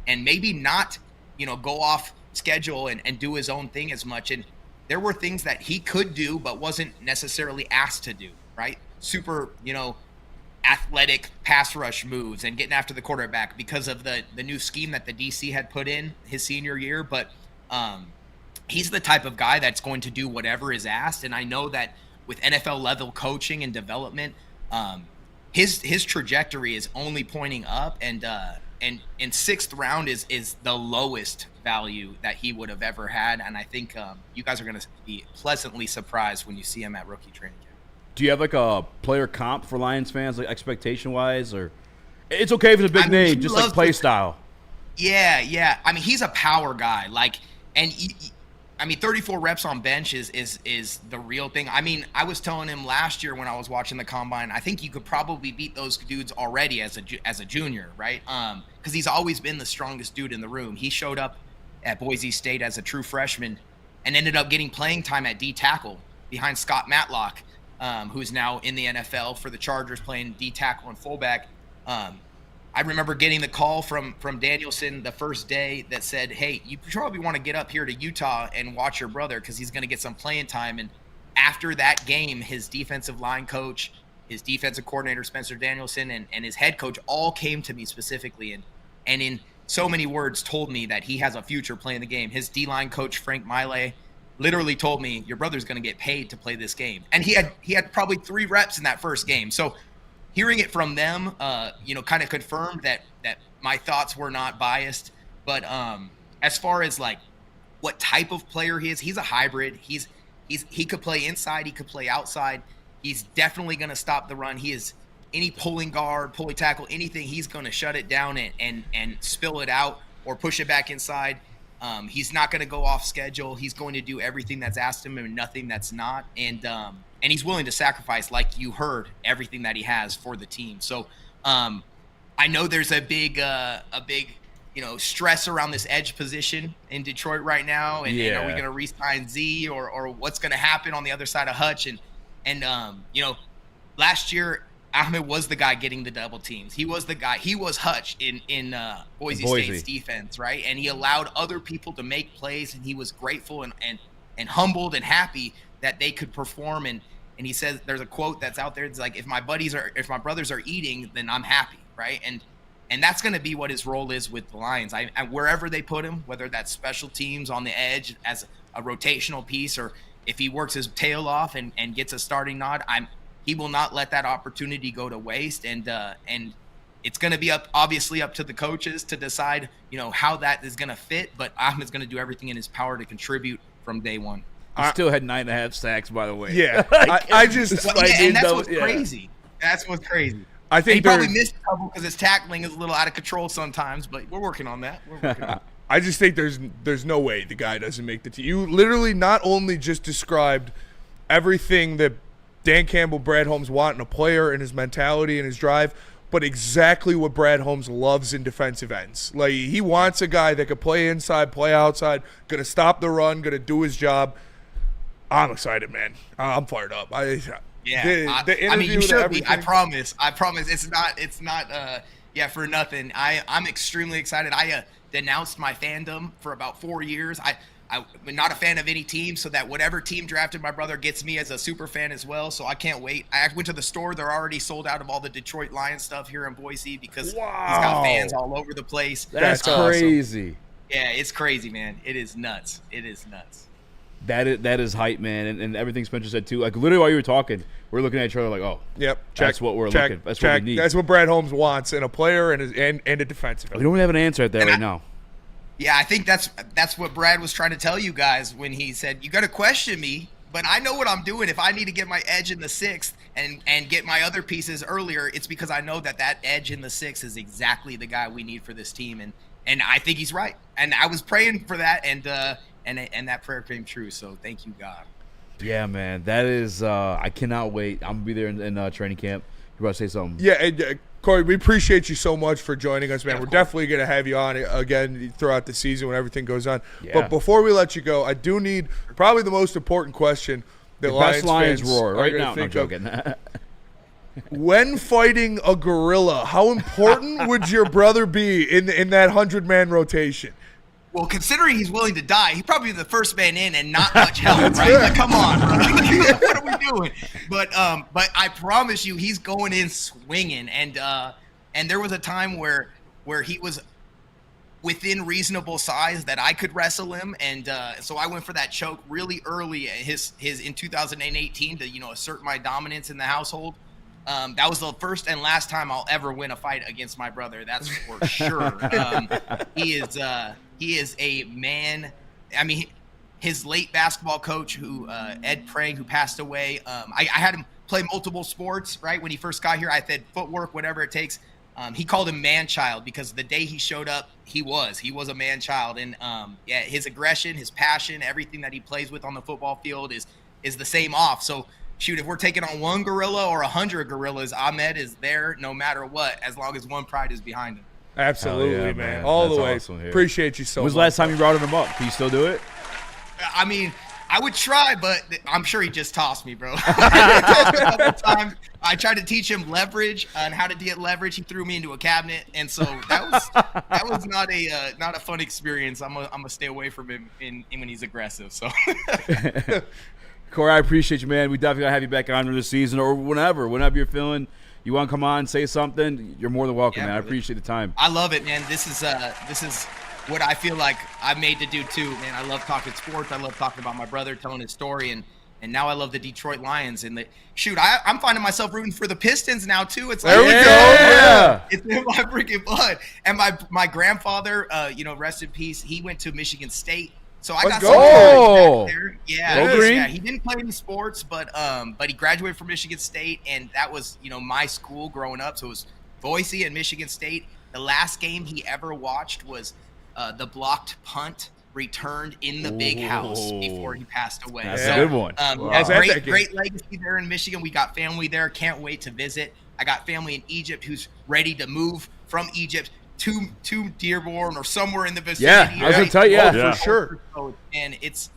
and maybe not, go off schedule and do his own thing as much. And there were things that he could do but wasn't necessarily asked to do, right? Super, athletic pass rush moves and getting after the quarterback because of the new scheme that the DC had put in his senior year. But he's the type of guy that's going to do whatever is asked. And I know that with NFL level coaching and development, his trajectory is only pointing up, and in sixth round is the lowest value that he would have ever had. And I think you guys are going to be pleasantly surprised when you see him at rookie training camp. Do you have like a player comp for Lions fans, like expectation wise, or it's okay if it's a big name, just like play style? Yeah. I mean, he's a power guy. 34 reps on bench is the real thing. I mean, I was telling him last year when I was watching the combine, I think you could probably beat those dudes already as a junior, right? Because he's always been the strongest dude in the room. He showed up at Boise State as a true freshman and ended up getting playing time at D tackle behind Scott Matlock, who's now in the NFL for the Chargers playing D tackle and fullback. I remember getting the call from Danielson the first day that said, hey, you probably want to get up here to Utah and watch your brother because he's going to get some playing time. And after that game, his defensive line coach, his defensive coordinator, Spencer Danielson, and his head coach all came to me specifically and in so many words told me that he has a future playing the game. His D-line coach, Frank Miley, literally told me, your brother's going to get paid to play this game. And he had probably 3 reps in that first game. So hearing it from them, kind of confirmed that my thoughts were not biased. But as far as like what type of player he is, he's a hybrid. He could play inside, he could play outside. He's definitely going to stop the run. He is any pulling guard, pulling tackle, anything. He's going to shut it down and spill it out or push it back inside. He's not going to go off schedule. He's going to do everything that's asked him and nothing that's not. And he's willing to sacrifice, like you heard, everything that he has for the team. So I know there's a big stress around this edge position in Detroit right now. And are we going to re-sign Z or what's going to happen on the other side of Hutch? And last year Ahmed was the guy getting the double teams. He was the guy. He was Hutch in Boise State's defense, right? And he allowed other people to make plays, and he was grateful and humbled and happy that they could perform. And he says, there's a quote that's out there. It's like, if my brothers are eating, then I'm happy, right? And that's going to be what his role is with the Lions. And wherever they put him, whether that's special teams on the edge as a rotational piece, or if he works his tail off and gets a starting nod, he will not let that opportunity go to waste. And it's going to be obviously up to the coaches to decide, how that is going to fit. But Ahmed's going to do everything in his power to contribute from day one. He still had 9.5 sacks, by the way. Yeah, and that's what's crazy. That's what's crazy. I think he probably missed a couple because his tackling is a little out of control sometimes, but we're working on that. I just think there's no way the guy doesn't make the team. You literally not only just described everything that Dan Campbell, Brad Holmes want in a player and his mentality and his drive, but exactly what Brad Holmes loves in defensive ends. Like, he wants a guy that could play inside, play outside, going to stop the run, going to do his job. I'm excited, man. I'm fired up. You should be. I promise. It's not for nothing. I'm extremely excited. I denounced my fandom for about 4 years. I'm not a fan of any team, so that whatever team drafted my brother gets me as a super fan as well. So I can't wait. I went to the store. They're already sold out of all the Detroit Lions stuff here in Boise because he's got fans all over the place. That's crazy. Yeah, it's crazy, man. It is nuts. That is hype, man, and everything Spencer said too. Like, literally while you were talking, we're looking at each other like, oh, yep, that's what we're looking. That's what we need. That's what Brad Holmes wants in a player and a defensive. We don't have an answer at that right now. Yeah, I think that's what Brad was trying to tell you guys when he said, you got to question me, but I know what I'm doing. If I need to get my edge in the 6th and get my other pieces earlier, it's because I know that edge in the 6th is exactly the guy we need for this team. And I think he's right. And I was praying for that, and that prayer came true. So thank you, God. Yeah, man. That is I cannot wait. I'm going to be there in training camp. You're about to say something. Yeah, and, Cory, we appreciate you so much for joining us, man. We're definitely going to have you on again throughout the season when everything goes on. Yeah. But before we let you go, I do need probably the most important question that Lions fans roar right now. Think no, I'm joking. When fighting a gorilla, how important would your brother be in that 100-man rotation? Well, considering he's willing to die, he'd probably be the first man in and not much help, right? Like, come on, what are we doing? But I promise you, he's going in swinging. And there was a time where he was within reasonable size that I could wrestle him, and so I went for that choke really early his in 2018 to assert my dominance in the household. That was the first and last time I'll ever win a fight against my brother. That's for sure. He is a man. I mean, his late basketball coach, Ed Prang, who passed away. I had him play multiple sports, right? When he first got here, I said footwork, whatever it takes. He called him man-child because the day he showed up, he was a man-child. And his aggression, his passion, everything that he plays with on the football field is the same off. So, shoot, if we're taking on one gorilla or 100 gorillas, Ahmed is there no matter what, as long as one pride is behind him. Absolutely, man. All the way. Awesome. Appreciate you so much. When was the last time you brought him up? Can you still do it? I mean, I would try, but I'm sure he just tossed me, bro. I tried to teach him leverage and how to get leverage. He threw me into a cabinet, and so that was not a fun experience. I'm gonna stay away from him when he's aggressive. So, Cory, I appreciate you, man. We definitely gotta have you back on this season or whenever you're feeling you want to come on, say something. You're more than welcome, man. I appreciate the time. I love it, man. This is what I feel like I'm made to do too, man. I love talking sports. I love talking about my brother, telling his story, and now I love the Detroit Lions. And I'm finding myself rooting for the Pistons now too. It's like, there we go. Yeah. It's in my freaking blood. And my grandfather, rest in peace. He went to Michigan State, so I got some back there. Yeah, he didn't play any sports, but he graduated from Michigan State, and that was my school growing up. So it was Boise and Michigan State. The last game he ever watched was the blocked punt returned in the big house before he passed away. That's a good one. Great legacy there in Michigan. We got family there. Can't wait to visit. I got family in Egypt who's ready to move from Egypt to Dearborn or somewhere in the vicinity. Yeah, I was gonna tell you, for sure. And it's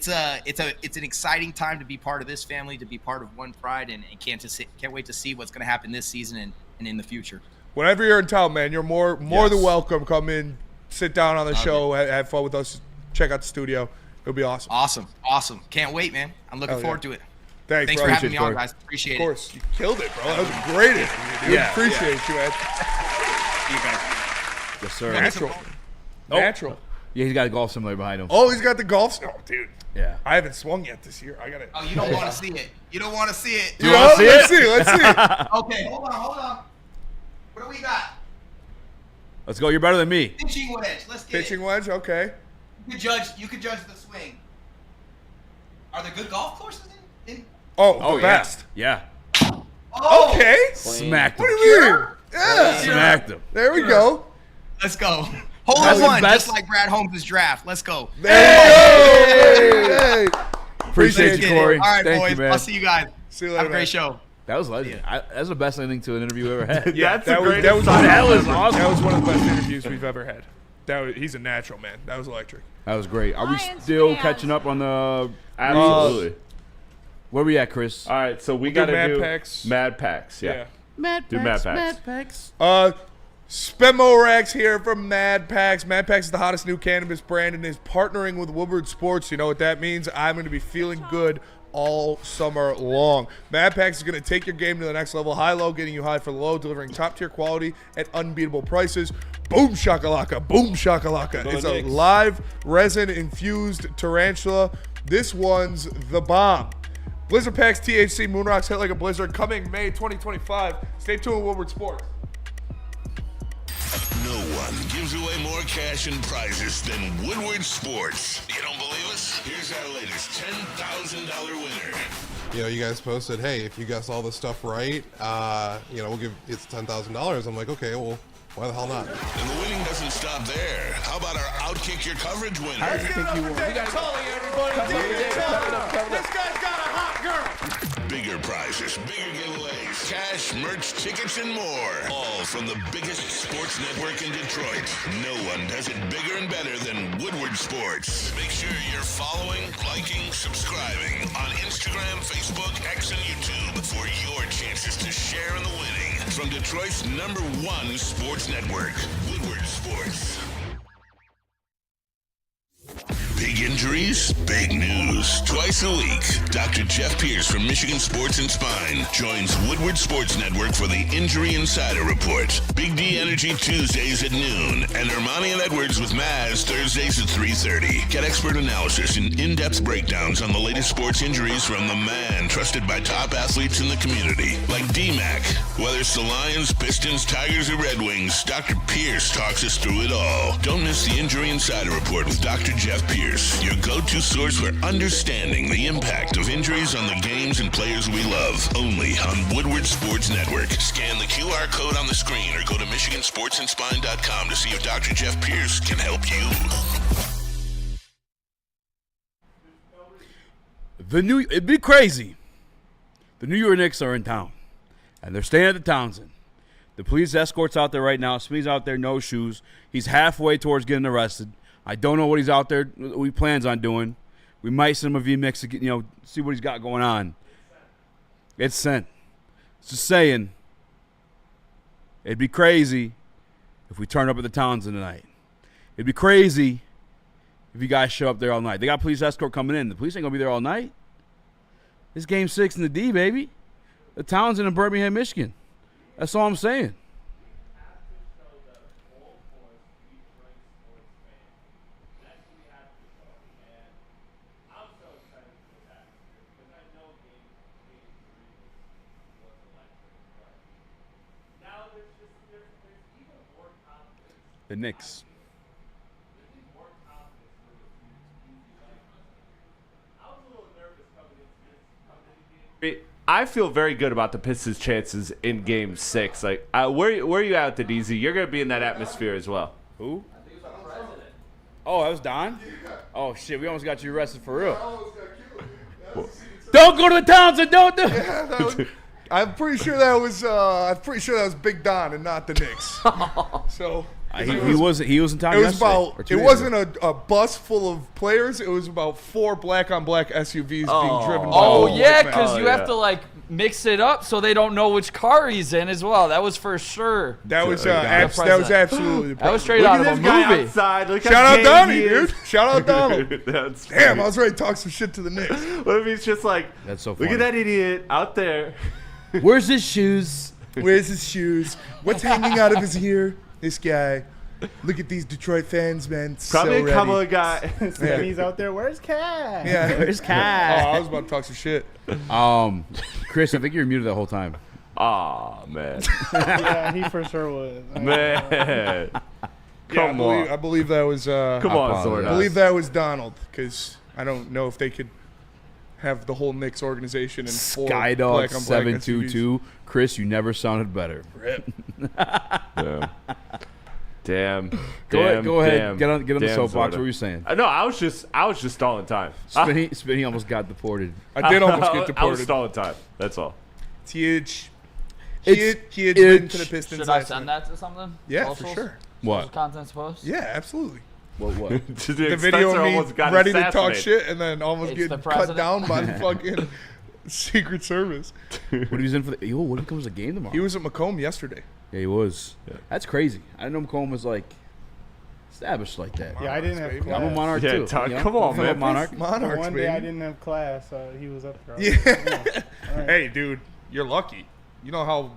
an exciting time to be part of this family, to be part of One Pride, and can't wait to see what's going to happen this season and in the future. Whenever you're in town, man, you're more than welcome. Come in. Sit down on the show, have fun with us, check out the studio. It'll be awesome. Awesome. Can't wait, man. I'm looking forward to it. Thanks for having me on, guys. Appreciate it. Of course. You killed it, bro. That was a great interview, dude. Yeah. Appreciate you, man. See you guys. Yes, sir. Natural. Yeah, he's got a golf simulator behind him. Oh, he's got the golf. Oh, dude. Yeah. I haven't swung yet this year. I got it. Oh, you don't want to see it. You don't want to see it. You want to see it? Let's see. Okay, hold on. What do we got? Let's go. You're better than me. Pitching wedge. Let's get Pitching wedge. Okay. You could judge the swing. Are there good golf courses in? The best. Yeah. Oh. Okay. Smacked him. What do you mean? Yeah. Smacked him. There we go. Let's go. Hole in one, just like Brad Holmes' draft. Let's go. Hey. Appreciate you, Cory. All right, Thank boys. you, man. I'll see you guys. See you later. Have a great show. That was legend. That's the best ending to an interview we ever had. Yeah, that was awesome. That was one of the best interviews we've ever had. He's a natural, man. That was electric. That was great. Are we still catching up on the? Absolutely. Where we at, Chris? All right, so we got to do Packs. Mad Packs. Yeah. Mad Packs. Spemorax here from Mad Packs. Mad Packs is the hottest new cannabis brand and is partnering with Woodward Sports. You know what that means? I'm going to be feeling good all summer long. Mad Packs is going to take your game to the next level. High-low, getting you high for the low, delivering top-tier quality at unbeatable prices. Boom shakalaka, boom shakalaka. It's a live resin-infused tarantula. This one's the bomb. Blizzard Packs THC Moon Rocks hit like a blizzard coming May 2025. Stay tuned with Woodward Sports. No one gives away more cash and prizes than Woodward Sports. You don't believe us? Here's our latest $10,000 winner. You guys posted, hey, if you guess all this stuff right, we'll give it's $10,000. I'm like, okay, well, why the hell not? And the winning doesn't stop there. How about our Outkick Your Coverage winner? I think you won. We got Tully, everybody. This guy's got a hot girl. Bigger prizes, bigger giveaways, cash, merch, tickets, and more. All from the biggest sports network in Detroit. No one does it bigger and better than Woodward Sports. Make sure you're following, liking, subscribing on Instagram, Facebook, X, and YouTube for your chances to share in the winning. From Detroit's #1 sports network, Woodward Sports. Big injuries, big news. Twice a week, Dr. Jeff Pierce from Michigan Sports and Spine joins Woodward Sports Network for the Injury Insider Report. Big D Energy Tuesdays at noon, and Ermanni and Edwards with Maz Thursdays at 3:30. Get expert analysis and in-depth breakdowns on the latest sports injuries from the man trusted by top athletes in the community, like D-Mac. Whether it's the Lions, Pistons, Tigers, or Red Wings, Dr. Pierce talks us through it all. Don't miss the Injury Insider Report with Dr. Jeff Pierce, your go-to source for understanding the impact of injuries on the games and players we love. Only on Woodward Sports Network. Scan the QR code on the screen or go to MichiganSportsandSpine.com to see if Dr. Jeff Pierce can help you. It'd be crazy. The New York Knicks are in town, and they're staying at the Townsend. The police escort's out there right now. Smee's out there, no shoes. He's halfway towards getting arrested. I don't know what he's out there, what he plans on doing, We might send him a V-Mix to see what he's got going on. It's sent. Just saying. It'd be crazy if we turned up at the Townsend tonight. It'd be crazy if you guys show up there all night. They got police escort coming in. The police ain't going to be there all night. It's Game 6 in the D, baby. The Townsend in Birmingham, Michigan. That's all I'm saying. The Knicks. I feel very good about the Pistons' chances in Game 6. Like, where are you at with it, Eazy? You're going to be in that atmosphere as well. Who? Oh, that was Don? Oh, shit. We almost got you arrested for real. Don't go to the Townsend. Don't do it. I'm pretty sure that was Big Don and not the Knicks. So he was in town. It wasn't a bus full of players. It was about 4 black-on-black SUVs being driven. Because you have to like mix it up so they don't know which car he's in as well. That was for sure. That was absolutely. That was straight out of a movie. Outside. Shout out Donnie, dude. Shout out Donald. Damn, I was ready to talk some shit to the Knicks. What if he's just like, that's so funny. Look at that idiot out there. Where's his shoes? Where's his shoes? What's hanging out of his ear? This guy. Look at these Detroit fans, man. Probably so a couple of guys. And he's out there. Where's Cat? Yeah, where's Cat? I was about to talk some shit. Chris, I think you were muted the whole time. Aw, man. Yeah, he for sure was. Man. Come on. I believe that was. Come on, Zordas. I believe that was Donald, because I don't know if they could have the whole Knicks organization in 4 Skydog 722. SUVs. Chris, you never sounded better. Rip. Damn. Go ahead. Get on the soapbox. Zorda. What were you saying? No, I was just stalling time. Spinny almost got deported. I did almost get deported. I was stalling time. That's all. It's huge. Huge win to the Pistons. Should I send that to something? Yeah, Socials? for sure. What? Social content's post? Yeah, absolutely. What? The video of me ready to talk shit and then almost getting cut down by the fucking Secret Service. What he was in for the? What if he comes to the game tomorrow? He was at Macomb yesterday. Yeah, he was. Yeah. That's crazy. I didn't know Macomb was like established like that. Yeah, I didn't have class. I'm a Monarch too. Come on, man. Monarchs, one day baby. I didn't have class, so he was up there. Yeah. Right. Hey, dude, you're lucky. You know how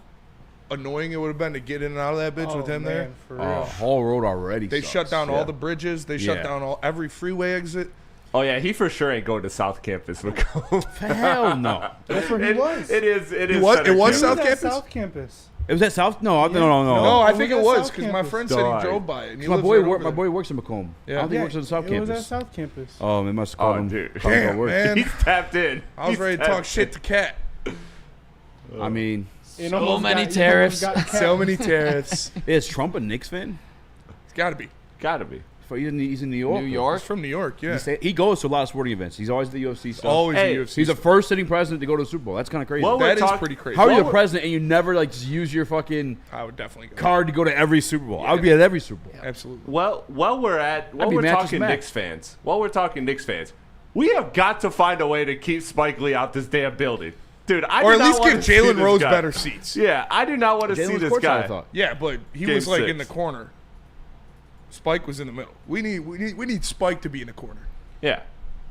annoying it would have been to get in and out of that bitch with him there? For real. Whole road already. They shut down all the bridges. They shut down every freeway exit. Oh yeah, he for sure ain't going to South Campus. Hell no. That's where he was. It is. It was South Campus. South Campus. It was at South? No. No, I think it was South because my Campus. friend said he drove by it. And My boy works in Macomb. Yeah. I don't think he works at the South It Campus. was at South Campus. Oh, they must have called him. Dude. Damn, man. He's tapped in. I was ready to talk shit to Cat. I mean, So many tariffs. So many tariffs. is Trump a Knicks fan? It's got to be. Gotta be. He's in New York. New York? He's from New York, yeah. He goes to a lot of sporting events. He's always at the UFC stuff. Always Hey, the UFC. He's the first sitting president to go to the Super Bowl. That's kind of crazy. Well, That is pretty crazy. How are you the president and you never like just use your fucking I would definitely go. card to go to every Super Bowl? I would be at every Super Bowl. Absolutely. While we're be talking Matt. Knicks fans, we have got to find a way to keep Spike Lee out this damn building. Dude, I Or do at not least wanna give see Jalen this Rose guy. better seats. Yeah, I do not want to see Jalen was this courtside, guy. I thought. Yeah, but he Game was like 6. in the corner. Spike was in the middle. We need Spike to be in the corner. Yeah.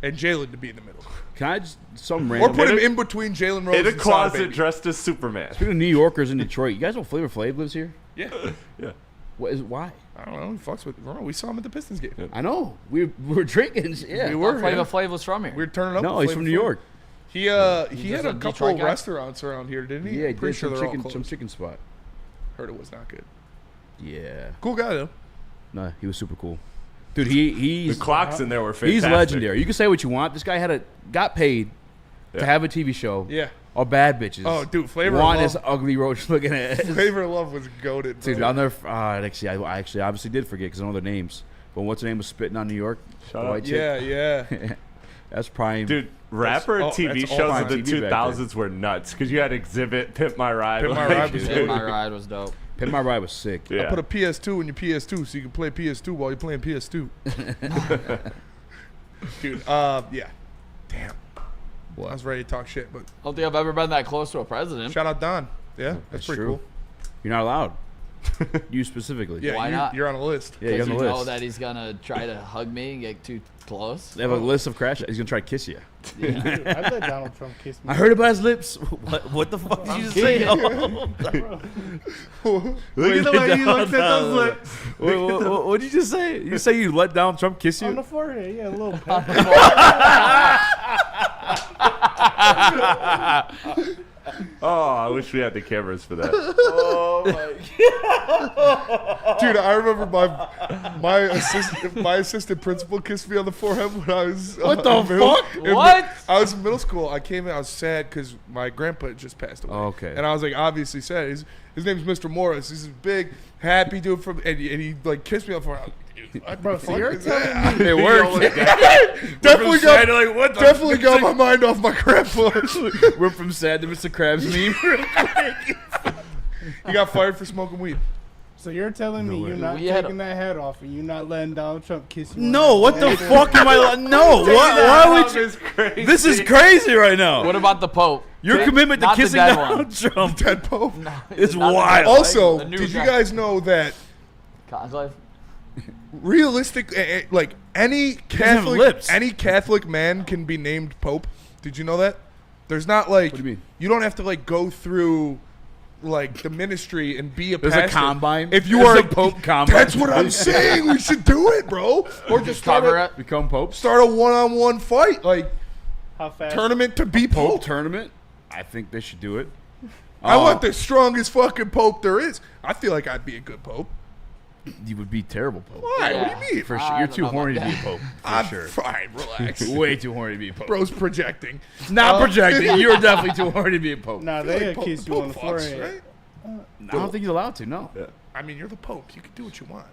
And Jalen to be in the middle. Can I just some Or random? put him in between Jalen Rose In a and closet Sada Baby. dressed as Superman. Speaking of New Yorkers in Detroit, you guys know Flavor Flav lives here? Yeah. Yeah. Why? I don't know. He fucks with. We saw him at the Pistons game. I know. We were drinking. Yeah. We were. Flavor Flav was from here. We were turning up. No, with he's from Flavor New Flav. York. He had just a a couple Detroit of guy? restaurants around here, didn't he? Yeah, he Pretty did sure they're all some closed. chicken spot. Heard it was not good. Yeah. Cool guy though. No, he was super cool. Dude, he's The clocks in there were fantastic. he's legendary. You can say what you want. This guy got paid to have a TV show. Yeah. All bad bitches. Oh, dude, Flavor Want of his Love. ugly roach looking at it. Flavor of Love was goated. Dude, I'll never. Actually, I actually obviously did forget because I know their names. But what's her name was spitting on New York? Shut The up. white chick. Yeah. That's prime. Dude, rapper and TV that's all shows time in the TV back 2000s were nuts because you had Exhibit, Pimp My Ride. Pimp My Ride was Dude, my ride was dope. Pimp My Ride was sick. Yeah. I put a PS2 in your PS2 so you can play PS2 while you're playing PS2. Dude, yeah. Damn. Well, I was ready to talk shit, but I don't think I've ever been that close to a president. Shout out Don. Yeah, that's pretty true. cool. You're not allowed. You specifically. Yeah, Why not? You're on a list. Yeah, you're on the you know list. that he's gonna try to hug me and get too close. They have a list of crash. He's gonna try to kiss you. I let Donald Trump kiss me. I heard about his lips. What the fuck did you say? Look at the way you looked at those lips. What did you just say? You say you let Donald Trump kiss you? On the forehead, yeah, a little pep. Oh, I wish we had the cameras for that. Oh my god. Dude, I remember my assistant principal kissed me on the forehead when I was What the fuck? What? I was in middle school. I came in. I was sad because my grandpa had just passed away. Oh, okay. And I was like, obviously sad. His name's Mr. Morris. He's a big, happy dude and he like kissed me on the forehead. Bro, so you're telling me It worked. Definitely got my mind off my grandpa. We're from sad to Mr. Krabs meme. He got fired for smoking weed. So you're telling me you're not taking that hat off and you're not letting Donald Trump kiss you? No, what the fuck am I? No, why would you? This is crazy right now. What about the Pope? Your commitment to Not the kissing dead Donald one. Trump, Dead Pope. is Not the wild. dead one. Also, The new did you guy. guys know that Conclave? realistic, like any have lips. Catholic man can be named Pope? Did you know that? There's not like What do you mean? You don't have to like go through like the ministry and be a There's pastor. a combine. If you There's are a Pope combine. That's what I'm saying. We should do it, bro. Or just Cover it. Become Pope. start a one-on-one fight, like How fast? tournament to be Pope Pope. tournament. I think they should do it. I want the strongest fucking Pope there is. I feel like I'd be a good Pope. You would be terrible Pope. Why? Yeah. What do you mean? For I sure, you're don't too know horny to about be a Pope. For I'm sure. fine. Relax. Way too horny to be a Pope. Bro's projecting. Not projecting. You're definitely too horny to be a Pope. Nah, I feel they like kiss you on the fucks, forehead. right? I don't think you're allowed to. No. I mean, you're the Pope. You can do what you want.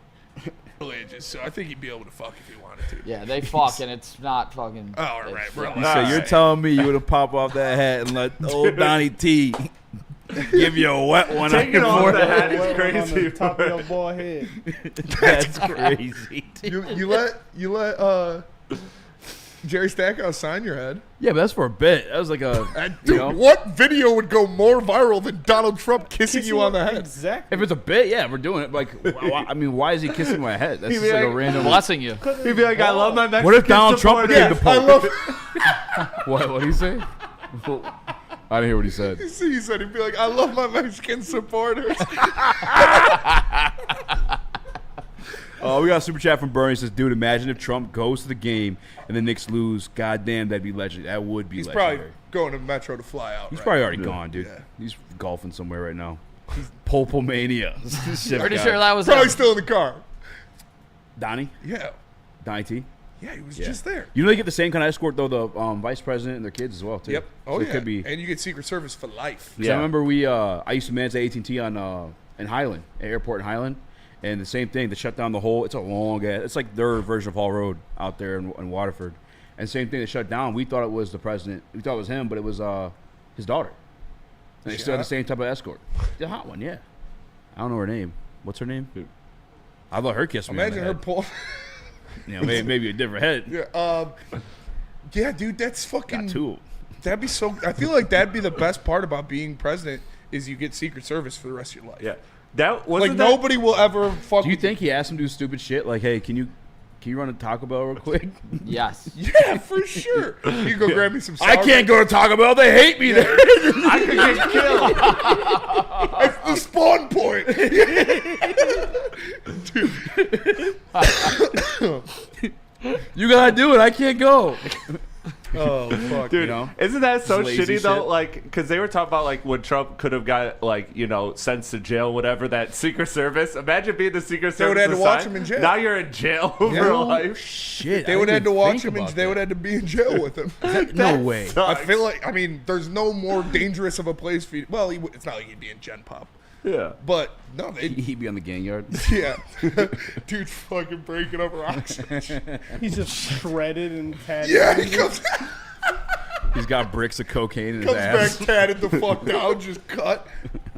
Religious, so I think you'd be able to fuck if you wanted to. Yeah, they fuck and it's not fucking. Oh, all right, bro. So you're telling me you would have popped off that hat and let old Donnie T give you a wet one on your off the forehead? hat is On crazy. the top of your bald head. That's crazy. You let Jerry Stackhouse sign your head. Yeah, but that's for a bit. That was like a. Dude, you know, what video would go more viral than Donald Trump kissing you on the head? Exactly. if it's a bit, yeah, we're doing it. Like, I mean, why is he kissing my head? That's He'd just be like a like, random. Blessing you. He'd be like, I love my Mexican What if Donald Trump became the I Pope? love. What did he say? I didn't hear what he said. He said he'd be like, I love my Mexican supporters. Oh, we got a super chat from Bernie. He says, dude, imagine if Trump goes to the game and the Knicks lose. God damn, that'd be legendary. That would be He's legendary. probably going to Metro to fly out. He's right? probably already gone, dude. Yeah. He's golfing somewhere right now. He's Popomania. Pretty sure that was probably him. still in the car. Donnie? Yeah. Donnie T? Yeah, he was Yeah. just there. You know they get the same kind of escort, though, the vice president and their kids as well, too. Yep. Oh, So yeah. it could be. And you get Secret Service for life. Yeah. I remember I used to manage the AT&T in Highland, airport in Highland, and the same thing. They shut down the whole. It's a long. It's like their version of Hall Road out there in Waterford, and same thing. They shut down. We thought it was the president. We thought it was him, but it was his daughter. And they still had the same type of escort. The hot one, yeah. I don't know her name. What's her name? I let her kiss me. Imagine her pull. You know, maybe a different head. Yeah. Yeah, dude, that's fucking. Got two. That'd be so. I feel like that'd be the best part about being president is you get Secret Service for the rest of your life. Yeah. That wasn't like nobody will ever fuck. Do you with think he asked him to do stupid shit? Like, hey, can you run a Taco Bell real quick? Yes. Yeah, for sure. You can go grab me some. I can't go to Taco Bell. They hate me there. I could get killed. That's the spawn point. You gotta do it. I can't go. Oh fuck, Dude, you know? isn't that so Lazy shitty though? shit. Like, because they were talking about like when Trump could have got like sentenced to jail, whatever. That Secret Service. Imagine being the Secret They would Service. have to watch assigned. him in jail. Now you're in jail for life. Shit. They would have to watch him, and they would have to be in jail with him. No way. I feel like, I mean, there's no more dangerous of a place for you. Well, it's not like he'd be in Gen Pop. Yeah. But, no, He'd be on the gang yard. yeah. Dude fucking breaking up rocks. He's just shredded and tatted. Yeah, he comes He's got bricks of cocaine in his back ass. tatted the fuck down, just cut.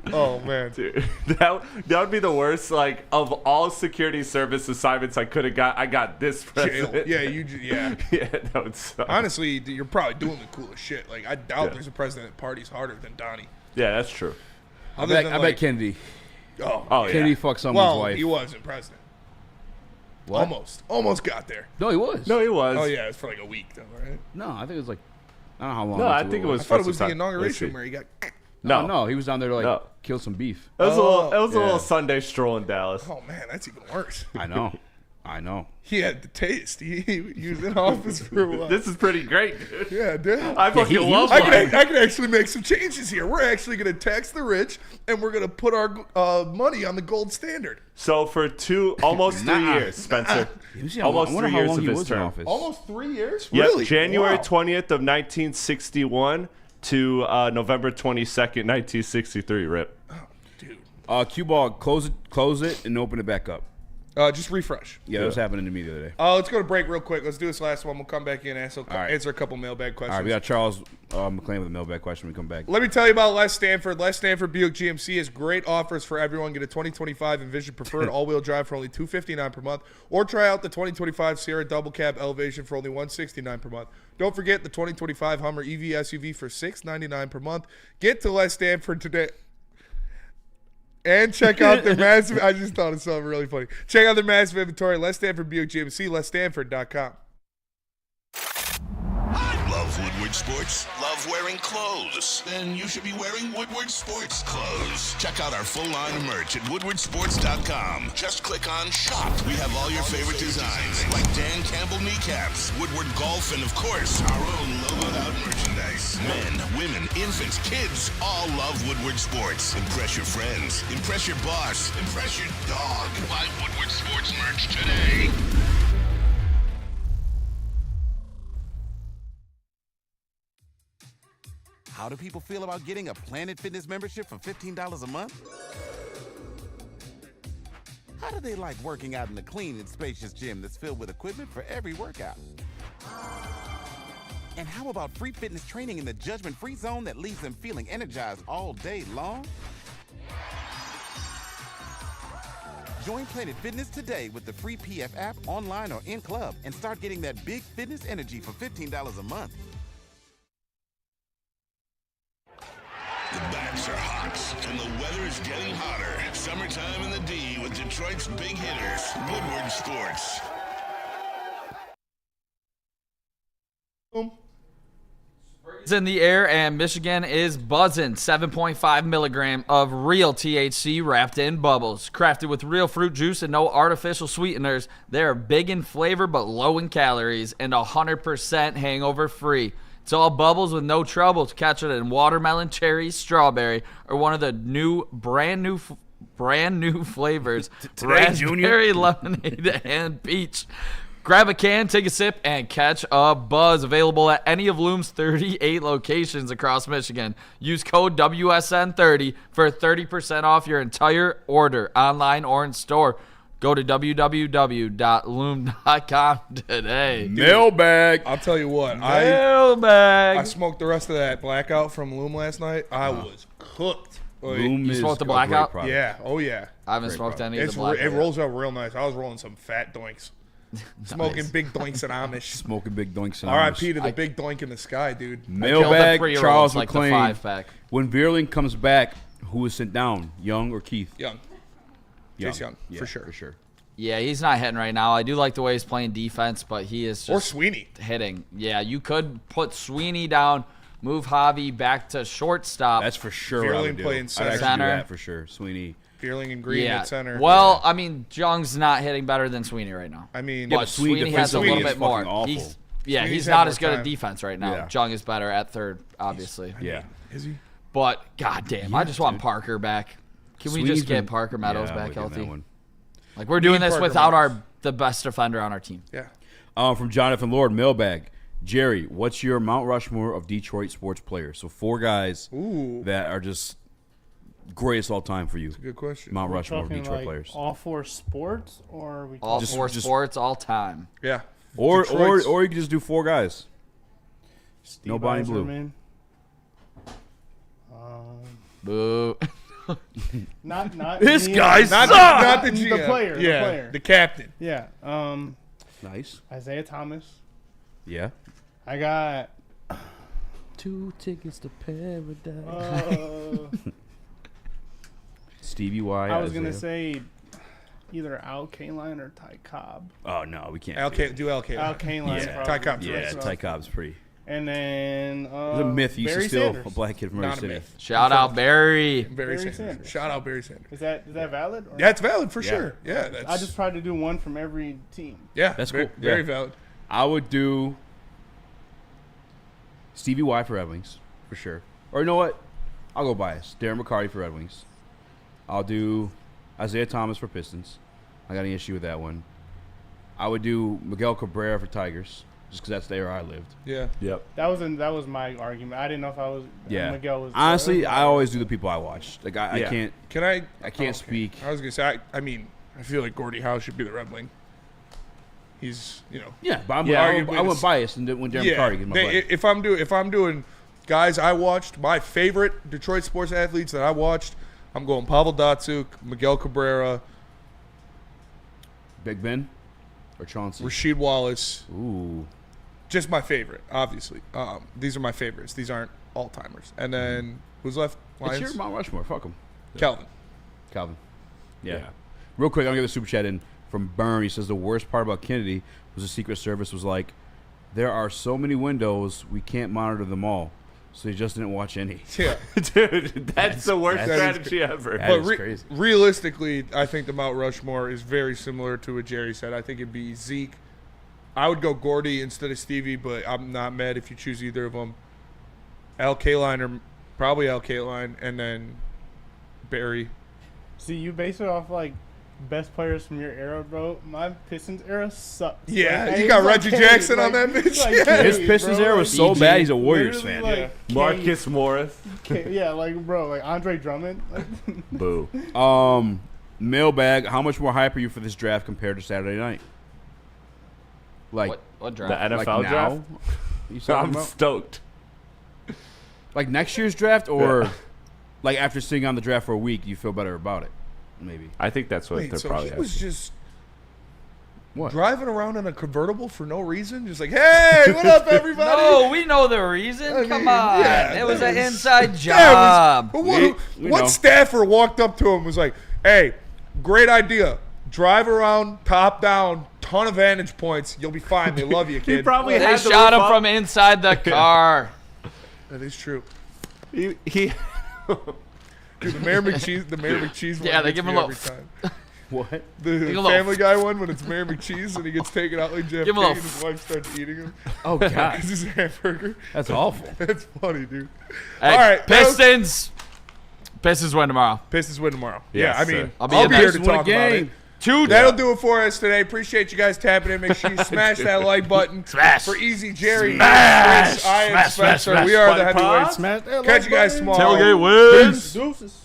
Oh man, dude, that would be the worst. Like of all security service assignments I could have got, I got this president. Yeah, yeah, that would suck. Honestly, you're probably doing the coolest shit. Like I doubt there's a president that parties harder than Donnie. Yeah, that's true. I bet Kennedy. Kennedy fucked someone's wife. He wasn't president. What? Almost got there. No, he was. No, he was. Oh yeah, it was for like a week though, right? No, I think it was like I don't know how long. No, I think it was. I thought it was the inauguration where he got. No, he was down there to kill some beef. It was a little Sunday stroll in Dallas. Oh man, that's even worse. I know. He had the taste. He was in office for a while. This is pretty great, dude. Yeah, dude. I fucking love it. I can actually make some changes here. We're actually going to tax the rich, and we're going to put our money on the gold standard. So for almost 3 years, Spencer. Almost 3 years of his term. Almost 3 years? Yep, Really? January 20th of 1961 to November 22nd, 1963. Rip. Oh, dude. Cue ball, close it, and open it back up. Just refresh. Yeah, that was happening to me the other day. Let's go to break real quick. Let's do this last one. We'll come back in and answer a couple mailbag questions. All right, we got Charles McLean with a mailbag question when we come back. Let me tell you about Les Stanford. Les Stanford Buick GMC has great offers for everyone. Get a 2025 Envision Preferred all-wheel drive for only $259 per month, or try out the 2025 Sierra Double Cab Elevation for only $169 per month. Don't forget the 2025 Hummer EV SUV for $699 per month. Get to Les Stanford today. And check out their massive. I just thought of something really funny. Check out their massive inventory. Les Stanford Buick GMC. LesStanford.com. Love Woodward Sports? Love wearing clothes? Then you should be wearing Woodward Sports clothes. Check out our full line of merch at woodwardsports.com. Just click on shop. We have all your favorite designs, like Dan Campbell kneecaps, Woodward golf, and of course, our own logoed out merchandise. Men, women, infants, kids all love Woodward Sports. Impress your friends. Impress your boss. Impress your dog. Buy Woodward Sports merch today. How do people feel about getting a Planet Fitness membership for $15 a month? How do they like working out in a clean and spacious gym that's filled with equipment for every workout? And how about free fitness training in the judgment-free zone that leaves them feeling energized all day long? Join Planet Fitness today with the free PF app, online or in club, and start getting that big fitness energy for $15 a month. The backs are hot, and the weather is getting hotter. Summertime in the D with Detroit's big hitters, Woodward Sports. It's in the air, and Michigan is buzzing. 7.5 milligram of real THC wrapped in bubbles. Crafted with real fruit juice and no artificial sweeteners, they're big in flavor but low in calories and 100% hangover free. It's all bubbles with no trouble to catch it in watermelon, cherry, strawberry, or one of the brand new flavors, raspberry, lemonade, and peach. Grab a can, take a sip, and catch a buzz. Available at any of Loom's 38 locations across Michigan. Use code WSN30 for 30% off your entire order, online or in store. Go to www.loom.com today. Mailbag. I'll tell you what. Mailbag. I smoked the rest of that blackout from Loom last night. I was cooked. Loom you smoked the blackout? Yeah. Oh, yeah. I haven't smoked any of the blackout. It rolls out real nice. I was rolling some fat doinks. Smoking big doinks and Amish. Smoking big doinks and Amish. R.I.P. to the big doink in the sky, dude. Mailbag, Charles like McLean. The 5-pack. When Vierling comes back, who is sent down, Young or Keith? Young. Chase Young, for sure. Yeah, he's not hitting right now. I do like the way he's playing defense, but he is just or Sweeney hitting. Yeah, you could put Sweeney down, move Javi back to shortstop. That's for sure. Vierling playing center. I'd actually do that for sure. Sweeney. Vierling and Green at center. Well, I mean, Young's not hitting better than Sweeney right now. I mean, but Sweeney has a little bit more. Awful. He's not as good at defense right now. Young is better at third, obviously. Is he? But goddamn, I just want Parker back. Can we just get Parker Meadows back healthy? Like we're doing this without the best defender on our team. Yeah. From Jonathan Lord, mailbag. Jerry, what's your Mount Rushmore of Detroit sports players? So 4 guys that are just greatest all time for you. That's a good question. Mount Rushmore of Detroit like players. All 4 sports, or are we all 4 sports all time? Yeah. Or you can just do 4 guys. Steve no Bonnie Blue. Boo. Not this me, guy not not the GM. the player. Yeah, the player. the captain. Yeah. Nice. Isaiah Thomas. Yeah. I got 2 tickets to paradise. Stevie Y. I was gonna say either Al Kaline or Ty Cobb. Oh no, we can't. Al Kaline. Al Kaline. Yeah. Ty Cobb's Yeah, right. Ty Cobb's pretty. And then There's a myth you used to Barry steal Sanders. a black kid from Murray Not a City. myth. Shout out Barry. Barry Sanders. Shout out Barry Sanders. Is that valid? Or That's valid for sure. Yeah, that's. I just tried to do one from every team. Yeah, That's very, cool. Very Yeah. valid. I would do Stevie Y for Red Wings for sure. Or you know what? I'll go bias. Darren McCarty for Red Wings. I'll do Isaiah Thomas for Pistons. I got any issue with that one. I would do Miguel Cabrera for Tigers, just because that's the era I lived. Yeah. Yep. That was my argument. I didn't know if I was. Yeah. Miguel was. Honestly, I always do the people I watch. Like I can't. Can I? I can't speak. I was gonna say. I mean, I feel like Gordie Howe should be the Red Wing. He's, Yeah, but arguably I went biased and when Darren McCarty gets my play. If I'm doing guys I watched, my favorite Detroit sports athletes that I watched, I'm going Pavel Datsyuk, Miguel Cabrera, Big Ben, or Chauncey. Rasheed Wallace. Ooh. Just my favorite, obviously. These are my favorites. These aren't all timers. And then who's left? It's Lions? your Mount Rushmore. Fuck them. Calvin. Yeah. Real quick, I'm gonna get the super chat in from Burn. He says the worst part about Kennedy was the Secret Service was like, there are so many windows we can't monitor them all, so he just didn't watch any. Yeah, dude, that's the worst strategy ever. That is crazy. Realistically, I think the Mount Rushmore is very similar to what Jerry said. I think it'd be Zeke. I would go Gordy instead of Stevie, but I'm not mad if you choose either of them. Al Kaline or probably Al Kaline, and then Barry. See, you base it off like best players from your era, bro. My Pistons era sucks. Yeah, like, you got like Reggie Cade, Jackson like, on that bitch. like Yeah. Cade, His Pistons bro, era like, was so bad. He's a Warriors literally, fan. like, Cade, Marcus Morris. Yeah, like bro, like Andre Drummond. Like, Boo. Mailbag. How much more hype are you for this draft compared to Saturday night? Like what The draft? NFL like draft. now? You talking I'm about? stoked. Like next year's draft, or like after sitting on the draft for a week, you feel better about it? Maybe. I think that's what Wait, they're so probably he was asking. just What? driving around in a convertible for no reason? Just like, hey, what up, everybody? No, we know the reason. I mean, Come on. yeah, it was that an was- inside Yeah, it job. was- what know. staffer walked up to him and was like, hey, great idea. Drive around, top down, ton of vantage points. You'll be fine. They love you, He kid. probably They had the shot roof him up. from inside the car. That is true. He Dude, the Mayor McCheese one Yeah, they gets give me him a every little time. What? The Give him a little Family Guy one when it's Mayor McCheese and he gets taken out like JFK Give him a little and his wife starts eating him. Oh God, Because he's a hamburger. that's awful. That's funny, dude. Hey, All right, Pistons. Pistons win tomorrow. Pistons win tomorrow. Yes, yeah, I mean, sir. I'll be I'll in be there. here to Pistons win a talk about it. game. That'll do it for us today. Appreciate you guys tapping in. Make sure you smash that like button. Smash. For Easy Jerry. Smash. Chris, I am Smash, smash, Spencer. smash. We are the Fun pod. heavyweights. smash that Catch like you guys button. tomorrow. Tailgate wins. Peace. Deuces.